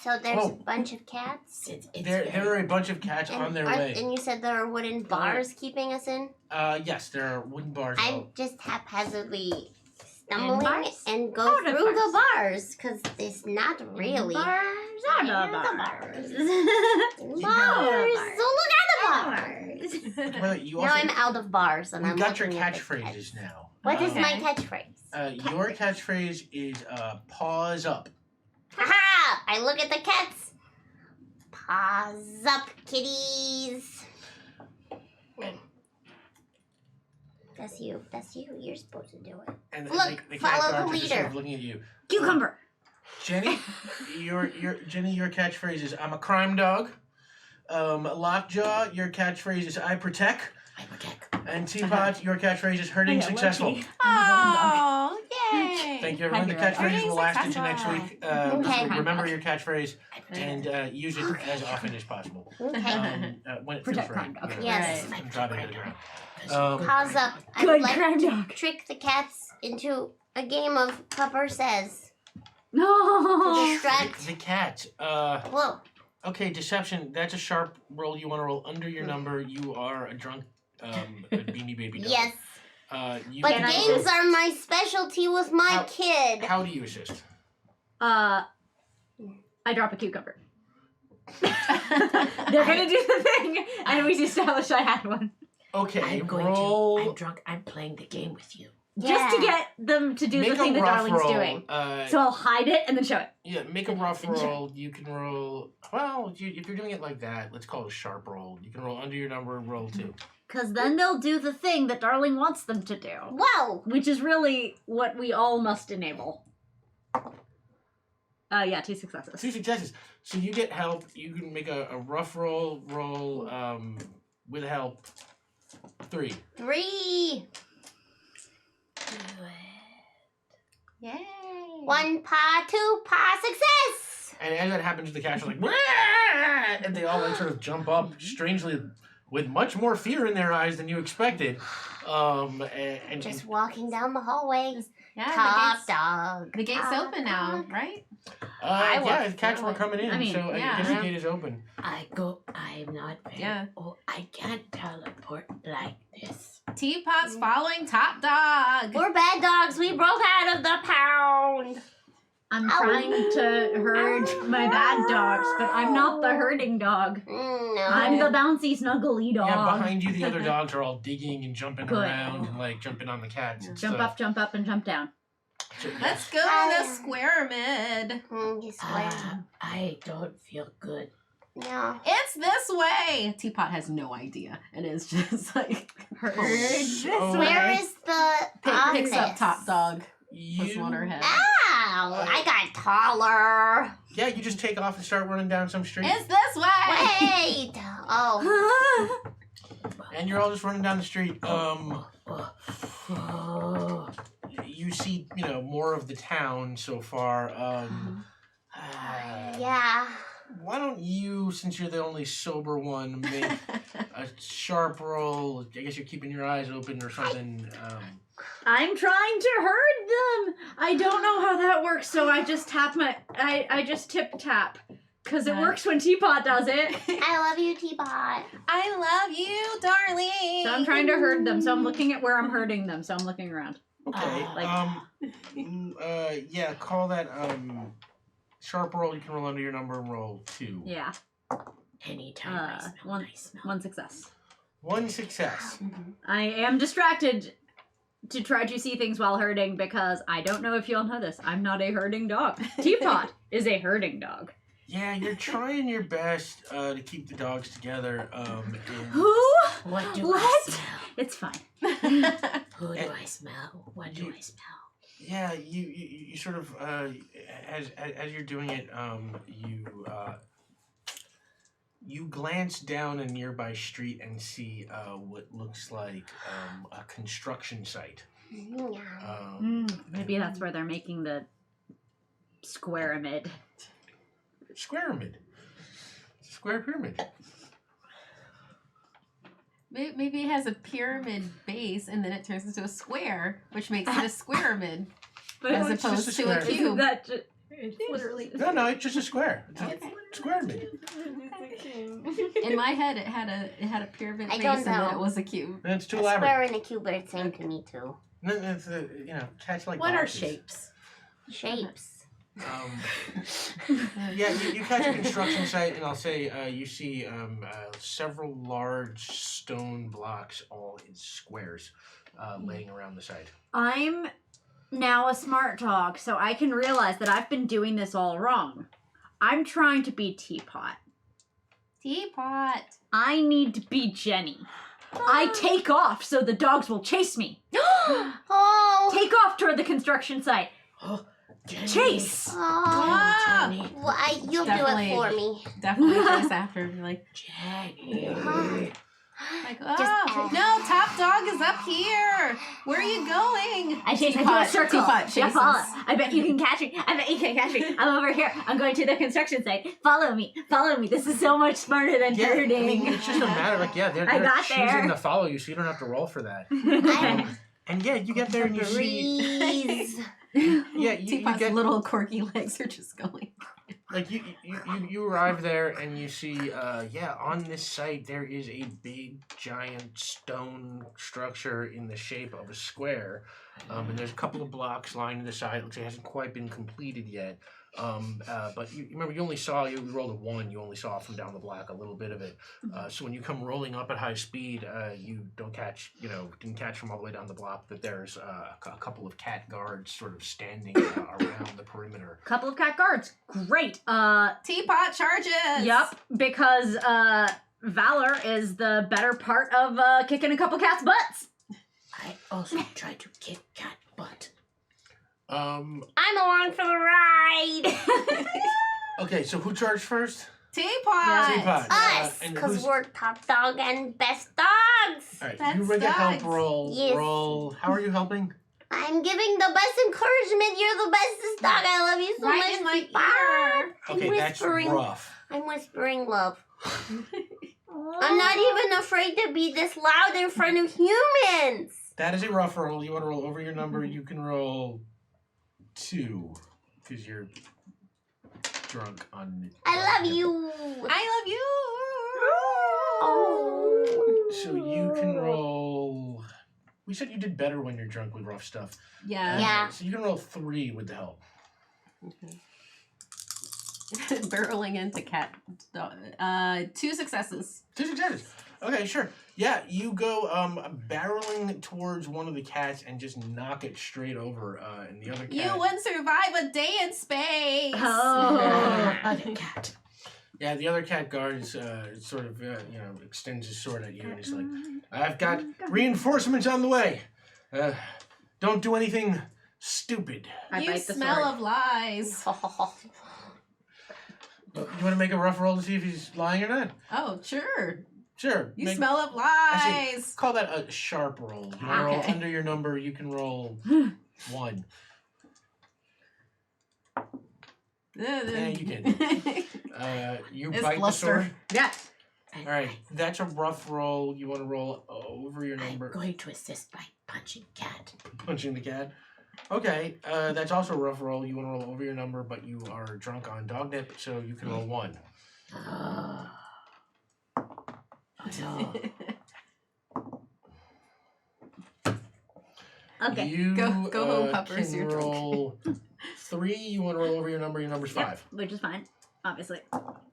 So there's Oh. a bunch of cats? There are a bunch of cats on their way. And you said there are wooden bars keeping us in? Yes, there are wooden bars. I'm just haphazardly stumbling bars? and go Out of through the bars. bars because it's not really Bars out are of the the bars. bars. So look at the bars. Well, you Now also I'm out of bars and you I'm got your looking at the catchphrases cats. now. What is my Okay. catchphrase? Your catchphrase is paws up. Haha! I look at the cats. Paws up, kitties. That's you. That's you. You're supposed to do it. And Look, the follow cat the guards are just sort leader. of looking at you. Cucumber. Jenny, your catchphrase is "I'm a crime dog." Lockjaw, your catchphrase is "I protect." I protect. And Teapot, your catchphrase is "herding successful." Oh, yay! Thank you, everyone. The catchphrases will last into next week. Okay. So remember your catchphrase and use it as often as possible. Okay. When it Protect feels right. crime dog. Yes. And drop it to the ground. Paws up. I Good would like crime to dog. trick the cats into a game of Pupper Says. No. Distract. The cat. Whoa. Okay, deception. That's a sharp roll. You want to roll under your number. You are a drunk Beanie Baby dog. Yes. You But can games roll- are my specialty with my kid. How do you assist? I drop a cucumber. They're gonna do the thing, and we established I had one. Okay, I'm going roll. to. I'm drunk. I'm playing the game with you. Just to get them to do Make the thing a that rough Darling's roll. doing. So I'll hide it and then show it. Yeah, make a rough roll. You can roll. Well, if you're doing it like that, let's call it a sharp roll. You can roll under your number and roll 2. Because then they'll do the thing that Darling wants them to do. Whoa. Which is really what we all must enable. Yeah, 2 successes. 2 successes. So you get help. You can make a rough roll. With help. 3. 3. Yay! 1 paw, 2 paw, success. And as that happens, the cats are like, "Wah!" And they all like sort of jump up, strangely, with much more fear in their eyes than you expected. And Just walking down the hallway. Yeah, Top dog. the gate's top open now, dog. right? yeah, the cats were coming in, I mean, so yeah. I guess the gate is open. I'm not very. Yeah. Oh, I can't teleport like this. Teapot's following Top Dog. We're bad dogs. We broke out of the pound. I'm Ow. trying to herd my bad dogs, but I'm not the herding dog. No. I'm the bouncy, snuggly dog. Yeah, behind you, the other dogs are all digging and jumping Good. around and like jumping on the cats. And Jump stuff. up, and jump down. So, yeah. Let's go to the square mid. You swear. I don't feel good. No. It's this way. Teapot has no idea and is just like Herd Oh, this so- way. Where is the picks up office? Top Dog. Puts You, one on her head. Ow! I got taller. yeah, you just take off and start running down some street. It's this way. Wait. Oh. And you're all just running down the street. Oh. You see, more of the town so far. Yeah. Why don't you, since you're the only sober one, make a sharp roll? I guess you're keeping your eyes open or something. I'm trying to herd them. I don't know how that works, so I just tap I just tip tap. Because it works when Teapot does it. I love you, Teapot. I love you, darling. So I'm trying to herd them. So I'm looking at where I'm herding them. So I'm looking around. Okay. Yeah, call that sharp roll. You can roll under your number and roll 2. Yeah. Anytime I smell, one- I smell. 1 success. 1 success. I am distracted to try to see things while herding because I don't know if y'all know this. I'm not a herding dog. Teapot is a herding dog. Yeah, you're trying your best to keep the dogs together. Who? What do I What? smell? It's fine. Who do I smell? What do I smell? Yeah, you sort of as you're doing it, you glance down a nearby street and see what looks like a construction site. Maybe that's where they're making the square-amid. Square-amid. It's a square pyramid. Maybe it has a pyramid base and then it turns into a square, which makes it a square-mid as it's opposed just a to a square. cube. That literally. No, it's just a square. It's a square-amid. In my head, it had a pyramid I base don't and then know. it was a cube. And it's too A elaborate. square and a cube are the same to me, too. And then it's cats like What are boxes. shapes? Shapes. Yeah, you catch a construction site, and I'll say you see several large stone blocks, all in squares, laying around the site. I'm now a smart dog, so I can realize that I've been doing this all wrong. I'm trying to be Teapot. Teapot. I need to be Jenny. I take off so the dogs will chase me. Oh. Take off toward the construction site. Oh, Jenny. Chase! Oh. Jenny. Well, you'll Definitely. do it for me. Definitely chase after. Be like, Jenny. like, Just oh no, Top Dog is up here. Where are you going? I chase into a Teapot. circle. Teapot Yeah, chases. follow. I bet you can catch me. I bet you can catch me. I'm over here. I'm going to the construction site. Follow me. Follow me. This is so much smarter than Yeah, I herding. mean, it's just a matter of, they're I got choosing there. to follow you, so you don't have to roll for that. I'm And yeah, you get there and you see, breeze. yeah, you Teapot's get, little quirky legs are just going. like you arrive there and you see, on this site there is a big giant stone structure in the shape of a square, and there's a couple of blocks lining the side. It looks like it hasn't quite been completed yet. But you remember, you rolled a 1. You only saw from down the block a little bit of it. So when you come rolling up at high speed, you didn't catch from all the way down the block that there's a couple of cat guards sort of standing around the perimeter. Couple of cat guards. Great. Teapot charges. Yep, because Valor is the better part of kicking a couple cats' butts. I also try to kick cat butt. I'm along for the ride. Okay, so who charged first? Teapot. Teapot. Us, And because who's- we're top dog and best dogs. All right, That's you make a help dogs. roll. Yes. Roll. How are you helping? I'm giving the best encouragement. You're the bestest dog. I love you so Right much. in my Bob. ear. I'm Okay, that's whispering. rough. I'm whispering love. I'm not even afraid to be this loud in front of humans. That is a rough roll. You want to roll over your number? You can roll 2 because you're drunk on. I love you. I love you. Oh. So you can roll. We said you did better when you're drunk with rough stuff. Yeah. Yeah. So you can roll 3 with the help. Barreling into cat. 2 successes. 2 successes. Okay, sure. Yeah, you go barreling towards one of the cats and just knock it straight over, and the other cat. You would survive a day in space. Oh. Other cat. Yeah, the other cat guard is sort of extends his sword at you and he's like, "I've got reinforcements on the way. Don't do anything stupid." I You bite the smell sword. of lies. You want to make a rough roll to see if he's lying or not? Oh, sure. Sure. You smell of lies. Call that a sharp roll. You want to roll Okay. under your number, you can roll 1. Yeah, you did. You It's bite bluster. the sword. Yeah. All right, that's a rough roll. You want to roll over your number, I'm going to assist by punching cat. punching the cat. Okay, that's also a rough roll. You want to roll over your number, but you are drunk on dog nip, so you can roll 1. No. Okay. You Go home, puppers, can you're drunk. roll 3. You want to roll over your number. Your number's 5. Which is fine. Obviously.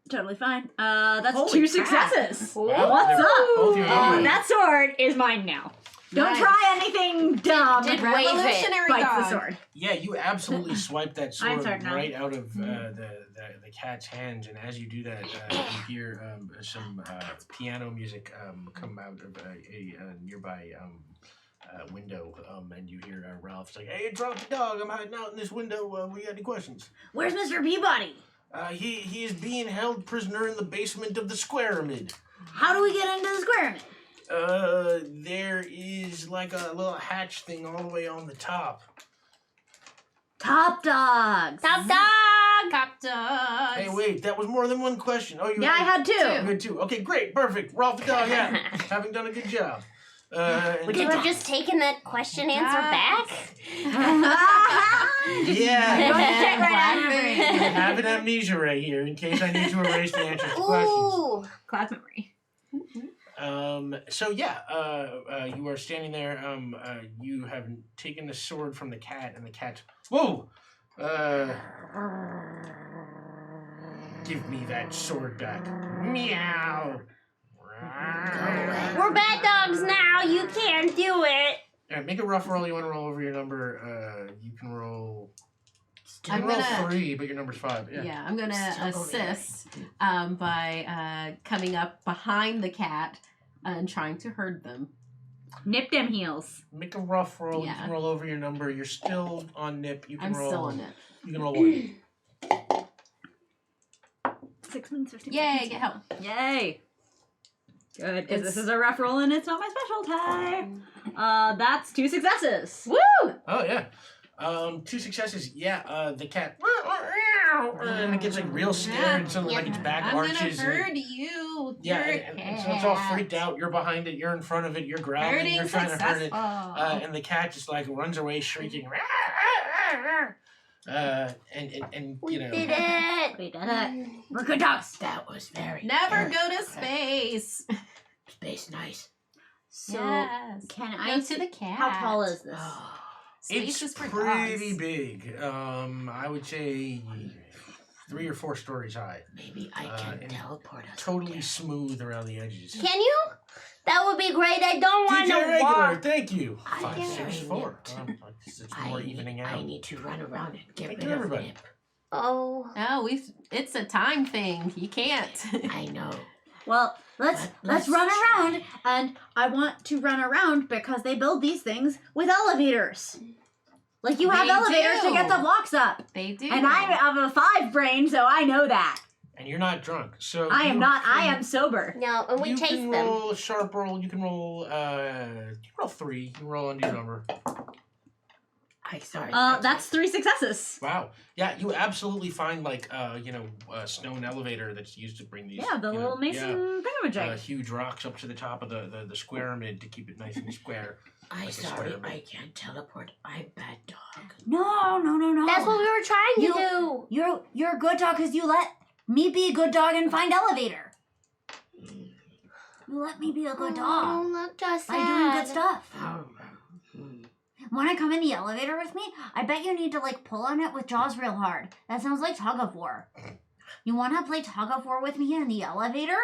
Totally fine. That's Holy 2 crap. successes. Wow, What's they're up? both your numbers. That sword is mine now. Don't Nice. try anything dumb. Did wave it. Revolutionary Bites dog. the sword. Yeah, you absolutely swipe that I'm sword sorry, no. right out of the cat's hands, and as you do that, you hear some piano music come out of a nearby window, and you hear Ralph's like, "Hey, drop the dog! I'm hiding out in this window. We got any questions?" Where's Mr. Peabody? He is being held prisoner in the basement of the Square-Amid. How do we get into the square? There is like a little hatch thing all the way on the top. Top dogs. Top dog. Top dogs. Hey, wait, that was more than one question. Oh, Yeah, I had 2. You had 2. Okay, great, perfect. Ralph the dog, yeah, having done a good job. Would you have just taken that question answer back? Yeah. Go to check right Blackberry. I have an amnesia right here in case I need to erase the answers to questions. Ooh. Class memory. So yeah, you are standing there. You have taken the sword from the cat, and the cat. Whoa! Give me that sword back. Meow. We're bad dogs now. You can't do it. All right, make a rough roll. You want to roll over your number? You can roll still I'm You roll gonna- 3, but your number's 5. Yeah, Yeah. I'm gonna Still very assist by coming up behind the cat and trying to herd them. Nip them heels. Make a rough roll. You Yeah. can roll over your number. You're still on nip. You can I'm roll. still on it. You can roll 1. 6 minutes, 15 Yay, seconds. get help. Yay. Good, because It's- this is a rough roll and it's not my specialty. That's 2 successes. Woo! Oh yeah. 2 successes. Yeah. The cat. And it gets like real scared and suddenly like its back I'm arches. gonna and herd you. yeah, You're and so it's all freaked out. You're behind it. You're in front of it. You're grabbing. Herding You're trying to herd it. successful. And the cat just like runs away shrieking. And We you know. did it. We did it. We're good dogs. That was very Never go to space. space nice. So, yes. can Go I to the cat. How tall is this? Oh, Space It's is for pretty dogs. big. I would say 3 or 4 stories high. maybe I can and teleport us. Totally smooth around the edges. Can you? That would be great. I don't want DJ to regular, walk. thank you. I 5, am 6, very 4. nipped. It's more evening out. I need to run around and get Thank rid you, of everybody. Nip. Oh. No, it's a time thing. You can't. I know. Well, let's Let's run try. around, and I want to run around because they build these things with elevators. Like you have They elevators to get do. the blocks up, They do. and I have a 5 brain, so I know that. And you're not drunk, so I am you not. I can- am sober. No, and we you chase can them. roll a sharp roll. You can roll. You can roll 3. You can roll under your number. Sorry. That's 3 successes. Wow. Yeah, you absolutely find like a stone elevator that's used to bring these. Yeah, the you know, little mason thingamajig. huge rocks up to the top of the square mid to keep it nice and square. I'm like a sorry. square. I can't teleport. I'm bad dog. No. That's what we were trying to You- do. You're a good dog because you let me be a good dog and find elevator. You let me be a good Oh, dog look, just by doing good sad. stuff. Hmm. Want to come in the elevator with me? I bet you need to like pull on it with jaws real hard. That sounds like tug of war. You want to play tug of war with me in the elevator?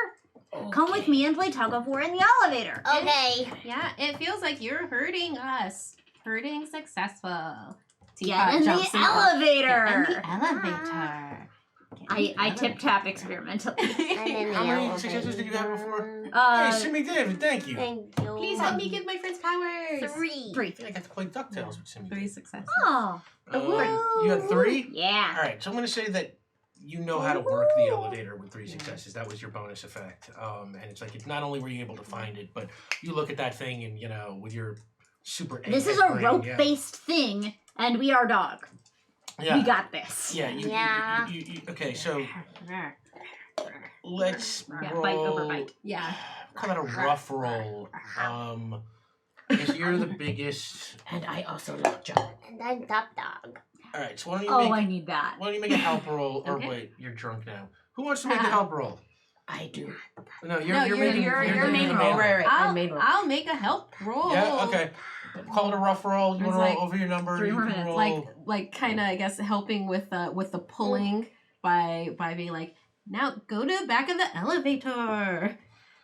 Come with me and play tug of war in the elevator. Okay. Yeah, it feels like you're hurting us. Hurting successful. Get Teapot in the jumps in elevator. Get in the elevator. I tip tap experimentally. I'm in the How many elevator. successes did you have before? Uh, Hey, Simmy David, thank you. Thank you. Please help me give my friends powers. 3. 3. I think I got to play DuckTales with Simmy. 3 successes. Oh, You had 3? yeah. All right, so I'm going to say that you know how to work the elevator with 3 successes. That was your bonus effect. And it's like, it's not only were you able to find it, but you look at that thing and, with your super This is egghead a brain, rope-based thing, and we are dog. Yeah. We got this. Yeah. Yeah. Okay, so let's Yeah, roll. bite over bite. Yeah. Call that a rough roll. Because you're the biggest. And I also love John. And I'm top dog. All right, so why don't you Oh, make I need that. why don't you make a help roll? Or Okay. wait, you're drunk now. Who wants to make a help roll? I do. No, you're No, you're you're- making you're doing main the roll. roll. I'll make a help roll. Yeah. Okay. Call it a rough roll. You It's want to roll like over your number? 3 You more can minutes. roll- Like kind of I guess helping with the pulling by being like, now go to the back of the elevator.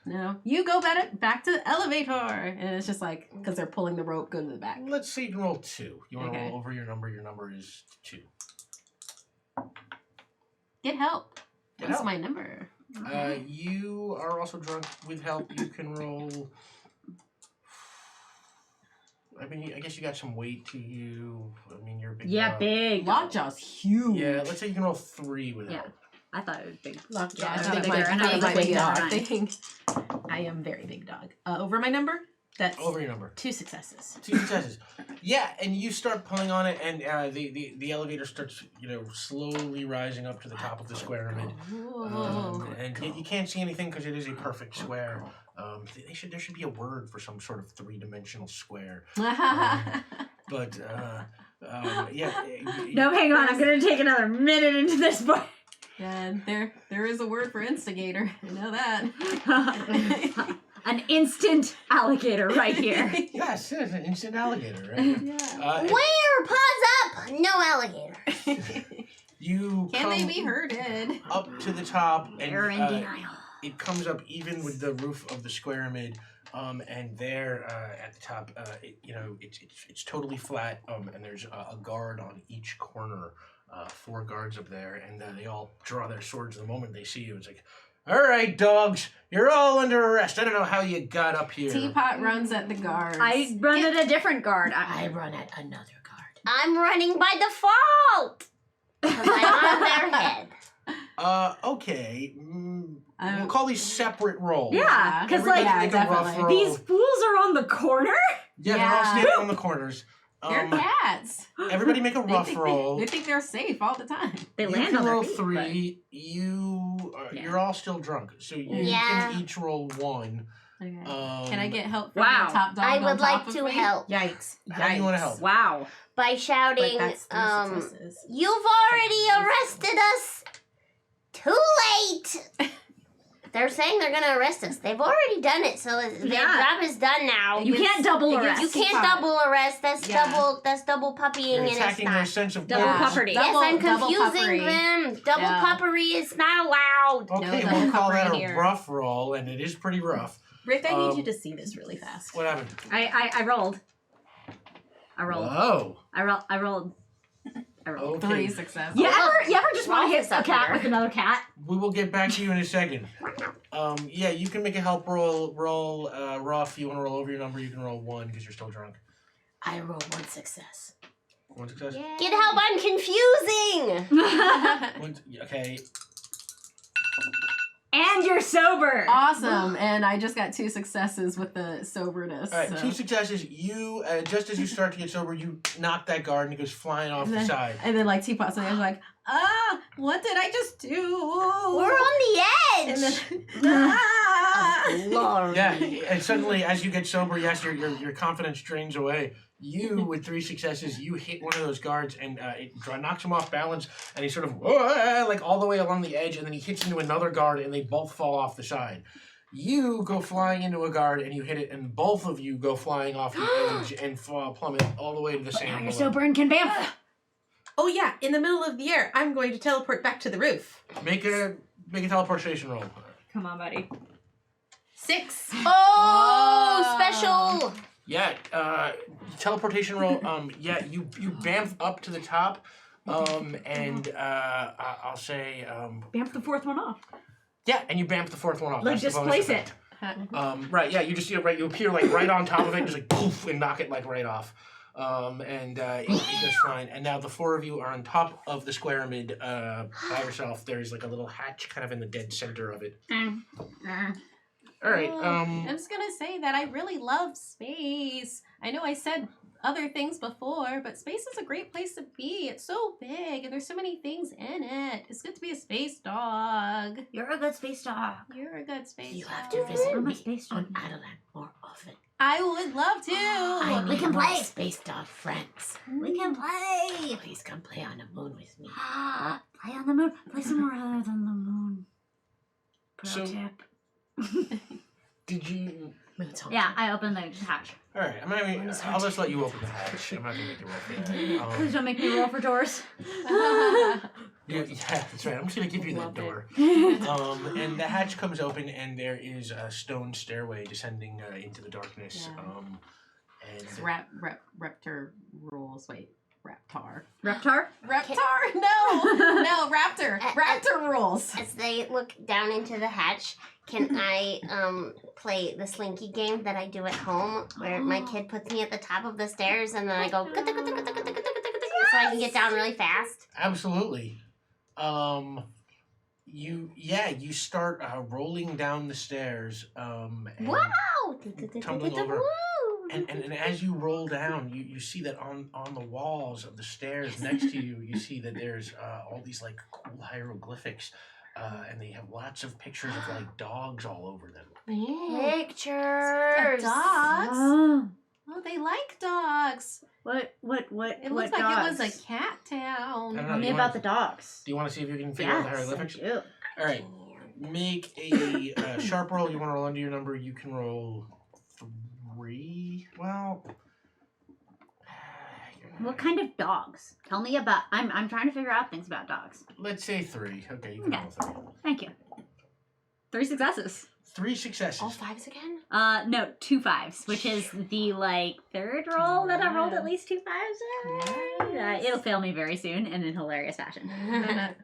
No, you go back to the elevator, and it's just like because they're pulling the rope, go to the back. Let's say you can roll 2. You want to Okay. roll over your number? Your number is 2. Get help. Get What's help. my number? You are also drunk with help. You can roll. I mean, I guess you got some weight to you. I mean, you're a big. Yeah, dog. big. Lockjaw's huge. Yeah, let's say you can roll 3 with Yeah. help. I thought it was big. Yeah, I I thought think it might bigger, and I be was my like, big yeah, dog fine. thing. I am very big dog. Over my number? That's Over your number. 2 successes. 2 successes. Yeah, and you start pulling on it, and the elevator starts, slowly rising up to the top of the square mid. And you can't see anything because it is a perfect square. There should be a word for some sort of 3-dimensional square. But yeah. No, hang on. I'm gonna take another minute into this book. And there is a word for instigator. I know that. An instant alligator right here. Yes, it's an instant alligator, right? Yeah. Where? Paws up! No alligator. You Can come they be herded? up to the top, and They're in denial. it comes up even with the roof of the square mid. And there at the top, it's totally flat. And there's a guard on each corner 4 guards up there, and they all draw their swords the moment they see you. It's like, all right, dogs, you're all under arrest. I don't know how you got up here. Teapot runs at the guards. I run at a different guard. I run at another guard. I'm running by default. Because I'm on their head. Okay. We'll call these separate rolls. Yeah, because Everybody like make a rough definitely. roll. these fools are on the corner. Yeah, they're all standing on the corners. They're cats. Everybody make a rough roll. They think they're safe all the time. They You land can on their roll feet, 3. You're all still drunk, so you Yeah. can each roll 1. Okay. Can I get help from Wow. the top dog I on would top like of to me? help Yikes. How do you want to help? but wow. by shouting, But that's 3 successes. you've already arrested us. Too late. They're saying they're gonna arrest us. They've already done it, so their Yeah. job is done now. You can't double arrest. You can't double arrest. That's Yeah. double puppying, You're and it's attacking their not. sense of Double place. puppery. Yes, I'm Double confusing puppery. them. Double Yeah. puppery is not allowed. Okay, No, we'll double call that puppery a here. rough roll, and it is pretty rough. Rick, I need Um, you to see this really fast. What happened? I rolled. Whoa. I rolled. Okay. 3 successes. You ever just want to hit a Ralph is cat up with another cat? We will get back to you in a second. Yeah, you can make a help roll. Roll rough. You want to roll over your number, you can roll 1 because you're still drunk. I roll 1 success. 1 success? Get help, I'm confusing. Okay. And you're sober. Awesome. And I just got 2 successes with the soberness. All right, so. 2 successes. You, just as you start to get sober, you knock that guard and it goes flying off the side. And then like Teapot, so I was like, what did I just do? We're on the And edge. then, Glory. Yeah, and suddenly as you get sober, yes, your confidence drains away. You, with 3 successes, you hit one of those guards and it knocks him off balance, and he sort of like all the way along the edge, and then he hits into another guard, and they both fall off the side. You go flying into a guard, and you hit it, and both of you go flying off the edge and plummet all the way to the sand. Now you're below. sober and can bamf. Oh yeah, in the middle of the air, I'm going to teleport back to the roof. Make a teleportation roll. Come on, buddy. 6. Oh, special. Yeah, teleportation roll. Yeah, you bamf up to the top, and I'll say, Bamf the fourth one off. yeah, and you bamf the 4th one off. Like, That's the just bonus place effect. it. Right, yeah, you just you appear like right on top of it, just like poof, and knock it like right off. And it goes fine. And now the 4 of you are on top of the square amid by yourself. There's like a little hatch kind of in the dead center of it. All right. I'm just gonna say that I really love space. I know I said other things before, but space is a great place to be. It's so big and there's so many things in it. It's good to be a space dog. You're a good space dog. You're a good space You dog. have to visit I'm a me space on dog. Adelan more often. I would love to. I We need can more play. space dog friends. We can play. Please come play on the moon with me. Play on the moon. Play somewhere other than the moon. Pro So- tip. Did you? Moon's home. Yeah, I opened the hatch. All right. I'll just let you open the hatch. I'm not gonna make you roll for that. Please don't make me roll for doors. Yeah, that's right. I'm just gonna give you that door. And the hatch comes open, and there is a stone stairway descending into the darkness. Yeah. And It's Raptor rules. Wait, Raptar. Reptar? Raptar? No, Raptor. Raptor rules. As they look down into the hatch, can I play the slinky game that I do at home, where my kid puts me at the top of the stairs and then I go so I can get down really fast? absolutely. You start rolling down the stairs. And Wow! tumbling over. And as you roll down, you see that on the walls of the stairs next to you, you see that there's all these like cool hieroglyphics, and they have lots of pictures of like dogs all over them. Pictures. Dogs? Oh. Oh, they like dogs. What It what looks like dogs? it was a cat town. I don't know, Tell me you about wanna- the dogs. Do you want to see if you can figure out the Yes, I hieroglyphics? do. All right, make a sharp roll. You want to roll under your number? You can roll 3. Well, What kind of dogs? Tell me about. I'm trying to figure out things about dogs. let's say 3. Okay, you can Okay. roll 3. Thank you. 3 successes. 3 successes. All 5s again? No, 2 5s, which is the third roll that I've rolled at least 2 5s. It'll fail me very soon and in hilarious fashion.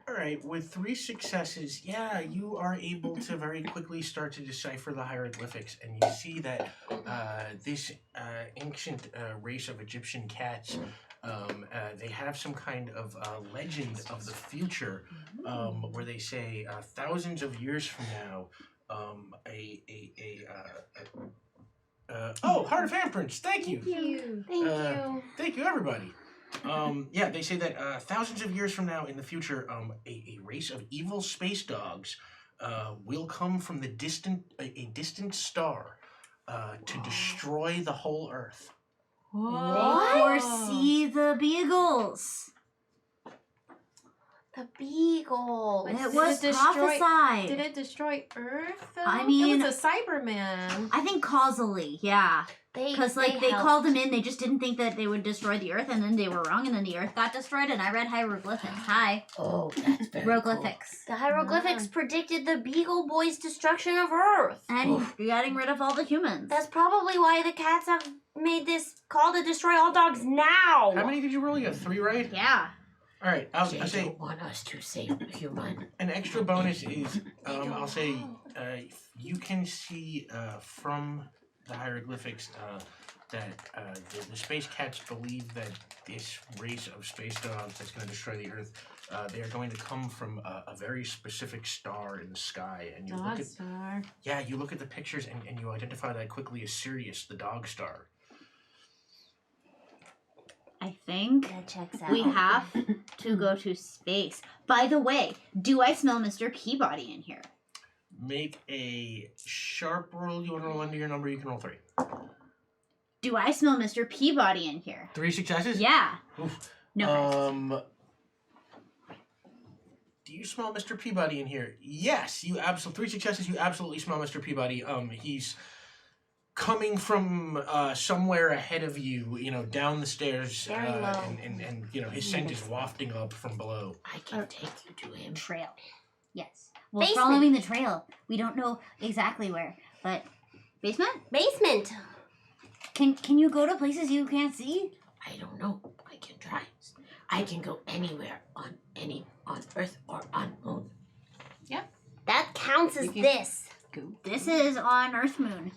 All right, with 3 successes, yeah, you are able to very quickly start to decipher the hieroglyphics, and you see that this ancient race of Egyptian cats, they have some kind of legend of the future, where they say thousands of years from now, Heart of Handprints, thank you. Thank you, everybody. Yeah, they say that thousands of years from now in the future, a race of evil space dogs will come from a distant star to destroy the whole Earth. Foresee the beagles. The beagle. It was Did prophesied. it destroy Earth, though? I mean- It was a Cyberman. I think causally, yeah. Because they called them in, they just didn't think that they would destroy the Earth, and then they were wrong, and then the Earth got destroyed, and I read hieroglyphics. Hi. Oh, that's very Hieroglyphics. The hieroglyphics predicted the Beagle Boys' destruction of Earth. And getting rid of all the humans. That's probably why the cats have made this call to destroy all dogs now. How many did you roll? You got 3, right? Yeah. All right, I'll They say don't want us to save human. an extra bonus is I'll say you can see from the hieroglyphics that the space cats believe that this race of space dogs that's going to destroy the Earth, they are going to come from a very specific star in the sky, and you look at Star. you look at the pictures and you identify that quickly as Sirius, the dog star. I think That checks out. we have to go to space. By the way, do I smell Mr. Peabody in here? Make a sharp roll. You want to roll under your number? You can roll 3. Do I smell Mr. Peabody in here? 3 successes. Yeah. Oof. No. Do you smell Mr. Peabody in here? Yes, you absolutely 3 successes. You absolutely smell Mr. Peabody. He's coming from somewhere ahead of you. You know, down the stairs. Very low. And you know his scent is wafting up from below. I can take you to him. Trail. Yes. We're Basement. following the trail. We don't know exactly where, but basement? Basement. Can you go to places you can't see? I don't know. I can try. I can go anywhere on Earth or on Moon. That counts as You can- this. This is on Earth Moon.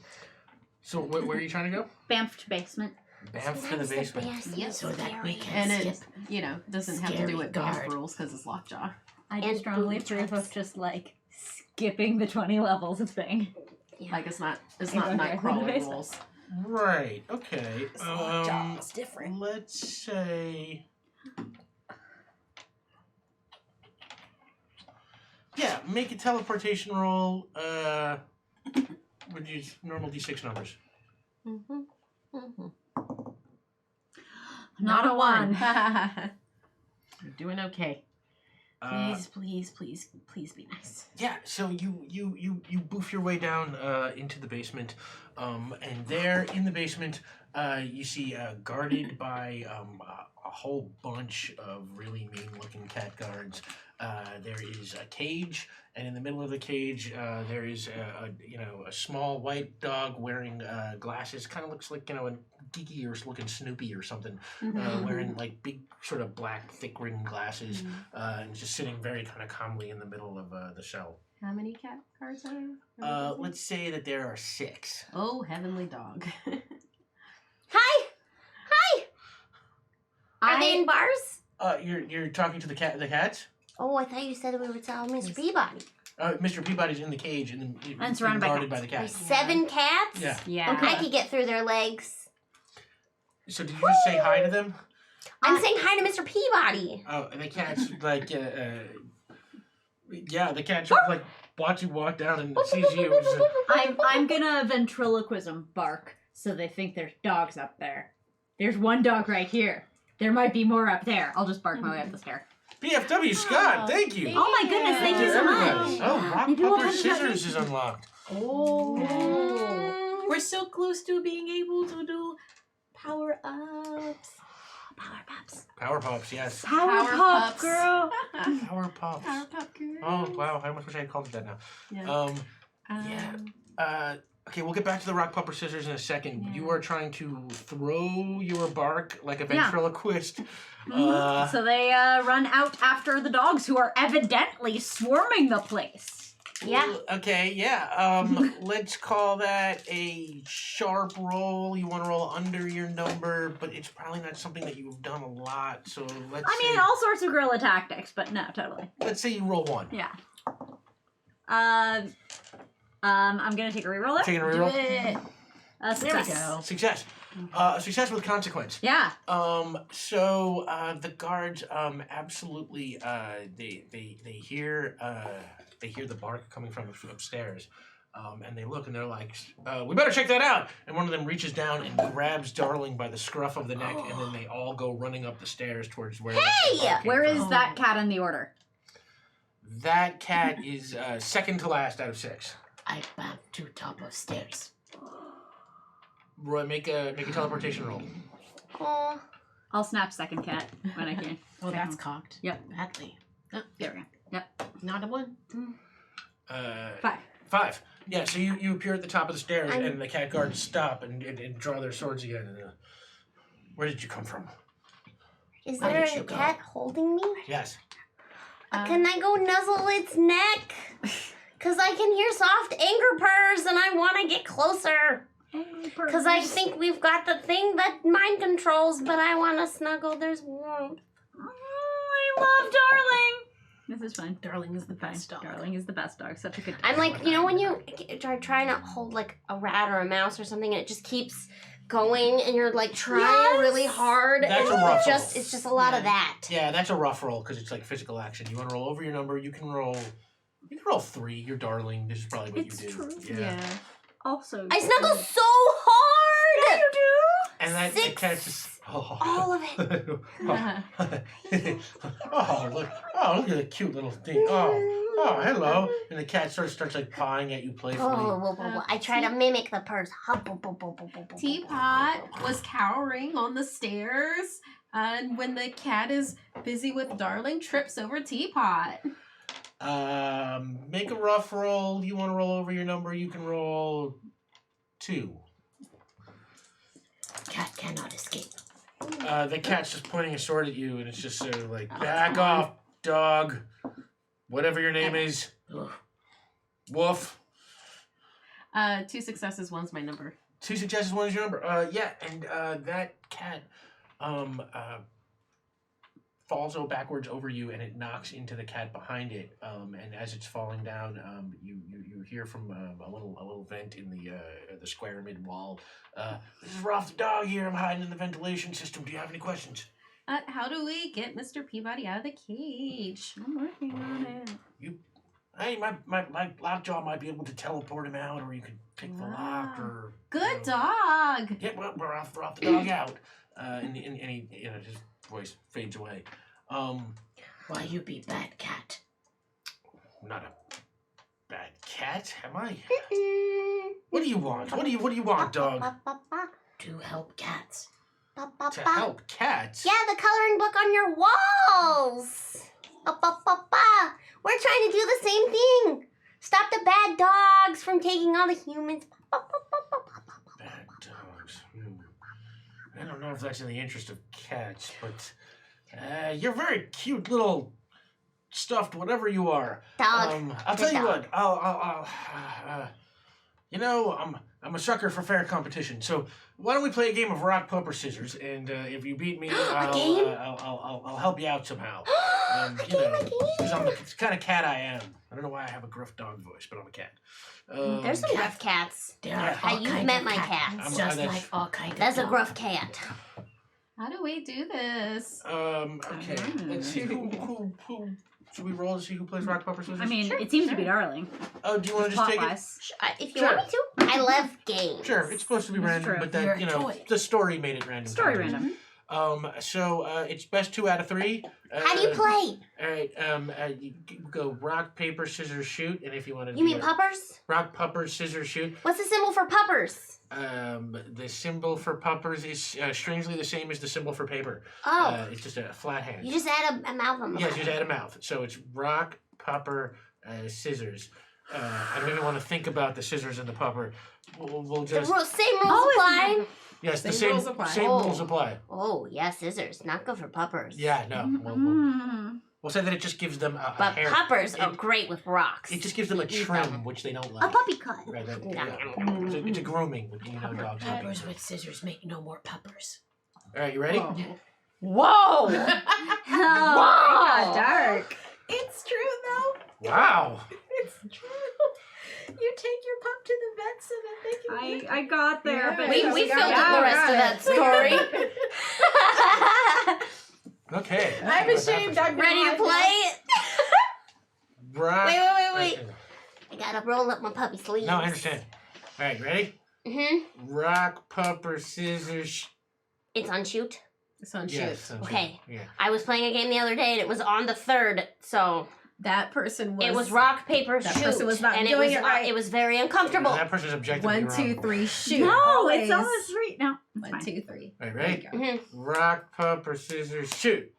So where are you trying to go? Banff to basement. Banff to the basement. Yep. So that we can And skip. it, doesn't have to Scary do with guard. Banff rules because it's lockjaw. I And just strongly booby approve traps. of just skipping the 20 levels of thing. Like it's not And not go night directly to the crawling basement. rules. Right. Okay. It's different. Let's say. Yeah, make a teleportation roll. Would use normal D6 numbers. Not a one. You're doing okay. Please be nice. Yeah, so you boof your way down into the basement, and there in the basement, you see guarded by a whole bunch of really mean-looking cat guards. There is a cage, and in the middle of the cage, there is a small white dog wearing glasses. Kind of looks like a geeky or looking Snoopy or something, wearing like big sort of black thick rimmed glasses, and just sitting very kind of calmly in the middle of the cell. How many cat cards are there? Let's say that there are 6. Oh, heavenly dog. Hi. Are they in bars? You're talking to the cats. Oh, I thought you said we were telling Mr. Peabody. Mr. Peabody's in the cage and surrounded by guarded cats. by the There's cats. 7 cats? Yeah. Yeah. I could get through their legs. So did you just say hi to them? I'm saying hi to Mr. Peabody. Oh, and the cats like yeah, the cat just like watch you walk down and sees you. And just, I'm gonna ventriloquism bark so they think there's dogs up there. There's one dog right here. There might be more up there. I'll just bark my way up the stair. BFW Scott, thank you. Oh my goodness, thank you so Everybody. much. Oh, rock Maybe we'll paper have to have scissors is unlocked. Oh. We're so close to being able to do power ups. Power Pops. Power pops, yes. Power Pop, Pups. girl. Power pops. Power pop girl. Oh wow, I almost wish I had called it that now. Yeah. Yeah. Okay, we'll get back to the rock, paper, scissors in a second. You are trying to throw your bark like a ventriloquist. So they run out after the dogs who are evidently swarming the place. Yeah. Okay, yeah. Let's call that a sharp roll. You want to roll under your number, but it's probably not something that you've done a lot. So let's say, all sorts of guerrilla tactics, but no, totally. let's say you roll 1. Yeah. I'm gonna take a reroll. Taking a reroll. Success. There we go. Success. Success with consequence. Yeah. So the guards absolutely they hear the bark coming from upstairs. And they look and they're like, we better check that out. And one of them reaches down and grabs Darling by the scruff of the neck, and then they all go running up the stairs towards where. Where is that cat in the order? That cat is second to last out of 6. I bound to top of stairs. Roy, make a teleportation roll. Aw. I'll snatch second cat when I can. Oh, that's cocked. Yep. Badly. There we go. Yep. Not a 1. 5. Yeah, so you appear at the top of the stairs, and the cat guards stop and draw their swords again. And, where did you come from? Is Where there did a you go? cat holding me? Yes. Can I go nuzzle its neck? Because I can hear soft anger purrs and I want to get closer. Because I think we've got the thing that mind controls, but I want to snuggle. There's warmth. I love Darling. This is fun. Darling is the best dog. Darling is the best dog. Such a good dog. I'm like, you know when you try to hold like a rat or a mouse or something and it just keeps going and you're like trying really hard. That's and a rough it's just a lot of that. Yeah, that's a rough roll because it's like physical action. You want to roll over your number, you can roll 3. You're Darling. This is probably what It's you do. true. Yeah. Also, I snuggle so hard. Yeah, you do. And that 6. cat's just All of it. Look at the cute little thing. Oh, hello. And the cat starts like pawing at you playfully. I try to mimic the purrs. Teapot was cowering on the stairs, and when the cat is busy with Darling, trips over Teapot. Make a rough roll. You want to roll over your number, you can roll 2. Cat cannot escape. The cat's just pointing a sword at you, and it's just sort of like, back off, dog. Whatever your name is. Woof. 2 successes, 1's my number. 2 successes, 1 is your number. Yeah, and that cat falls backwards over you, and it knocks into the cat behind it. And as it's falling down, you hear from a little vent in the square mid wall. This is Rolf the dog here. I'm hiding in the ventilation system. Do you have any questions? How do we get Mr. Peabody out of the cage? I'm working on it. Hey, my lockjaw might be able to teleport him out, or you could pick the lock, or Good dog. Yeah, well, we're off the dog out. And he, his voice fades away. Why you be bad cat? Not a bad cat, am I? What do you want? What do you want, dog? To help cats. To help cats? Yeah, the coloring book on your walls. We're trying to do the same thing. Stop the bad dogs from taking on the humans. Bad dogs. I don't know if that's in the interest of cats, but you're very cute little stuffed whatever you are. Dog. I'll tell you dog. what. I'm a sucker for fair competition. So why don't we play a game of rock, paper, scissors? And if you beat me, I'll help you out somehow. Because I'm the kind of cat I am. I don't know why I have a gruff dog voice, but I'm a cat. There's some rough cats. There are all You've kinds met of my cats. cats. Just like all kinds of That's a dogs. gruff cat. How do we do this? Okay. Let's see who should we roll to see who plays rock, paper, scissors? I mean, it seems to be Darling. Oh, do you want to just take it? Plot-wise. If you want me to, I love games. Sure, it's supposed to be That's random, true. but that the story made it random. Story content. random. So it's best 2 out of 3. How do you play? All right. You go rock, paper, scissors, shoot, and if you want to. You mean puppers? Rock, paper, scissors, shoot. What's the symbol for puppers? The symbol for puppers is strangely the same as the symbol for paper. Oh. It's just a flat hand. You just add a mouth on the Yes, you just add a mouth. So it's rock, paper, scissors. I don't even want to think about the scissors and the pupper. We'll The just same rules apply. yes, the Same same rules apply. same rules apply. Oh, yeah, scissors. Not good for puppers. Yeah, no. We'll say that it just gives them a But hair. puppers are great with rocks. It just gives them a trim, which they don't A like. puppy cut. Right, it's a grooming, dogs. Puppers with scissors make no more puppers. All right, you ready? Whoa! Wow. Dark. It's true though. Wow. It's true. You take your pup to the vet so that they can. I got there, Yeah. but We filled yeah, in the rest of that story. Okay. I'm ashamed. I'm Ready to play? Rock. Wait. I gotta roll up my puppy sleeves. No, I understand. All right, ready? Mm-hmm. Rock, paper, scissors. It's on shoot. It's on Yes. shoot. Okay. Yeah. I was playing a game the other day and it was on the 3rd, so That person was. it was rock, paper, that shoot. person was not and doing it it right. It was very uncomfortable. That person's objectively 1, 2, wrong. 3, shoot. No, Always. it's on the street. No. 1, 2, 3. All right, There ready? you go. Mhm. Rock, paper, scissors, shoot.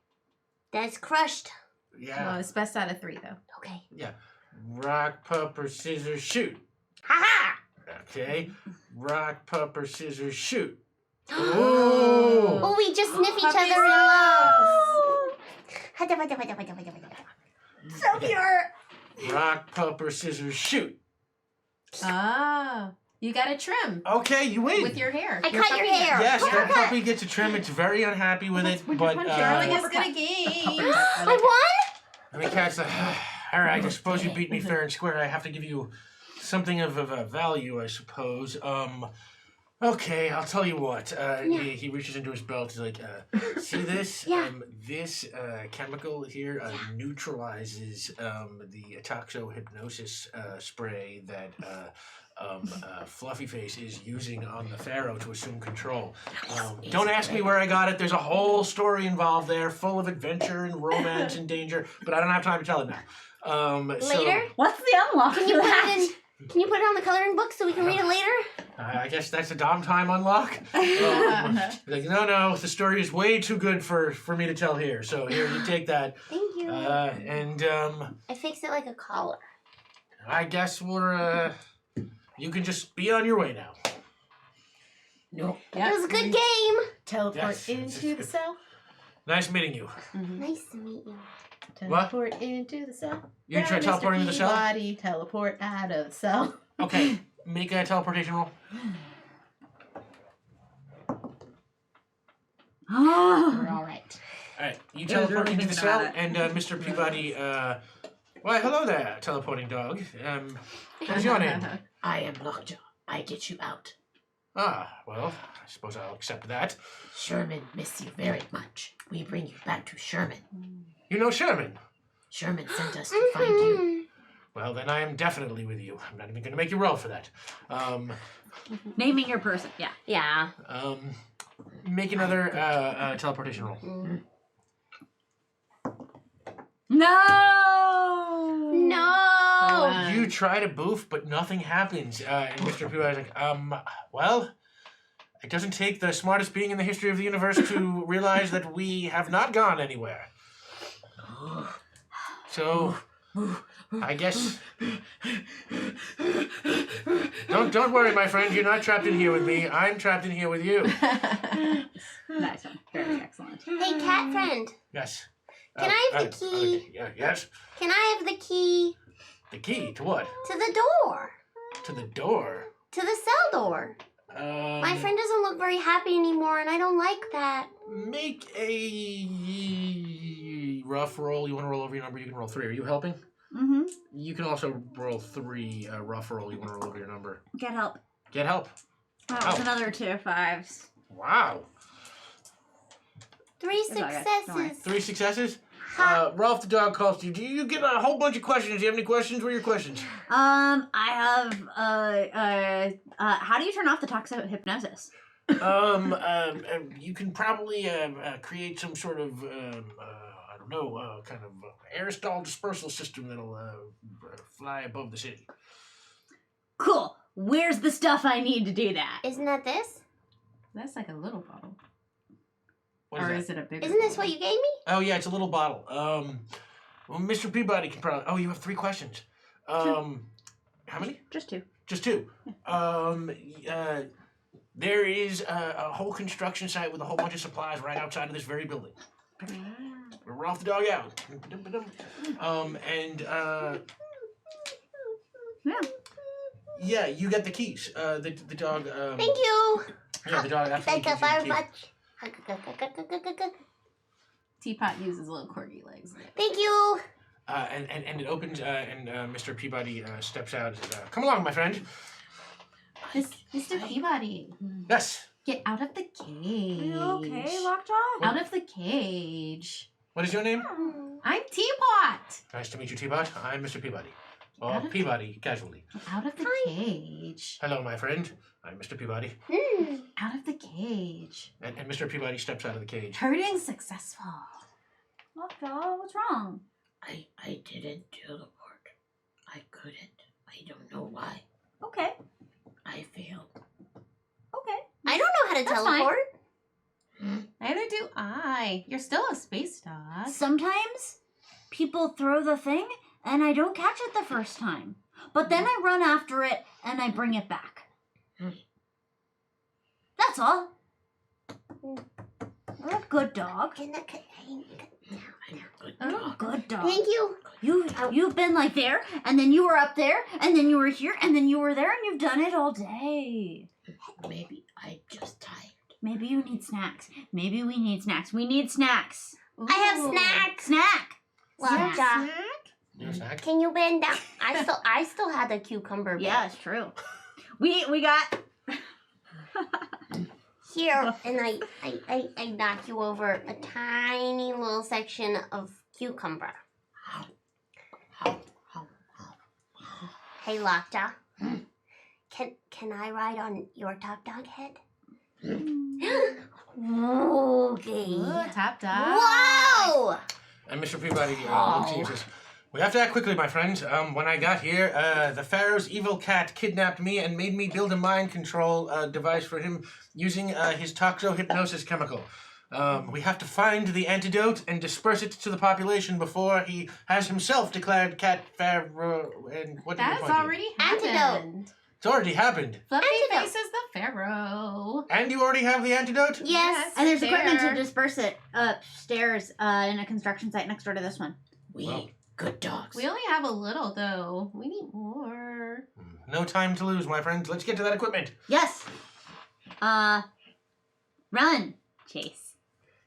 That's crushed. Yeah. Well, it's best out of 3 though. Okay. Rock, paper, scissors, shoot. Ha ha! Okay. Rock, paper, scissors, shoot. Ooh. Oh, we just sniff each other in love. So pure. Rock, paper, scissors, shoot. Oh, you got to trim Okay, you win. with your hair. I cut your puppy hair. Yes, Paper that cut. puppy gets a trim. It's very unhappy with it, but Darling is good at games. I won? I mean, Cat's like, all right, I suppose you beat me fair and square. I have to give you something of a value, I suppose. Okay, I'll tell you what. He reaches into his belt. He's like, see this? Yeah. This chemical here neutralizes the toxo-hypnosis spray that Fluffy Face is using on the Pharaoh to assume control. Don't ask me where I got it. There's a whole story involved there, full of adventure and romance and danger, but I don't have time to tell it now. Later? What's the unlock? Can you for put that? it in? Can you put it on the coloring book so we can read it later? I guess that's a Dom time unlock. Like, no, the story is way too good for me to tell here. So here, you take that. Thank you. I fixed it like a collar. I guess you can just be on your way now. No. It was a good game. Teleport Yes. into the cell. Nice meeting you. Nice to meet you. Teleport into the cell. You try teleporting to the cell? Body teleport out of the cell. Okay, make a teleportation roll. We're all right. All right, you Yeah, I was teleport really into the thinking cell, about it. and Mr. Peabody. Why, hello there, teleporting dog. What's your name? I am Lockjaw. I get you out. Ah, well, I suppose I'll accept that. Sherman miss you very much. We bring you back to Sherman. You know Sherman. Sherman sent us to find you. Well, then I am definitely with you. I'm not even going to make you roll for that. Naming your person. Yeah. Yeah. Make another teleportation roll. No. No. You try to boof, but nothing happens. And Mr. Peabody's like, well, it doesn't take the smartest being in the history of the universe to realize that we have not gone anywhere. So, I guess. Don't worry, my friend. You're not trapped in here with me. I'm trapped in here with you. Nice one. Very excellent. Hey, cat friend. Yes. Can I have the key? okay, yeah, yes. Can I have the key The key to what? to the door? To the door. To the cell door. My friend doesn't look very happy anymore, and I don't like that. Make a rough roll. You want to roll over your number? You can roll 3. Are you helping? Mm-hmm. You can also roll 3 rough roll. You want to roll over your number? Get help. Get help. That was another 2 5s. Wow. 3 It's all good. Don't worry. successes. 3 successes? Ralph the dog calls to you. Do you get a whole bunch of questions? Do you have any questions? What are your questions? I have how do you turn off the toxic hypnosis? You can probably create some sort of I don't know, kind of aerosol dispersal system that'll fly above the city. Cool. Where's the stuff I need to do that? Isn't that this? That's like a little bottle. What is Or that? is it a bigger Isn't this what bottle? you gave me? Oh yeah, it's a little bottle. Well, Mr. Peabody can probably. Oh, you have 3 questions. How many? Just 2. Just 2. There is a whole construction site with a whole bunch of supplies right outside of this very building. We're off the dog out. Yeah, you get the keys. The dog. Thank you. Yeah, the dog absolutely Thank you gives you very the key. much. Teapot uses little corgi legs. Thank you. And it opens, and Mr. Peabody steps out. Come along, my friend. Mr. Peabody, Yes. get out of the cage. Are you okay, Lockjaw? Out of the cage. What is your name? I'm Teapot. Nice to meet you, Teapot. I'm Mr. Peabody. Or Out of- Peabody, casually. Out of the cage. Hello, my friend. I'm Mr. Peabody. Out of the cage. And Mr. Peabody steps out of the cage. Herding successful. Lockjaw, what's wrong? I didn't do the work. I couldn't. I don't know why. Okay. I failed. Okay. I don't know how to That's fine. teleport. Neither do I. You're still a space dog. Sometimes people throw the thing and I don't catch it the first time. But then I run after it and I bring it back. That's all. You're a good dog. I'm a good Oh. dog. Good dog. Thank you. You've been like there, and then you were up there, and then you were here, and then you were there, and you've done it all day. Maybe I'm just tired. Maybe you need snacks. Maybe we need snacks. We need snacks. I have Ooh. snacks. Snack. Lockjaw, Your snack? can you bend down? I still had the cucumber. bit. Yeah, it's true. We got. Here, and I knock you over a tiny little section of cucumber. How? Hey, Lockjaw. Can I ride on your top dog head? Okay. Ooh, top dog. Whoa! And Mr. Peabody looks at you and says, we have to act quickly, my friend. When I got here, the Pharaoh's evil cat kidnapped me and made me build a mind control device for him using his toxo-hypnosis chemical. We have to find the antidote and disperse it to the population before he has himself declared Cat Pharaoh. And what did you That's point to? already Antidote. happened. It's already happened. Fluffy Antidote. Face is the pharaoh. And you already have the antidote? Yes. And there's equipment to there. disperse it upstairs in a construction site next door to this one. We good dogs. We only have a little though. We need more. No time to lose, my friends. Let's get to that equipment. Yes. Run, Chase.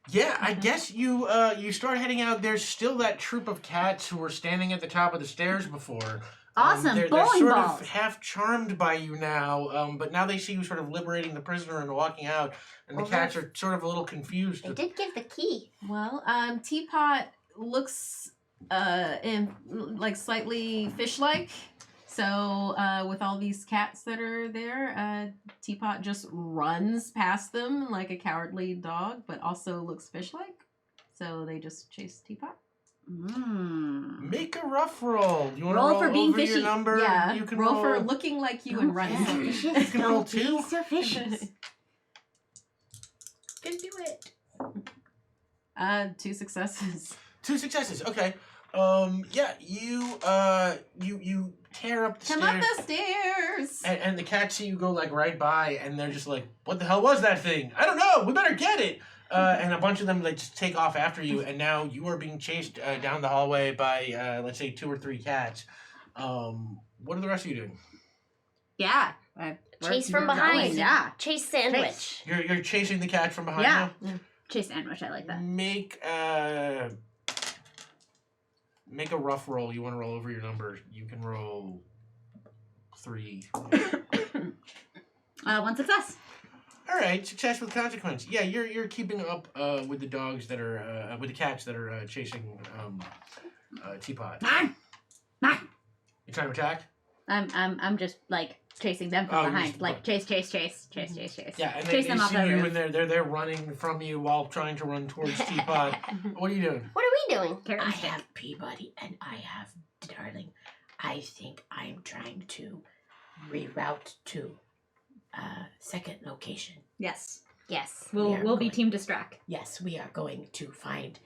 Yeah, I guess you start heading out. There's still that troop of cats who were standing at the top of the stairs before. Awesome, They're bowling sort balls. of half charmed by you now, but now they see you sort of liberating the prisoner and walking out, and the Well, cats are sort of a little confused. They did give the key. Well, Teapot looks like slightly fish-like. So with all these cats that are there, Teapot just runs past them like a cowardly dog, but also looks fish-like. So they just chase Teapot. Make a rough roll. You want to Roll roll for being over fishy. your number? Yeah, You can roll for looking like you and running. You can roll 2. So fishes. Can do it. 2 successes. 2 successes. Okay. Yeah, you tear up the Come stairs. up the stairs. And the cats see you go like right by, and they're just like, "What the hell was that thing? I don't know. We better get it." And a bunch of them like just take off after you, and now you are being chased down the hallway by let's say 2 or 3 cats. What are the rest of you doing? Yeah. Chase from we're behind. going, Yeah. Chase sandwich. You're chasing the cat from behind Yeah. you. Chase sandwich. I like that. Make a rough roll. You want to roll over your number. You can roll 3. 1 success. All right, success with consequence. Yeah, you're keeping up with the dogs that are with the cats that are chasing Teapot. You trying to attack? I'm just like chasing them from Oh, you're behind. just- Like chase. Yeah, and Chase they them off see the you, roof. and they're running from you while trying to run towards Teapot. What are you doing? What are we doing? Carrot I and stick. have Peabody and I have Darling. I think I'm trying to reroute to second location. Yes. Yes. We'll Yeah, be going. team distract. Yes, we are going to find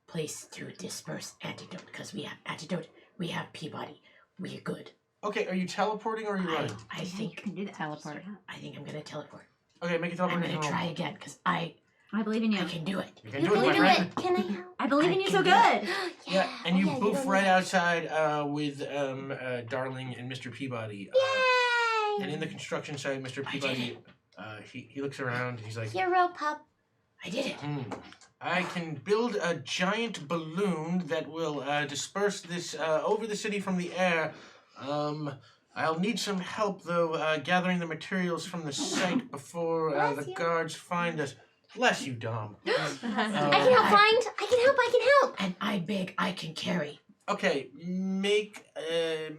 place to disperse antidote because we have antidote. We have Peabody. We are good. Okay, are you teleporting or are you running? I think can do that. Teleport. I think I'm gonna teleport. Okay, make a I'm teleportation gonna roll. try again because I believe in you. can do it. You can You do it, can my do friend. it. Can I help? I believe in I you can so do good. Yeah, and you Oh, yeah, boof don't right know. outside with Darling and Mr. Peabody. Yay! And in the construction site, Mr. Peabody, he looks around. He's like, Hero pup. I did it. I can build a giant balloon that will disperse this over the city from the air. I'll need some help, though, gathering the materials from the site before Bless the you. guards find us. Bless you, Dom. I can help find. I can help. And I'm big. I can carry. Okay, make a...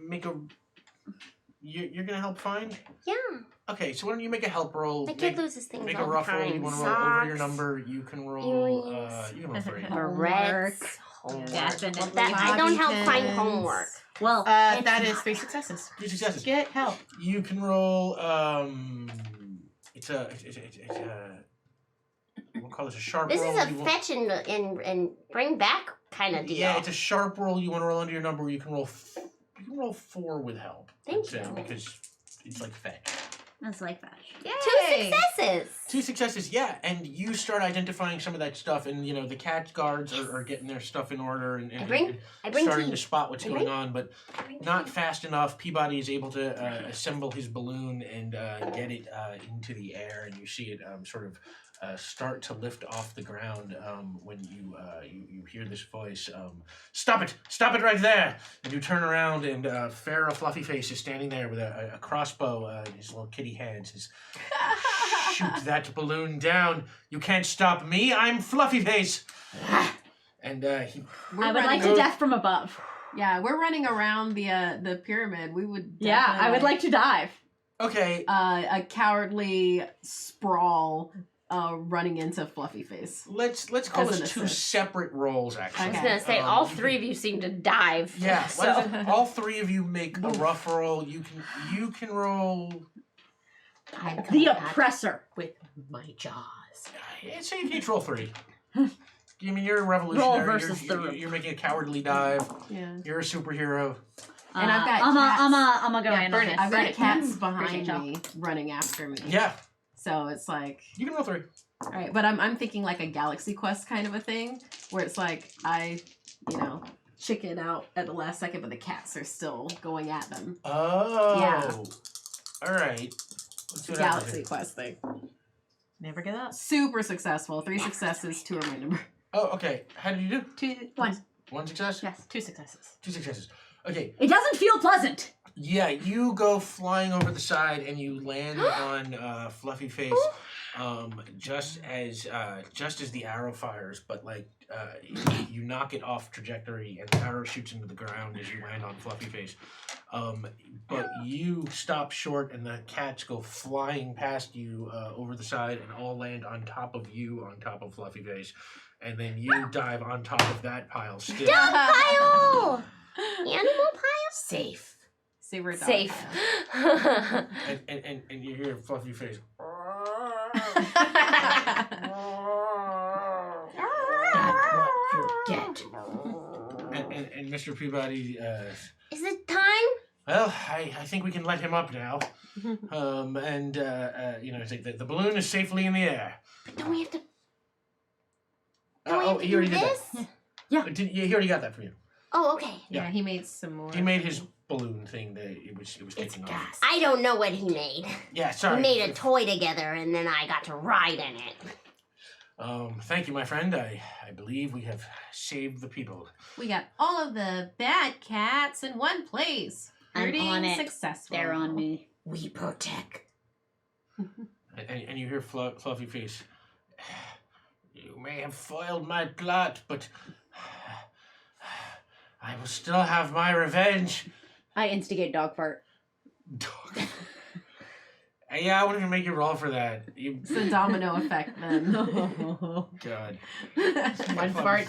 You're gonna help find? Yeah. Okay, so why don't you make a help roll? My kid loses things Make all a the rough roll. time. You want to roll over your Socks, number. You can roll. earrings. You can roll 3. Berets. Homework. Definitely. That I don't help find Hobbies. homework. Well, That is 3 successes. 3 successes. Get help. You can roll. It's a. We'll call this a sharp This roll. is a You want- fetch and bring back kind of deal. Yeah, it's a sharp roll. You want to roll under your number. Where you can roll. You can roll 4 with help. Thank That's, you. Because it's like fetch. that's like that. Two successes. 2 successes, yeah, and you start identifying some of that stuff, and the cat guards are getting their stuff in order and, I bring starting tea. to spot what's I going bring- on, but not fast enough. Peabody is able to assemble his balloon and get it into the air, and you see it sort of start to lift off the ground when you hear this voice. Stop it right there! And you turn around, and Pharaoh Fluffyface is standing there with a crossbow in his little kitty hands. Says, shoot that balloon down! You can't stop me! I'm Fluffyface! And he I would like to death from above. Yeah, we're running around the pyramid. We would. Yeah, I definitely would like to dive. okay. a cowardly sprawl running into Fluffy Face. Let's call As this an 2 assist. separate rolls. Actually, I was gonna say all 3 of you seem to dive. Yeah, So. why don't all 3 of you make a rough roll. You can roll. I'm The coming back oppressor. with my jaws. Say you each roll 3. I mean, you're a revolutionary. Roll versus you're making a cowardly dive. Yeah. You're a superhero. And I've got I'm a go Yeah, in on burn this. it. I've got Right. cats behind Appreciate y'all. me running after me. Yeah, So it's like, you can roll 3. all right, but I'm thinking like a Galaxy Quest kind of a thing where it's like I, chicken out at the last second, but the cats are still going at them. Oh. Yeah. All right. Let's see what happens Galaxy here. Quest thing. Never give up. Super successful. 3 successes, 2 are my number. Oh, okay. How did you do? 1. 1 success? Yes. 2 successes. 2 successes. Okay. It doesn't feel pleasant. Yeah, you go flying over the side and you land on Fluffy Face, just as the arrow fires. But you knock it off trajectory and the arrow shoots into the ground as you land on Fluffy Face. But you stop short and the cats go flying past you over the side and all land on top of you, on top of Fluffy Face, and then you dive on top of that pile still. Dog pile. Animal pile. Safe. See, we're done. Safe. And you hear Fluffy Face. That's what you get. And Mr. Peabody, Is it time? well, I think we can let him up now. It's like the balloon is safely in the air. But don't we have to? He already did this? that. Yeah. He already got that from you. Oh, okay. Yeah, he made some more. He made his balloon thing that it was It's taking off. gas. I don't know what he made. Yeah, sorry. We made a toy together, and then I got to ride in it. Thank you, my friend. I believe we have saved the people. We got all of the bad cats in one place. I'm Pretty on it. successful. They're on me. We protect. And you hear Fluffy Face. You may have foiled my plot, but I will still have my revenge. I instigate dog fart. Yeah, I wanted to make you roll for that. You, It's a domino effect, then. God. One fart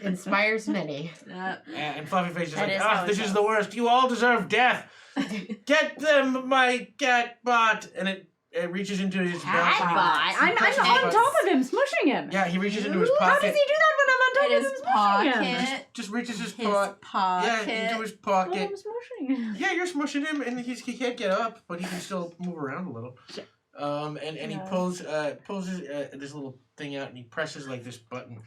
inspires many. And Fluffy Face is That like, is how it this is goes. the worst. You all deserve death. Get them, my cat bot. And it reaches into his Cat pocket. bot? I'm on top of him, smushing him. Yeah, he reaches into his How pocket. does he do that when I'm on in his pocket. Just reaches his His pocket. pocket. Yeah, into his Oh, pocket. I'm smushing him. Yeah, you're smushing him, and he can't get up, but he can still move around a little. And he pulls this little thing out, and he presses like this button,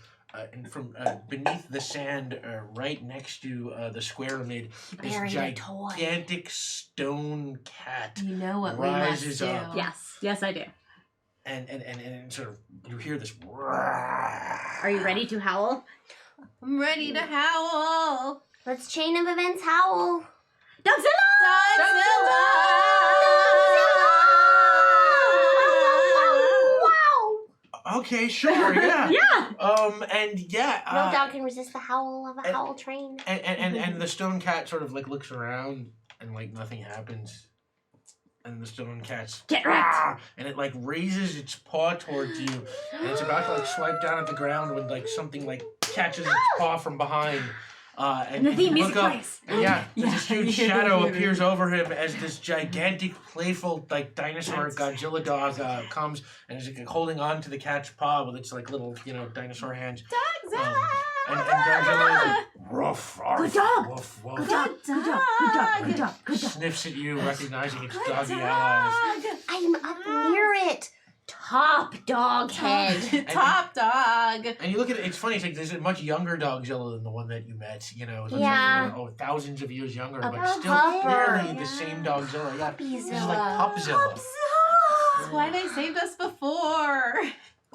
and from beneath the sand, right next to the square amid, this Buried a toy. gigantic stone cat You know what we must rises do. up. Yes, I do. And sort of you hear this. Are you ready to howl? I'm ready to howl. Let's chain of events howl. Godzilla! Okay, sure, yeah. Yeah. And yeah. No dog can resist the howl of a howl train. And the stone cat sort of like looks around and like nothing happens. And the stone cat's Get wrecked. and it like raises its paw towards you, and it's about to like swipe down at the ground when like something like catches its paw from behind. And the you theme look music up, plays. and this huge shadow appears over him as this gigantic, playful, like dinosaur Godzilla dog comes and is like, holding on to the cat's paw with its like little, dinosaur hands. Godzilla! And Godzilla is like, ruff, arf, Good dog. woof, woof. Good dog. Good dog. Good dog. Good dog. Good dog. Sniffs at you, recognizing its Good doggy dog. allies. I'm up near it. Top dog head. Top dog. And you look at it, it's funny, it's like there's a much younger Dogzilla than the one that you met, that's Yeah. thousands of years younger, A but still pupper. clearly the same Dogzilla. Yeah, this is Puppyzilla. like Pupzilla. That's why they saved us before.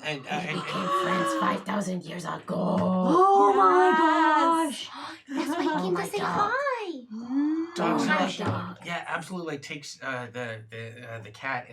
And We became friends 5,000 years ago. Oh my gosh. That's why he Oh came my to say dog. hi. Dogzilla, dog. yeah, absolutely, like takes the cat,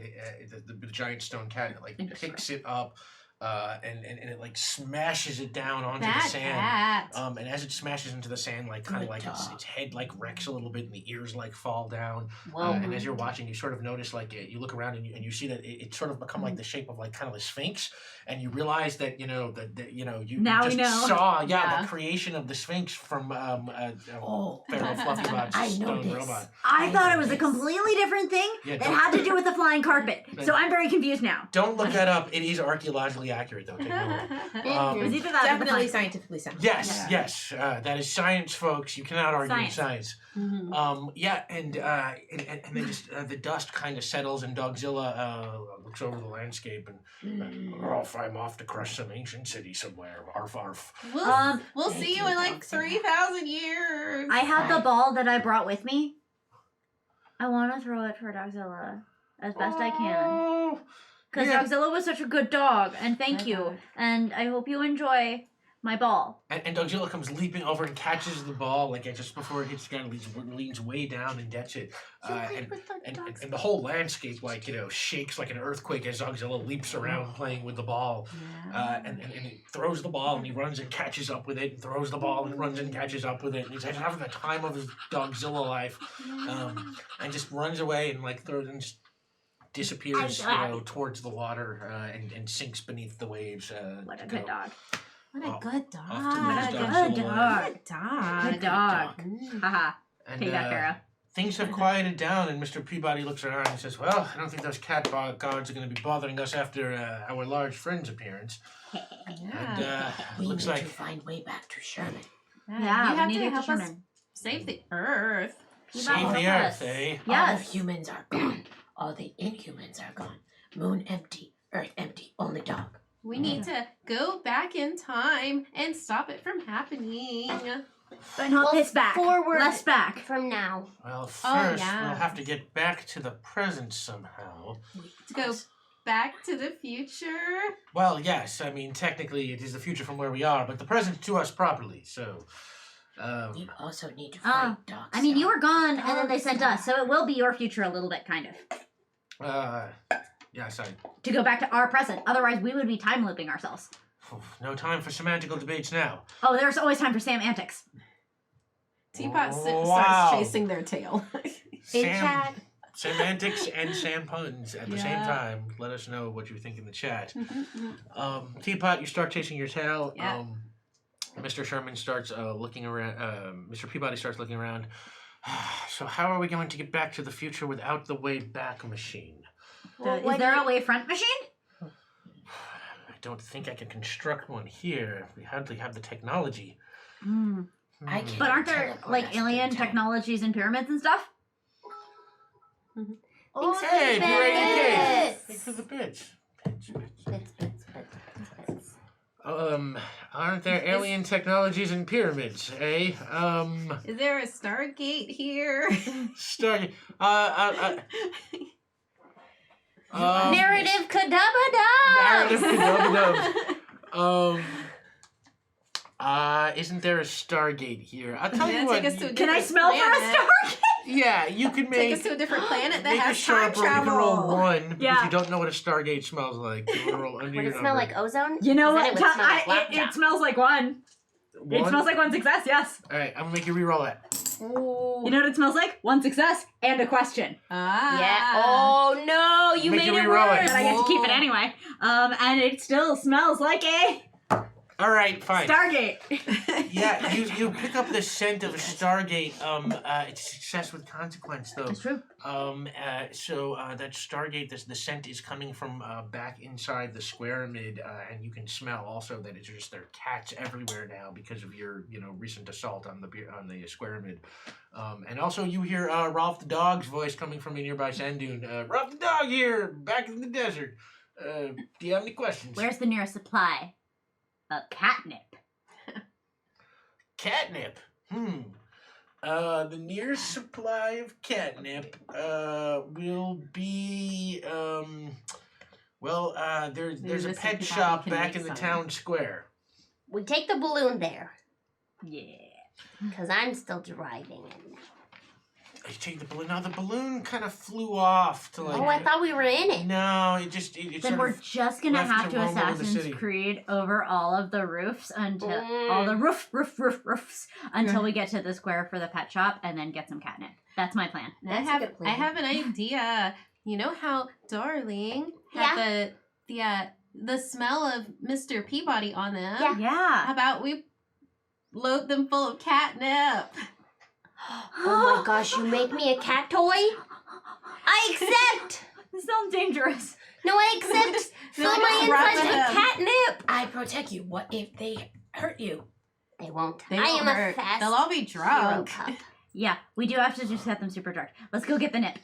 the giant stone cat, it like picks it up, and it like smashes it down onto the That sand. cat. And as it smashes into the sand, like kind of Good like dog. its head like wrecks a little bit, and the ears like fall down. Whoa. And as you're watching, you sort of notice like you look around and you see that it's sort of become like the shape of like kind of the Sphinx, and you realize that you Now we just know. saw Yeah. the creation of the Sphinx from Oh, Pharaoh Fluffybot's I know stone this. robot. I thought it was a completely different thing Yeah, that don't- had to do with the flying carpet. So I'm very confused now. Don't look that up. It is archaeologically accurate, though. Take my word. It was either that or the Definitely flying- scientifically sound. Yes. That is science, folks. You cannot argue with science. Yeah, and then just the dust kind of settles, and Dogzilla looks over the landscape and I'm off to crush some ancient city somewhere. Arf, arf. We'll see you in like 3,000 years. I have the ball that I brought with me. I want to throw it for Dogzilla as best I can. Oh, Because yeah. Dogzilla was such a good dog, and thank Good you. dog. And I hope you enjoy my ball. And Dogzilla comes leaping over and catches the ball, like just before it hits the ground, leans way down and gets it. And the whole landscape, shakes like an earthquake as Dogzilla leaps around playing with the ball. And he throws the ball, and he runs and catches up with it, and throws the ball, and runs and catches up with it. And he's having the time of his Dogzilla life. And just runs away and throws and just disappears, towards the water and sinks beneath the waves. What a good dog. What a good dog. off to What his a Dogzilla good life. dog. Good dog. Good dog. Haha. And, Take that, Pharaoh. things have quieted down, and Mr. Peabody looks around and says, "Well, I don't think those cat guards are going to be bothering us after our large friend's appearance." Yeah. And We looks need like to find way back to Sherman. Yeah, you we have need to to help get us Sherman. save the Earth. save help the us. Earth, eh? All of Yes. humans are gone. All the Inhumans are gone. Moon empty. Earth empty. Only dog. We need to go back in time and stop it from happening. But not Well, this back. forward. Less back. From now. Well, first yeah. we'll have to get back to the present somehow. To go back to the future. Well, yes, I mean technically it is the future from where we are, but the present to us properly. So, We also need to find dog. I mean, you were gone, and then they sent us, so it will be your future a little bit, kind of. yes, To go back to our present. Otherwise, we would be time looping ourselves. no time for semantical debates now. Oh, there's always time for Sam antics. Teapot Wow. starts chasing their tail. Chat. Semantics and Sam puns at the same Yeah. time. Let us know what you think in the chat. Teapot, you start chasing your tail. Yeah. Mr. Sherman starts looking around. Mr. Peabody starts looking around. So how are we going to get back to the future without the way back machine? Well, Is there a wayfront machine? I don't think I can construct one here. We hardly have the technology. I can But aren't there teleport like us to alien the time. technologies and pyramids and stuff? Thanks for Hey, the be ready to case. bits. Thanks for the bits. Bits. Aren't there alien technologies and pyramids, eh? Is there a Stargate here? Stargate. Narrative kadabada. Narrative kadabadub. Isn't there a Stargate here? I'll tell Yeah, you what. take us to a Can I different smell for a planet. star? Yeah, you can Take make. us to a different planet that Make a has time sharp roll. You can roll travel. 1 because Yeah. you don't know what a Stargate smells like. You want to roll under Would your it smell number. like ozone? You know Then what? it would smell like It laptop. smells like one. It One? smells like one success, yes. All right, I'm gonna make you re-roll that. You know what it smells like? One success and a question. Ah. Yeah. Oh no, you Make made you it re-roll it. worse. But I get to keep it anyway. And it still smells like a All right, fine. Stargate. Yeah, you pick up the scent of a Stargate. It's a success with consequence, though. That's true. That Stargate, the scent is coming from back inside the squareamid, and you can smell also that it's just there are cats everywhere now because of your recent assault on the squareamid. And also you hear Rolf the dog's voice coming from a nearby sand dune. Rolf the dog here, back in the desert. Do you have any questions? Where's the nearest supply of catnip? Catnip. The nearest supply of catnip will be there's a Mr. pet Peabody shop can back make in the some. town square. We take the balloon there, Yeah. because I'm still driving it. You take the balloon. Now the balloon kind of flew off to like. Oh, I thought we were in it. No, it Then sort we're of just gonna left have to to roam over the Assassin's city. Creed over all of the roofs until all the roofs until we get to the square for the pet shop and then get some catnip. That's my plan. I That's a have good plan. I have an idea. You know how Darling had the smell of Mr. Peabody on them? Yeah. Yeah. How about we load them full of catnip? Oh my gosh, you make me a cat toy? I accept! This sounds dangerous. No, I accept! Fill They'll my just run insides with with them. catnip! I protect you. What if they hurt you? They won't. They I won't am a hurt. fast They'll all be healing drunk. cup. Yeah, we do have to just set them super dark. Let's go get the nip.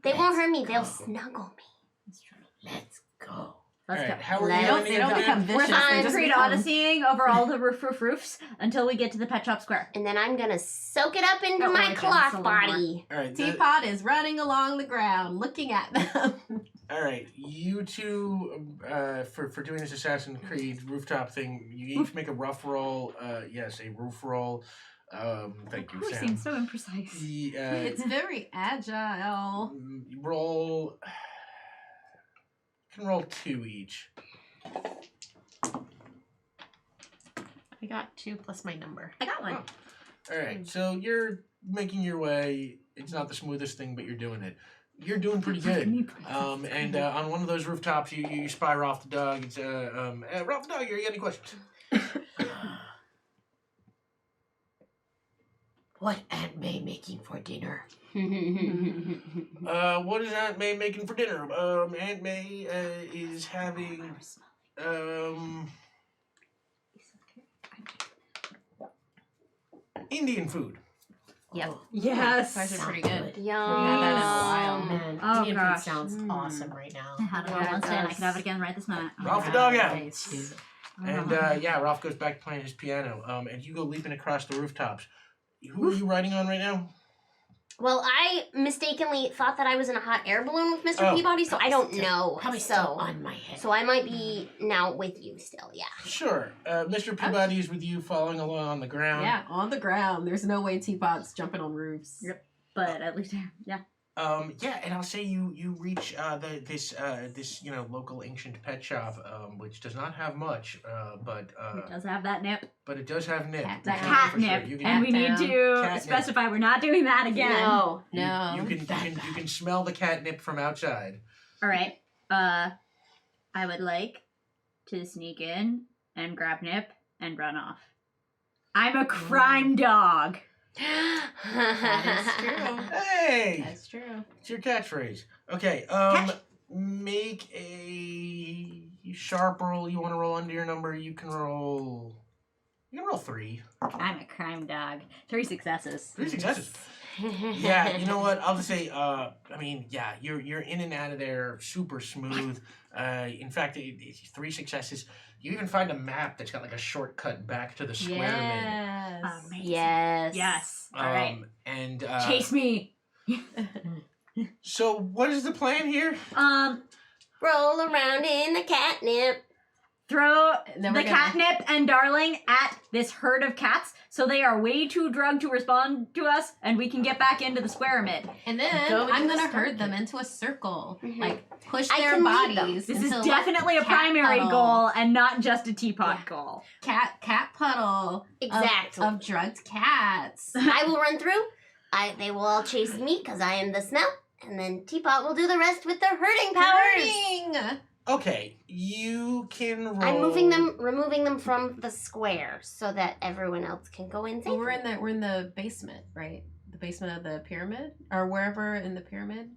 They won't hurt me, Let's they'll go. snuggle me. Let's go. Let's All right, go. how are Let's you doing They don't again? become We're vicious. They Assassin's just Creed become... Odysseying over all the roofs until we get to the pet shop square. And then I'm gonna soak it up into Oh, my I can cloth still body. All right, Teapot is running along the ground, looking at them. all right. You two, for doing this Assassin's Creed rooftop thing, you each make a rough roll. Yes, a roof roll. Thank you, Who Sam. seems so imprecise. The, It's very agile. roll. You can roll 2 each. I got 2 plus my number. I got one. All right, so you're making your way. It's not the smoothest thing, but you're doing it. You're doing pretty good. And on one of those rooftops, you spy Rolf the dog. It's Rolf the dog. You got any questions? What Aunt May making for dinner? What is Aunt May making for dinner? Aunt May is having Indian food. Yep. Yes. Ours are pretty good. Yum. Haven't had that in a while. Man, Oh, Indian gosh. food sounds awesome right now. I had it all Yeah, it once and I does. can have it again right this moment. Ralph the dog out. Nice. And yeah, Ralph goes back to playing his piano. And you go leaping across the rooftops. Who are you riding on right now? Well, I mistakenly thought that I was in a hot air balloon with Mr. Oh, Peabody, so I don't know. Probably so, still on my head. so I might be now with you still, yeah. Sure. Mr. Peabody is with you, following along on the ground. Yeah, on the ground. There's no way Teapot's jumping on roofs. Yep. But at least, yeah. Yeah, and I'll say you reach this local ancient pet shop, which does not have much, but It does have that nip. it does have nip. Cat- We that can know for Catnip. sure. You can, And we need Cat to Catnip. specify we're not doing that again. No. No. you can smell the catnip from outside. All right. I would like to sneak in and grab nip and run off. I'm a crime dog. That is true. Hey, That's true. it's your catchphrase. Okay. Make a you sharp roll. You want to roll under your number? You can roll 3. I'm a crime dog. 3 successes. 3 successes. Yeah, you know what? I'll just say, I mean, yeah, you're in and out of there super smooth. In fact, it's 3 successes. You even find a map that's got like a shortcut back to the square mid. Yes. Amazing. Yes. Yes. All right. And Chase me. so what is the plan here? Roll around in the catnip. Throw then the we're gonna- catnip and Darling at this herd of cats so they are way too drugged to respond to us and we can get back into the square mid. And then Go I'm into gonna the herd them into a circle. Mhm. Like push I their can lead them. bodies. This is into definitely a cat primary puddle. goal and not just a teapot Yeah. goal. Cat puddle. Exactly. Of drugged cats. I will run through. They will all chase me because I am the smell. And then Teapot will do the rest with their herding powers. Herding. Okay, you can roll. I'm removing them from the square so that everyone else can go in Well, safely. we're in the basement, right? The basement of the pyramid, or wherever in the pyramid.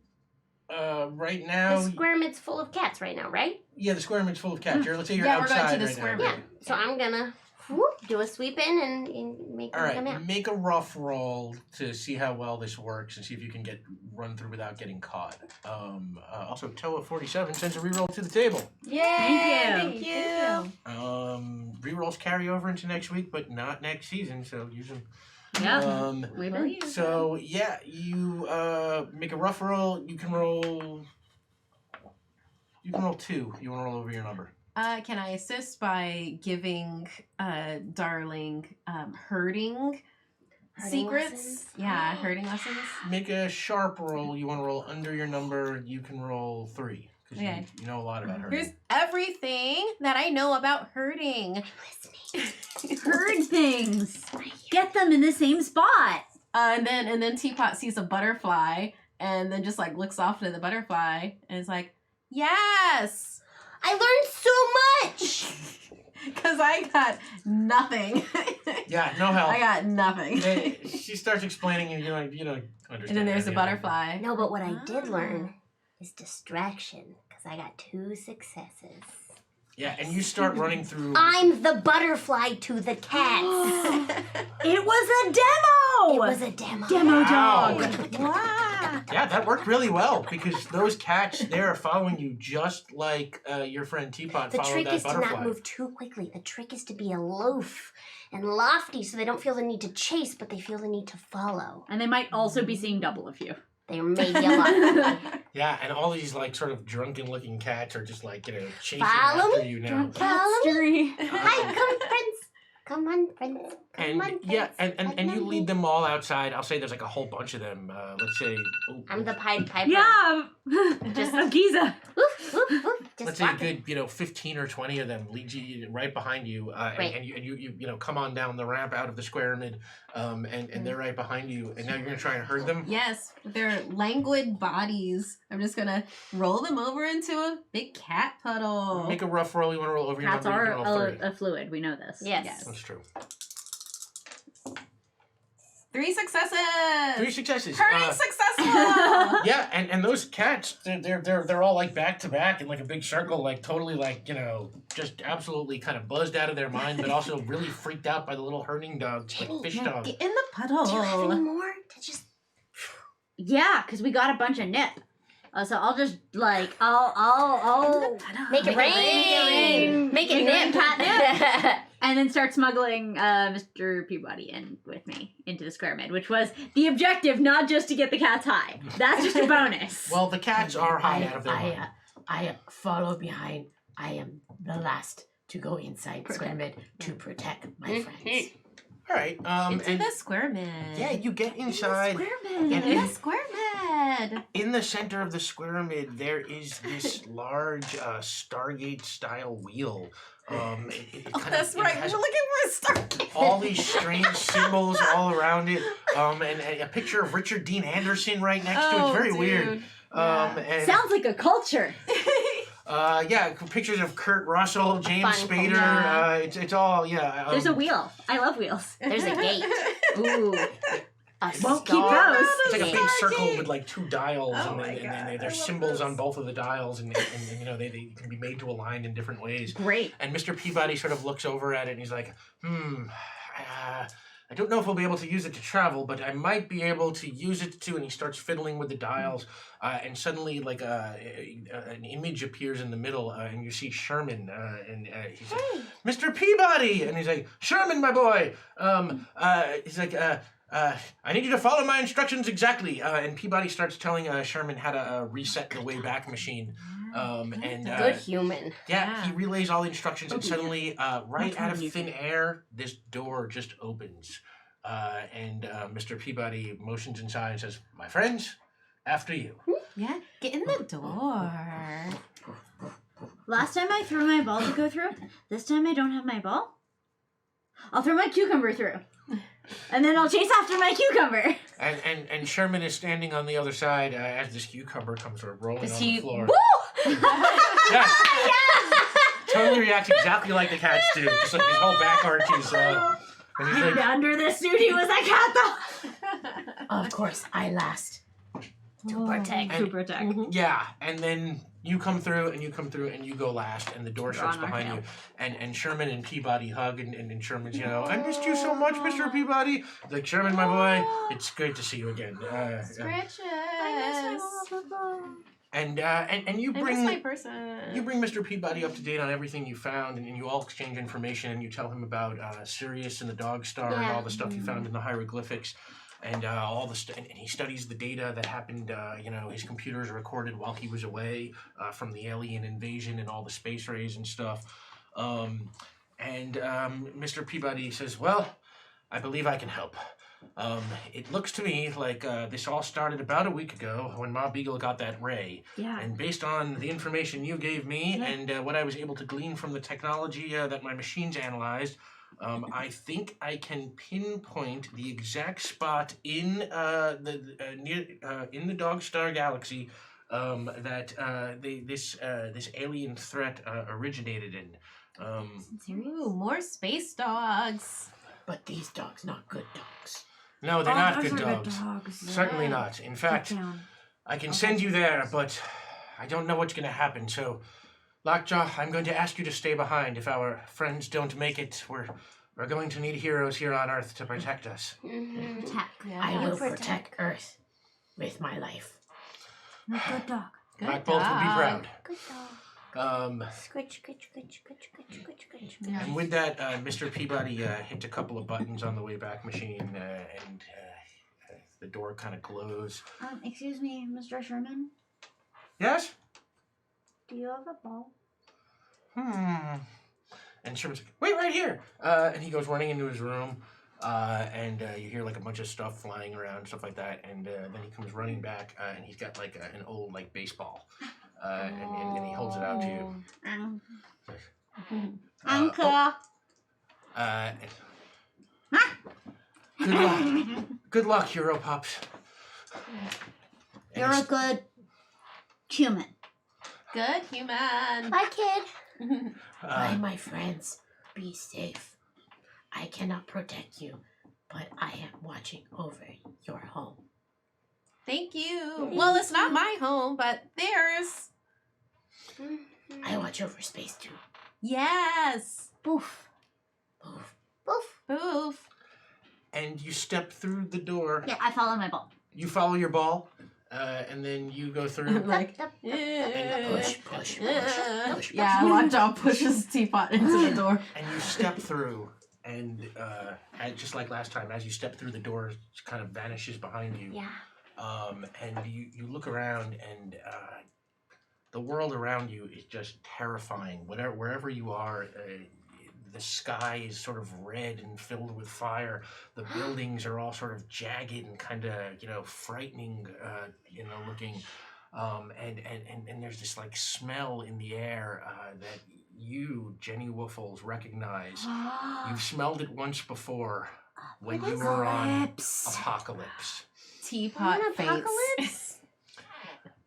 Right now. The square mid's full of cats right now, right? Yeah, the square mid's full of cats. Let's say you're Yeah, we're outside going to the right square now. mid. Yeah. So I'm gonna do a sweep in and make All them come right, out. make a rough roll to see how well this works and see if you can run through without getting caught. Also, Toa 47 sends a reroll to the table. Yay! Thank you. Rerolls carry over into next week, but not next season, so use them. Yeah. We Well, believe. So yeah, you make a rough roll. You can roll 2. You want to roll over your number. Can I assist by giving Darling herding secrets? lessons? Yeah, herding lessons. Make a sharp roll. You want to roll under your number. You can roll 3 because Okay. you know a lot about herding. Here's everything that I know about herding. Herd things. Get them in the same spot. And then Teapot sees a butterfly and then just like looks off to the butterfly and is like, yes. I learned so much. Because I got nothing. Yeah, no help. I got nothing. Then she starts explaining, and you don't understand. And then there's a any of it. butterfly. No, but what I did learn is distraction because I got 2 successes. Yeah, and you start running through. I'm the butterfly to the cats. It was a demo. It was a demo. Demo Wow. dog. Wow. Yeah, that worked really well because those cats there are following you just like your friend Teapot The followed trick that is to butterfly. not move too quickly. The trick is to be aloof and lofty so they don't feel the need to chase, but they feel the need to follow. And they might also be seeing double of you. They may be a lot. Yeah, and all these like sort of drunken-looking cats are just like chasing Follow after me. you now. Follow me. Catstery. Hi, come friends. Come on, friends. Come And on, friends. yeah, and you Come lead on. them all outside. I'll say there's like a whole bunch of them. Let's say. I'm the Pied Piper. Yeah. Just- of Giza. Woof, woof, woof. Just Let's say a walking. good 15 or 20 of them lead you right behind you, Right. and you come on down the ramp out of the square mid, and they're right behind you, and now you're gonna try and herd them. Yes, with their languid bodies. I'm just gonna roll them over into a big cat puddle. Make a rough roll. You want to roll over your Cats number. are You can roll 3. a fluid. We know this. Yes. That's true. 3 successes. 3 successes. Herding successful. Yeah, and those cats, they're all like back to back in like a big circle, like totally like just absolutely kind of buzzed out of their mind, but also really freaked out by the little herding dogs, like fish dogs. Get in the puddle. Do you have any more? To just Yeah, because we got a bunch of nip. So I'll just like I'll make it rain. Make it rain nip. catnip. And then start smuggling Mr. Peabody in with me into the square mid, which was the objective, not just to get the cats high. That's just a bonus. Well, the cats are high out of their mind. I follow behind. I am the last to go inside square mid to protect my friends. All right. Into And the square mid. yeah, you get inside. Square And mid. In the square mid. In the center of the square mid, there is this large Stargate-style wheel. It Oh, kind that's of, right. It has We're looking for a star. all these strange symbols all around it. And a picture of Richard Dean Anderson right next to it. It's very weird. And, Sounds like a culture. yeah, pictures of Kurt Russell, James Fun Spader. culture. It's all, yeah. There's a wheel. I love wheels. There's a gate. Ooh. A Won't keep star those. It's like a big gate. circle with like 2 dials, Oh and, my and God, I there's love symbols this. on both of the dials, and you know they can be made to align in different ways. Great. And Mr. Peabody sort of looks over at it and he's like, I don't know if we'll be able to use it to travel, but I might be able to use it to. And he starts fiddling with the dials, and suddenly like an image appears in the middle, and you see Sherman, and he's like, Mr. Peabody, and he's like, Sherman, my boy, he's like, I need you to follow my instructions exactly. And Peabody starts telling Sherman how to reset the Wayback Machine. And Good human. yeah, he relays all the instructions, and suddenly, right out of thin air, this door just opens. And Mr. Peabody motions inside and says, My friends, after you. Yeah, get in the door. Last time I threw my ball to go through. This time I don't have my ball. I'll throw my cucumber through. And then I'll chase after my cucumber. And Sherman is standing on the other side as this cucumber comes rolling on the floor. Yeah. Totally reacts exactly like the cats do. Just like his whole back arches. And he's And like, under the suit he was a cat though. Of course, I last. To protect. To protect. yeah, and then you come through and you go last, and the door shuts on our behind tail. you. And Sherman and Peabody hug, and Sherman's, I missed you so much, Mr. Peabody. He's like, Sherman, my boy, it's great to see you again. Scratches. And you I miss bring my person. you bring Mr. Peabody up to date on everything you found, and you all exchange information, and you tell him about Sirius and the Dog Star and all the stuff you found in the hieroglyphics. And all the and he studies the data that happened. His computers recorded while he was away from the alien invasion and all the space rays and stuff. Mr. Peabody says, "Well, I believe I can help. It looks to me like this all started about a week ago when Ma Beagle got that ray. Yeah. And based on the information you gave me and what I was able to glean from the technology that my machines analyzed." I think I can pinpoint the exact spot in in the Dog Star Galaxy that this alien threat originated in. Ooh, more space dogs. But these dogs not good dogs. No, they're not those good are dogs. Certainly not. In fact, I can send you there, but I don't know what's going to happen. So, Lockjaw, I'm going to ask you to stay behind. If our friends don't make it, we're going to need heroes here on Earth to protect us. I will protect Earth with my life. Good dog. Black Bolt would be proud. Good dog. And with that, Mr. Peabody hit a couple of buttons on the Wayback Machine, and the door kind of glows. Excuse me, Mr. Sherman. Yes? Do you have a ball? And Sherman's like, wait, right here. And he goes running into his room, and you hear like a bunch of stuff flying around, stuff like that. And then he comes running back, and he's got like an old like baseball, and he holds it out to you. Uncle. Good luck. Good luck, Hero Pups. And You're a he's- good human. Good human. Bye, kid. Bye, my friends. Be safe. I cannot protect you, but I am watching over your home. Thank you. Well, it's not my home, but theirs. I watch over space too. Yes. Boof. Move. Boof. Boof. And you step through the door. Yeah, I follow my ball. You follow your ball, and then you go through. Like, And Push, push, push, push. yeah, Lockjaw pushes Teapot into the door. And you step through, and just like last time, as you step through the door, it kind of vanishes behind you. Yeah. And you look around, and the world around you is just terrifying. Wherever you are, the sky is sort of red and filled with fire. The buildings are all sort of jagged and kind of, frightening, looking. And there's this like smell in the air that you, Jenny Woofles, recognize. You've smelled it once before when you were on Apocalypse. Teapot face. Apocalypse?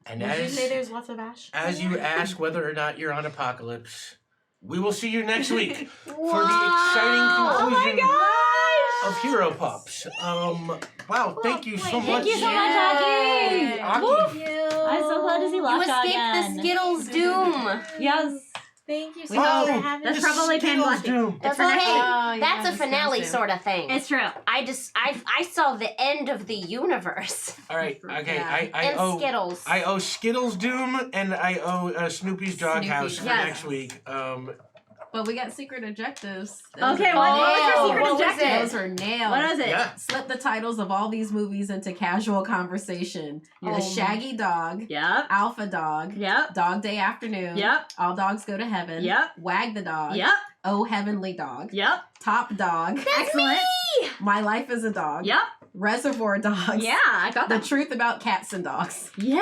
And Did you as say there's lots of ash? as you ask whether or not you're on Apocalypse, we will see you next week for the exciting conclusion of Hero Pups. Wow, thank you so much. Thank you so much, Aki. Aki. I'm so glad to see You Lockjaw escaped again. the Skittles doom. Yes. Thank you so We much hope- for having that's me. probably Pan Skittles Bluffy. Doom. That's for next okay. week. Oh, yeah, That's a this finale sounds sort of thing. It's true. I saw the end of the universe. All right, okay. Yeah. I And owe Skittles. I owe Skittles Doom and I owe Snoopy's Doghouse Snoopy. for Yes. next week. But we got secret objectives. Okay, what was your secret What was objective? Those were nailed. What is it? Yeah. Slip the titles of all these movies into casual conversation. You're the Shaggy Dog, Yep. Alpha Dog, Yep. Dog Day Afternoon, Yep. All Dogs Go to Heaven, Yep. Wag the Dog, Yep. Oh Heavenly Dog, Yep. Top Dog, Excellent. My Life as a Dog, Yep. Reservoir Dogs, Yeah, I got The that. Truth About Cats and Dogs. Yeah.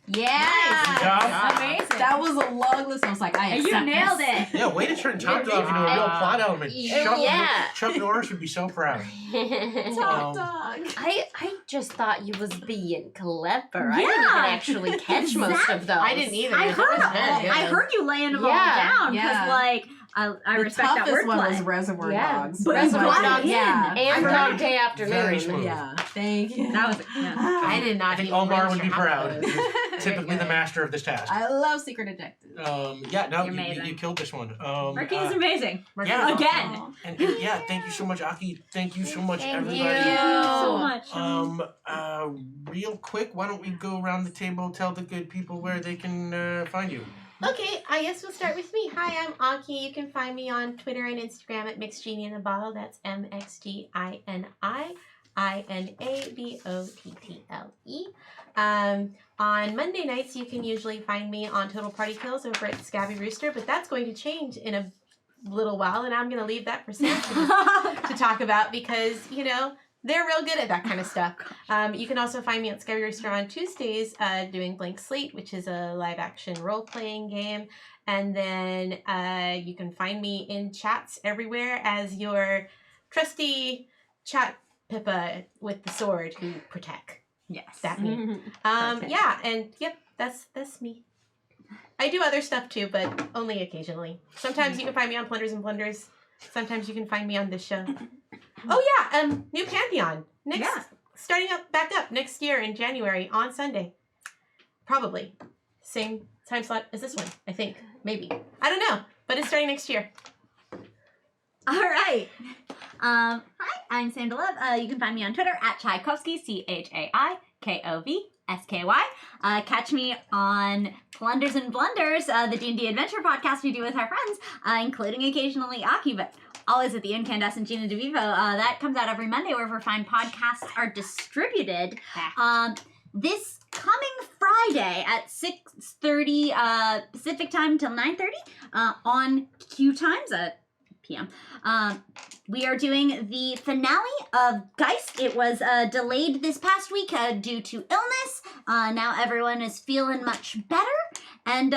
Yeah. Good job. Amazing. That was a long list. I was like, I And accept you nailed this. it. Yeah, way to turn Top Dog into a real plot element. Yeah. Chuck Norris would be so proud. Top Um, Dog. I just thought you was being clever. I Yeah. didn't even actually catch most of those. I didn't either. I That heard was very good. I heard you laying them all Yeah. down because Yeah. like I The respect that toughest one was wordplay. Reservoir Yeah. Dogs. But Reservoir you got Dogs, it in. yeah. And Very- Dog Day very Afternoon. smooth. Yeah, thank you. That was yeah. I did not. I think even Omar would register be half proud. of those. Typically Very the good. master of this task. I love secret objectives. Yeah, no, You're amazing. you killed this one. Ricky is amazing. Yeah. Again. And yeah, thank you so much, Aki. Thank you so much, Thank everybody. you. So much. Real quick, why don't we go around the table, tell the good people where they can find you. Okay, I guess we'll start with me. Hi, I'm Aki. You can find me on Twitter and Instagram at MixGenie in a Bottle. That's MXGINIINABOTTLE. On Monday nights, you can usually find me on Total Party Kills over at Scabby Rooster, but that's going to change in a little while, and I'm going to leave that for Sam to talk about because, you know, they're real good at that kind of stuff. You can also find me at Scary Rooster on Tuesdays doing Blank Slate, which is a live-action role-playing game. And then you can find me in chats everywhere as your trusty chat Pippa with the sword who protect. Yes. That me. Yeah, and yep, that's me. I do other stuff too, but only occasionally. Sometimes you can find me on Plunders and Blunders. Sometimes you can find me on this show. Oh yeah, new Pantheon starting back up next year in January on Sunday, probably same time slot as this one. I think maybe I don't know, but it's starting next year. All right. Hi, I'm Sandra Love. You can find me on Twitter at Tchaikovsky, CHAIKOVSKY. Catch me on Blunders and Blunders, the D&D adventure podcast we do with our friends, including occasionally Aki, but always at the Incandescent Gina DeVivo. That comes out every Monday wherever fine podcasts are distributed. This coming Friday at 6:30 Pacific time till 9:30 on Q Times at p.m. We are doing the finale of Geist. It was delayed this past week due to illness. Now everyone is feeling much better. And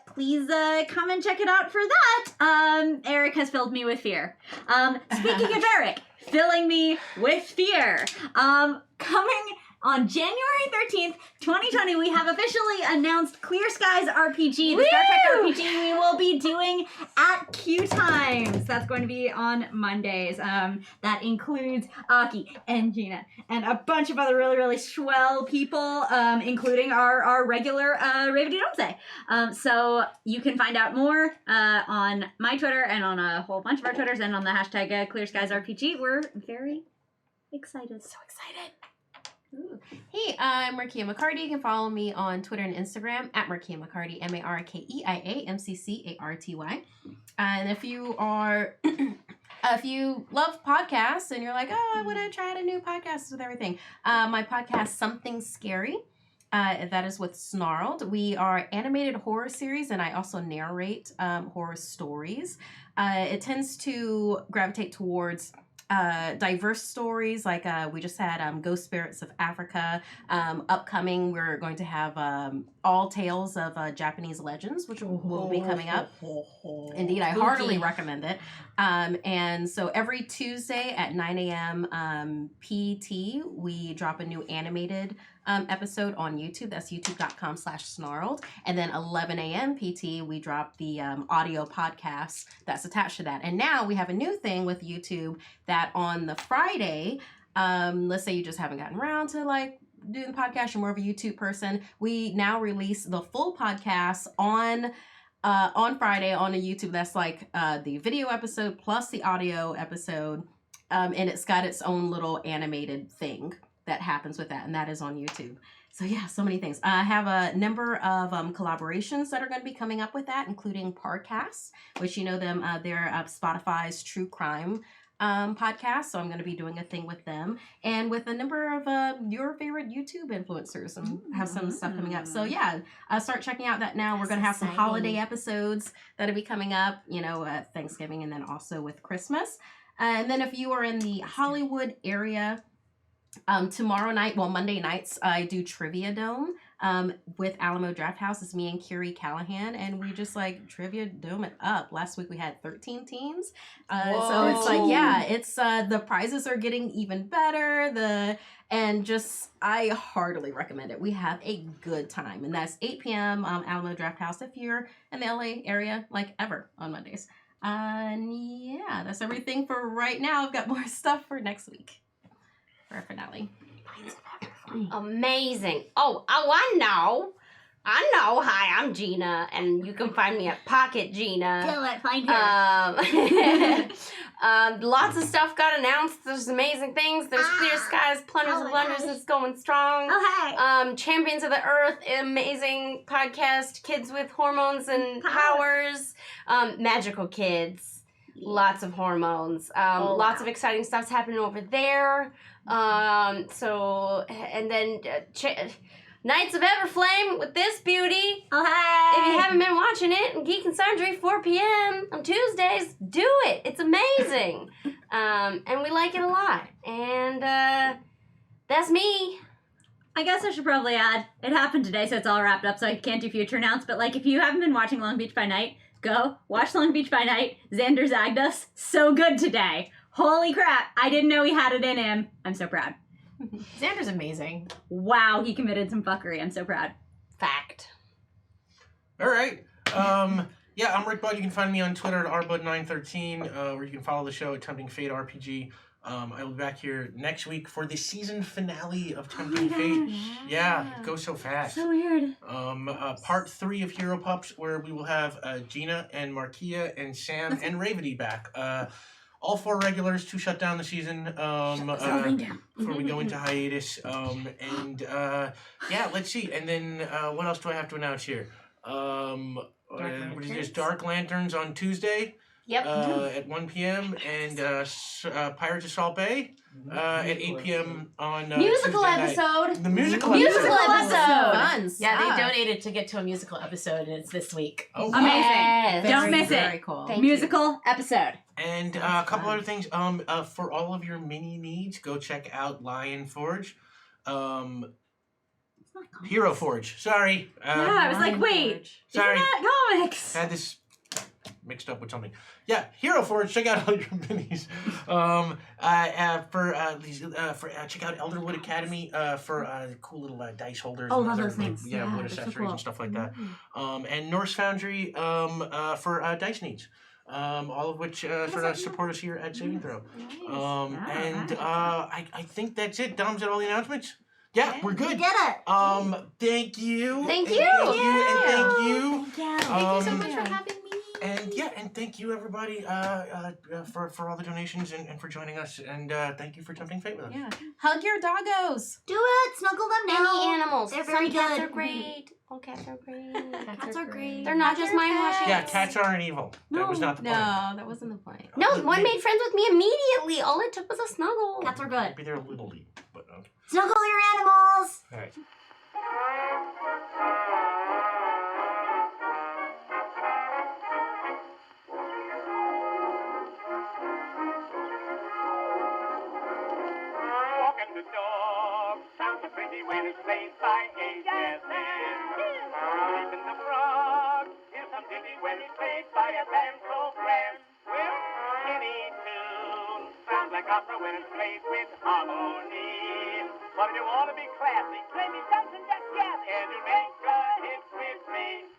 please come and check it out for that. Eric has filled me with fear. Speaking of Eric, filling me with fear. Coming on January 13th, 2020, we have officially announced Clear Skies RPG, the Star Trek RPG we will be doing at Q Times. That's going to be on Mondays. That includes Aki and Gina and a bunch of other really, really swell people, including our regular Ravity Domse. So you can find out more on my Twitter and on a whole bunch of our Twitters and on the hashtag Clear Skies RPG. We're very excited. So excited. Ooh. Hey, I'm Markia McCarty. You can follow me on Twitter and Instagram at Markia McCarty, MarkeiaMcCarty. And if you are, if you love podcasts and you're like, oh, I want to try out a new podcast with everything, my podcast Something Scary. That is with Snarled. We are animated horror series, and I also narrate horror stories. It tends to gravitate towards diverse stories, like we just had Ghost Spirits of Africa. Upcoming, we're going to have all tales of Japanese legends, which will be coming up. Indeed, I heartily recommend it. And so every Tuesday at 9 a.m. PT, we drop a new animated episode on YouTube. That's youtube.com/snarled. And then 11 a.m. PT, we drop the audio podcast that's attached to that. And now we have a new thing with YouTube that on the Friday, let's say you just haven't gotten around to like doing the podcast, you're more of a YouTube person, we now release the full podcast on Friday on a YouTube. That's like the video episode plus the audio episode, and it's got its own little animated thing that happens with that, and that is on YouTube. So yeah, so many things. I have a number of collaborations that are going to be coming up with that, including Parcasts, which you know them, they're Spotify's true crime podcast. So I'm going to be doing a thing with them and with a number of your favorite YouTube influencers, and have some stuff coming up. So yeah, start checking out that now. We're going to have some holiday episodes that'll be coming up, you know, Thanksgiving, and then also with Christmas. And then if you are in the Hollywood area, tomorrow night, well, Monday nights, I do Trivia Dome with Alamo Draft House. It's me and Kiri Callahan, and we just like Trivia Dome it up. Last week we had 13 teams. So it's like, yeah, it's the prizes are getting even better. I heartily recommend it. We have a good time, and that's 8 p.m. Alamo Draft House if you're in the LA area, like ever on Mondays. And yeah, that's everything for right now. I've got more stuff for next week. For our finale. Amazing. Oh, I know. Hi, I'm Gina, and you can find me at Pocket Gina. Do it. Find her. Lots of stuff got announced. There's amazing things. There's Clear Skies, Plunders and Blunders. It's going strong. Oh, hey. Champions of the Earth, amazing podcast. Kids with hormones and powers. Magical kids. Lots of hormones. Lots of exciting stuff's happening over there. And then Knights of Everflame with this beauty. Oh, hey. If you haven't been watching it, Geek and Sundry, 4 p.m. on Tuesdays, do it. It's amazing. And we like it a lot. And that's me. I guess I should probably add, it happened today, so it's all wrapped up, so I can't do future announce, but like if you haven't been watching Long Beach by Night, go watch Long Beach by Night. Xander zagged us so good today. Holy crap, I didn't know he had it in him. I'm so proud. Xander's amazing. Wow, he committed some fuckery. I'm so proud. Fact. All right. Yeah, I'm Rick Bud. You can find me on Twitter at rbud913, where you can follow the show at Tempting Fate RPG. I will be back here next week for the season finale of Tempting Fate. Yeah, it goes so fast. So weird. Part 3 of Hero Pups, where we will have Gina and Markia and Sam and Ravity back. All 4 regulars to shut down the season before we go into hiatus. Yeah, let's see. And then what else do I have to announce here? What is this? Dark Lanterns on Tuesday. Yep. At 1 p.m. and Pirates of Salt Bay at 8 p.m. on musical Tuesday episode. Night. The musical Musical episode. episode. Yeah, they donated to get to a musical episode, and it's this week. Oh, Amazing. Yes. Don't miss it. Very cool. Thank Musical episode. And a couple other things. For all of your mini needs, go check out Lion Forge. Hero Forge. Sorry. Yeah, I was like, wait, Sorry. isn't that comics? Had this mixed up with something. Yeah, Hero Forge. Check out all your minis. Check out Elderwood Academy for cool little dice holders. Oh, and love other, those things. wood Yeah, they're so accessories cool. and stuff like that. And Norse Foundry for dice needs. All of which sort of support us here at Saving Throw. I think that's it. Dom's at all the announcements. Yeah, we're good. We did it. Thank you. Thank and you. Thank you. And thank you. Thank you so much for having me. And thank you everybody for all the donations and for joining us, and thank you for Tempting Fate with us. Yeah. Hug your doggos. Do it. Snuggle them down. Any animals. They're very Some cats good. are great. All cats are great. Cats are great. They're not just mind washing. Yeah, cats aren't evil. That was not the point. No, that wasn't the point. No, one made friends with me immediately. All it took was a snuggle. Cats are good. Maybe they're a little deep, but okay. Snuggle your animals. All right. Walking the dog, sounds of ditty when it's played by a jazz band. Even the frog is a ditty when it's played by a band so grand. Well, any tune sounds like opera when it's played with harmony. But if you want to be classy, play me something that's jazzy, and you make a hit with me.